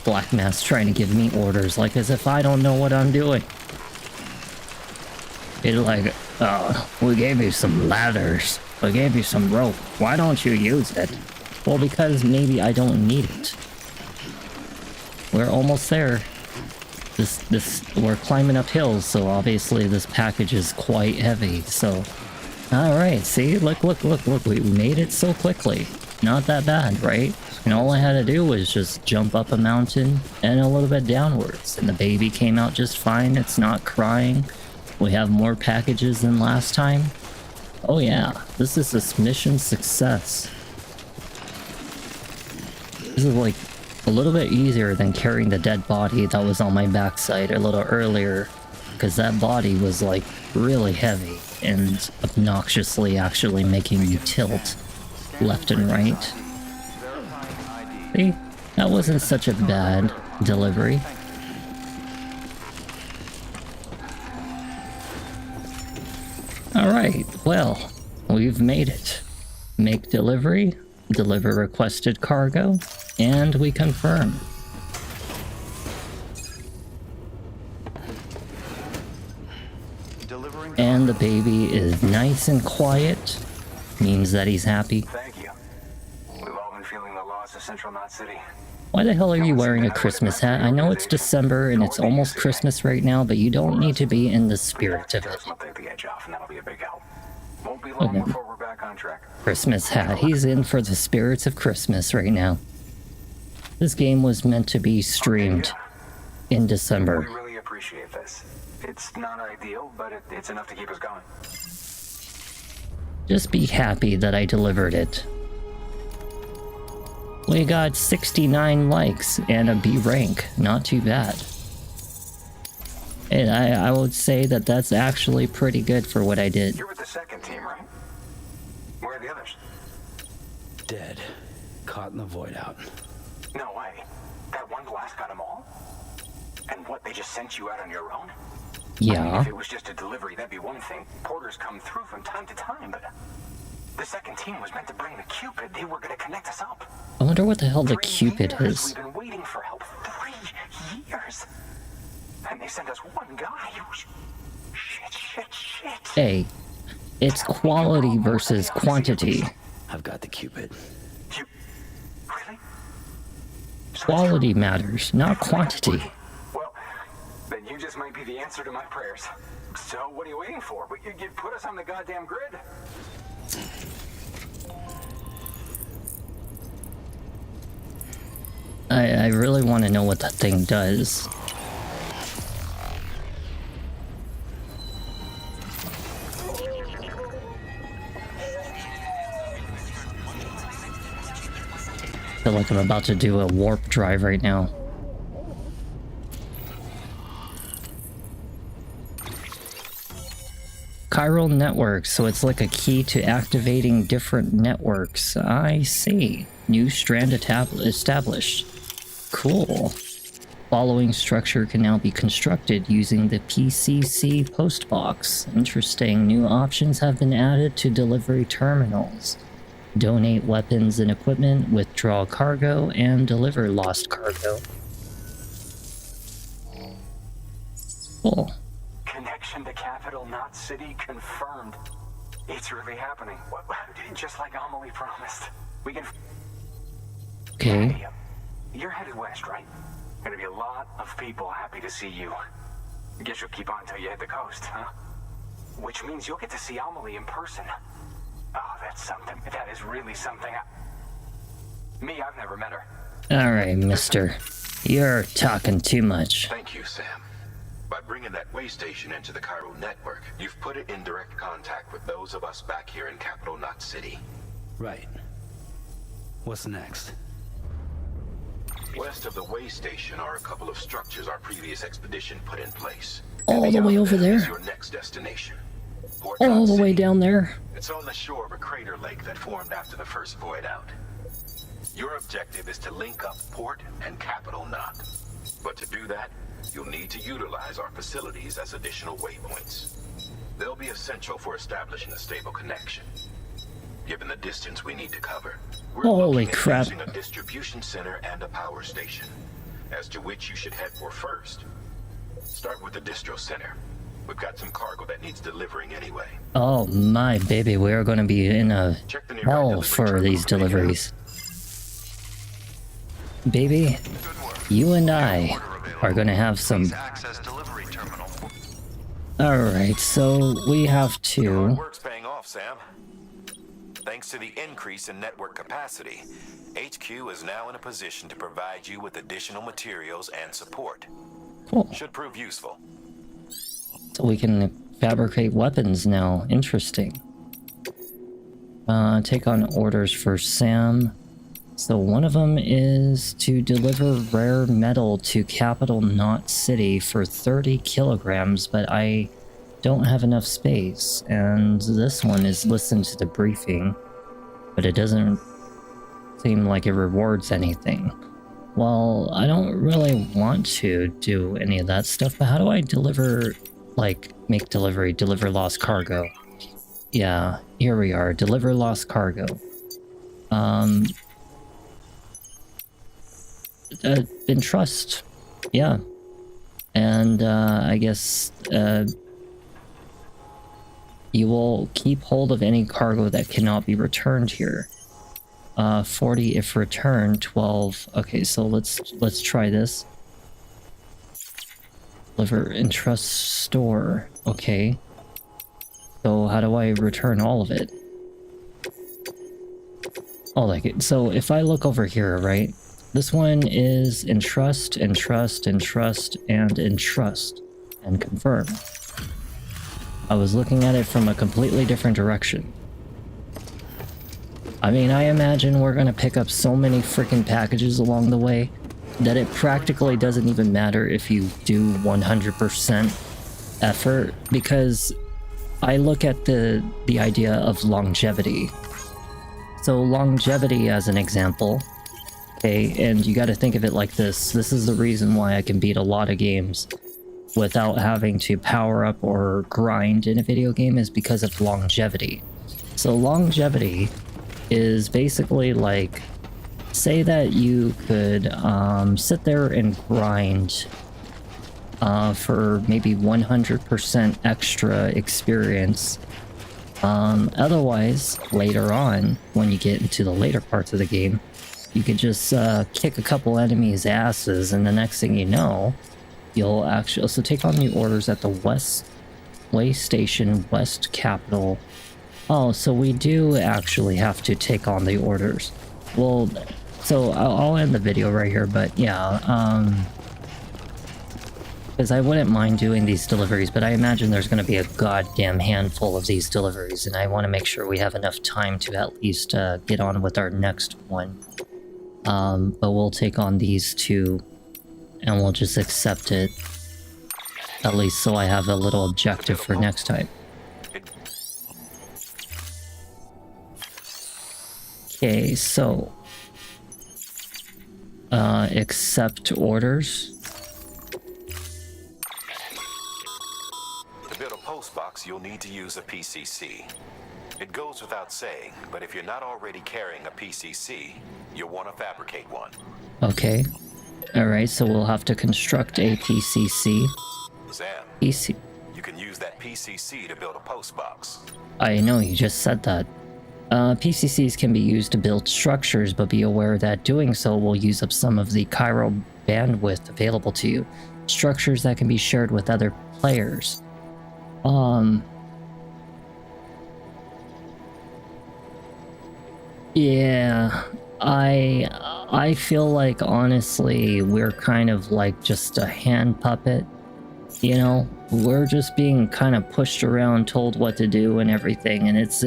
Black Mask trying to give me orders like as if I don't know what I'm doing. It's like, we gave you some ladders. We gave you some rope. Why don't you use it? Well, because maybe I don't need it. We're almost there. We're climbing up hills, so obviously this package is quite heavy, so... Alright, see? Look, we made it so quickly. Not that bad, right? And all I had to do was just jump up a mountain and a little bit downwards, and the baby came out just fine. It's not crying. We have more packages than last time. Oh yeah, this is a mission success. This is like a little bit easier than carrying the dead body that was on my backside a little earlier, because that body was like really heavy and obnoxiously actually making me tilt left and right. See, that wasn't such a bad delivery. Alright, well, we've made it. Make delivery, deliver requested cargo, and we confirm. And the baby is nice and quiet, means that he's happy. Thank you. We've all been feeling the loss of Central Knot City. Why the hell are you wearing a Christmas hat? I know it's December and it's almost Christmas right now, but you don't need to be in the spirit of it. Okay. Christmas hat. He's in for the spirits of Christmas right now. This game was meant to be streamed in December. We really appreciate this. It's not ideal, but it's enough to keep us going. Just be happy that I delivered it. We got 69 likes and a B rank. Not too bad. And I would say that that's actually pretty good for what I did. You're with the second team, right? Where are the others? Dead. Caught in the void out. No way. That one blast got them all? And what, they just sent you out on your own? Yeah. I mean, if it was just a delivery, that'd be one thing. Porters come through from time to time, but the second team was meant to bring the Cupid. They were going to connect us up. I wonder what the hell the Cupid is. We've been waiting for help 3 years. And they sent us one guy. Shit. Hey, it's quality versus quantity. I've got the Cupid. Really? Quality matters, not quantity. Well, then you just might be the answer to my prayers. So what are you waiting for? You put us on the goddamn grid. I really want to know what that thing does. I feel like I'm about to do a warp drive right now. Chiral networks, so it's like a key to activating different networks. I see. New strand established. Cool. Following structure can now be constructed using the PCC post box. Interesting. New options have been added to delivery terminals. Donate weapons and equipment, withdraw cargo, and deliver lost cargo. Cool. Connection to Capital Knot City confirmed. It's really happening. Just like Amelie promised. We can... Okay. You're headed west, right? Gonna be a lot of people happy to see you. Guess you'll keep on until you hit the coast, huh? Which means you'll get to see Amelie in person. Oh, that's something. That is really something. I've never met her. Alright, mister. You're talking too much. Thank you, Sam. By bringing that way station into the chiral network, you've put it in direct contact with those of us back here in Capital Knot City. Right. What's next? West of the way station are a couple of structures our previous expedition put in place. All the way over there? Your next destination. All the way down there? It's on the shore of a crater lake that formed after the first void out. Your objective is to link up Port and Capital Knot. But to do that, you'll need to utilize our facilities as additional waypoints. They'll be essential for establishing a stable connection. Given the distance we need to cover, we're Holy looking at crap. using a distribution center and a power station, as to which you should head for first. Start with the distro center. We've got some cargo that needs delivering anyway. Oh my baby, we're gonna be in a hell for these deliveries. Baby, you and I are gonna have some... Alright, so we have to... Work's paying off, Sam. Thanks to the increase in network capacity, HQ is now in a position to provide you with additional materials and support. Cool. Should prove useful. So we can fabricate weapons now. Interesting. Take on orders for Sam. So one of them is to deliver rare metal to Capital Knot City for 30 kilograms, but I don't have enough space. And this one is listen to the briefing, but it doesn't seem like it rewards anything. Well, I don't really want to do any of that stuff, but how do I deliver, like, make delivery, deliver lost cargo? Yeah, here we are, deliver lost cargo. Entrust, yeah. And, I guess, you will keep hold of any cargo that cannot be returned here. 40 if returned, 12. Okay, so let's try this. Deliver entrust store. Okay. So how do I return all of it? Oh, like it. So if I look over here, right? This one is entrust, entrust, entrust, and entrust, and confirm. I was looking at it from a completely different direction. I mean, I imagine we're gonna pick up so many freaking packages along the way that it practically doesn't even matter if you do 100% effort, because I look at the idea of longevity. So longevity as an example, okay, and you gotta think of it like this. This is the reason why I can beat a lot of games without having to power up or grind in a video game, is because of longevity. So longevity is basically like, say that you could sit there and grind for maybe 100% extra experience. Otherwise, later on, when you get into the later parts of the game, you could just kick a couple enemies' asses, and the next thing you know, you'll actually also take on new orders at the West Way Station, West Capital. Oh, so we do actually have to take on the orders. Well, so I'll end the video right here, but yeah, because I wouldn't mind doing these deliveries, but I imagine there's going to be a goddamn handful of these deliveries, and I want to make sure we have enough time to at least get on with our next one. But we'll take on these two, and we'll just accept it, at least so I have a little objective for next time. Okay, so accept orders. To build a post box, you'll need to use a PCC. It goes without saying, but if you're not already carrying a PCC, you'll want to fabricate one. Okay. Alright, so we'll have to construct a PCC. Sam, PC. you can use that PCC to build a post box. I know, you just said that. PCCs can be used to build structures, but be aware that doing so will use up some of the chiral bandwidth available to you. Structures that can be shared with other players. Yeah, I feel like, honestly, we're kind of like just a hand puppet. You know, we're just being kind of pushed around, told what to do and everything, and it's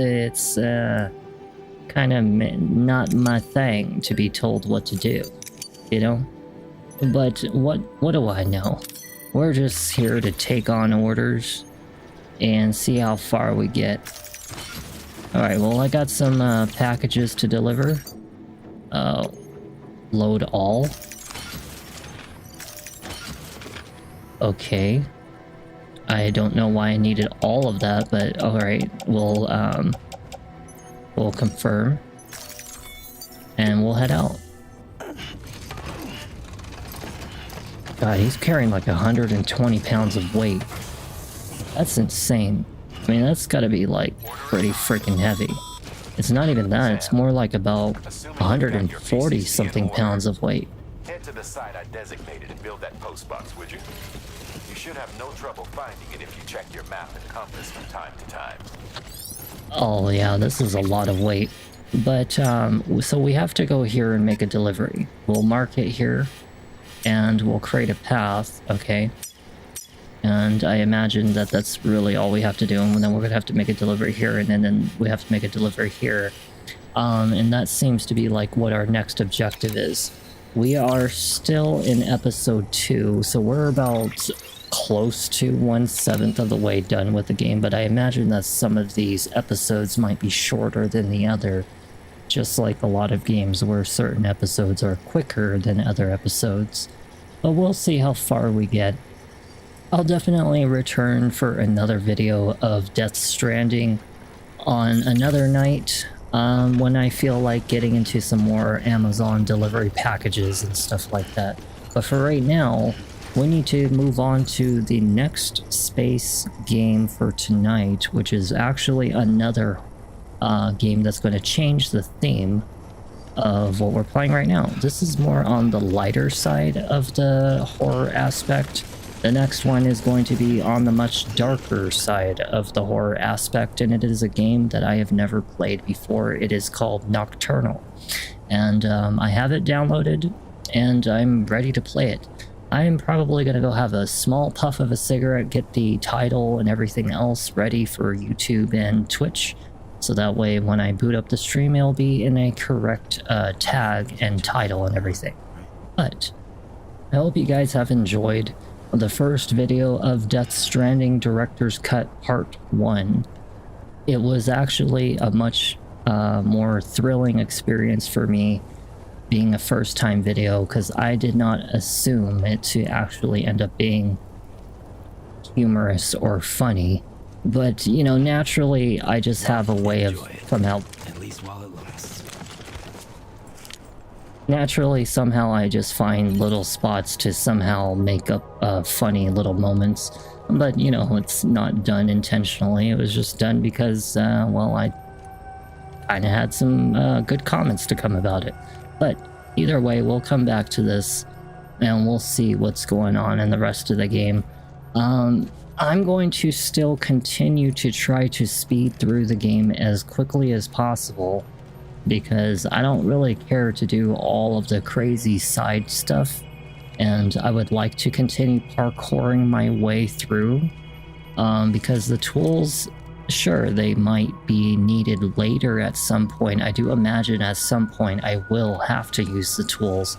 kind of not my thing to be told what to do, you know? But what do I know? We're just here to take on orders and see how far we get. Alright, well, I got some packages to deliver. Load all. Okay. I don't know why I needed all of that, but alright, we'll confirm. And we'll head out. God, he's carrying like 120 pounds of weight. That's insane. I mean, that's gotta be like pretty freaking heavy. It's not even that, it's more like about 140 something pounds of weight. Head to the site I designated and build that post box, would you? You should have no trouble finding it if you check your map and compass from time to time. Oh yeah, this is a lot of weight. But, so we have to go here and make a delivery. We'll mark it here, and we'll create a path, okay? And I imagine that that's really all we have to do, and then we're gonna have to make a delivery here, and then we have to make a delivery here. And that seems to be like what our next objective is. We are still in episode 2, so we're about close to 1/7 of the way done with the game, but I imagine that some of these episodes might be shorter than the other, just like a lot of games where certain episodes are quicker than other episodes. But we'll see how far we get. I'll definitely return for another video of Death Stranding on another night, when I feel like getting into some more Amazon delivery packages and stuff like that. But for right now, we need to move on to the next space game for tonight, which is actually another game that's going to change the theme. of what we're playing right now. This is more on the lighter side of the horror aspect. The next one is going to be on the much darker side of the horror aspect, and it is a game that I have never played before. It is called Nocturnal, and I have it downloaded, and I'm ready to play it. I am probably going to go have a small puff of a cigarette, get the title and everything else ready for YouTube and Twitch, so that way when I boot up the stream, it'll be in a correct tag and title and everything. But I hope you guys have enjoyed the first video of Death Stranding Director's Cut Part 1. It was actually a much more thrilling experience for me, being a first-time video, because I did not assume it to actually end up being humorous or funny. But, you know, naturally, I just have a way of somehow... At least while it lasts. Naturally, somehow I just find little spots to somehow make up funny little moments. But, you know, it's not done intentionally. It was just done because, well, I kind of had some good comments to come about it. But either way, we'll come back to this and we'll see what's going on in the rest of the game. I'm going to still continue to try to speed through the game as quickly as possible, because I don't really care to do all of the crazy side stuff, and I would like to continue parkouring my way through, because the tools, sure, they might be needed later at some point. I do imagine at some point I will have to use the tools,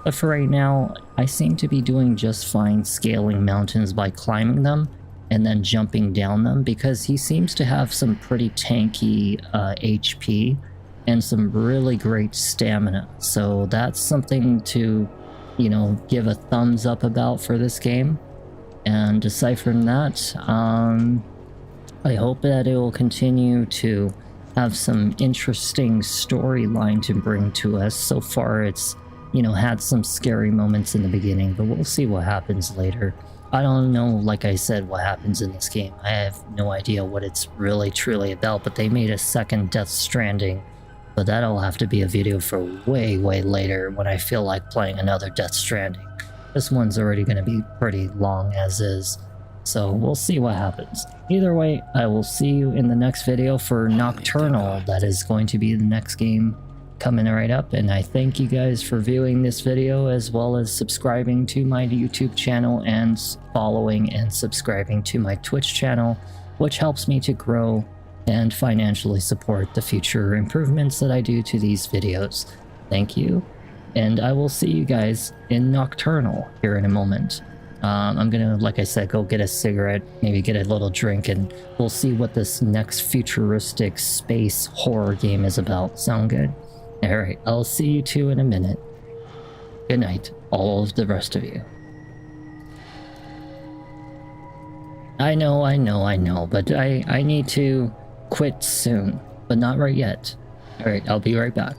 but for right now, I seem to be doing just fine scaling mountains by climbing them and then jumping down them, because he seems to have some pretty tanky HP and some really great stamina. So that's something to, you know, give a thumbs up about for this game. And aside from that, I hope that it will continue to have some interesting storyline to bring to us. So far it's, you know, had some scary moments in the beginning, but we'll see what happens later. I don't know, like I said, what happens in this game. I have no idea what it's really truly about, but they made a second Death Stranding. But that'll have to be a video for way, way later when I feel like playing another Death Stranding. This one's already going to be pretty long as is. So we'll see what happens. Either way, I will see you in the next video for Nocturnal. That is going to be the next game coming right up, and I thank you guys for viewing this video, as well as subscribing to my YouTube channel and following and subscribing to my Twitch channel, which helps me to grow and financially support the future improvements that I do to these videos. Thank you, and I will see you guys in Nocturnal here in a moment. I'm gonna, like I said, go get a cigarette, maybe get a little drink, and we'll see what this next futuristic space horror game is about. Sound good? Alright, I'll see you two in a minute. Good night, all of the rest of you. I know, but I need to quit soon, but not right yet. Alright, I'll be right back.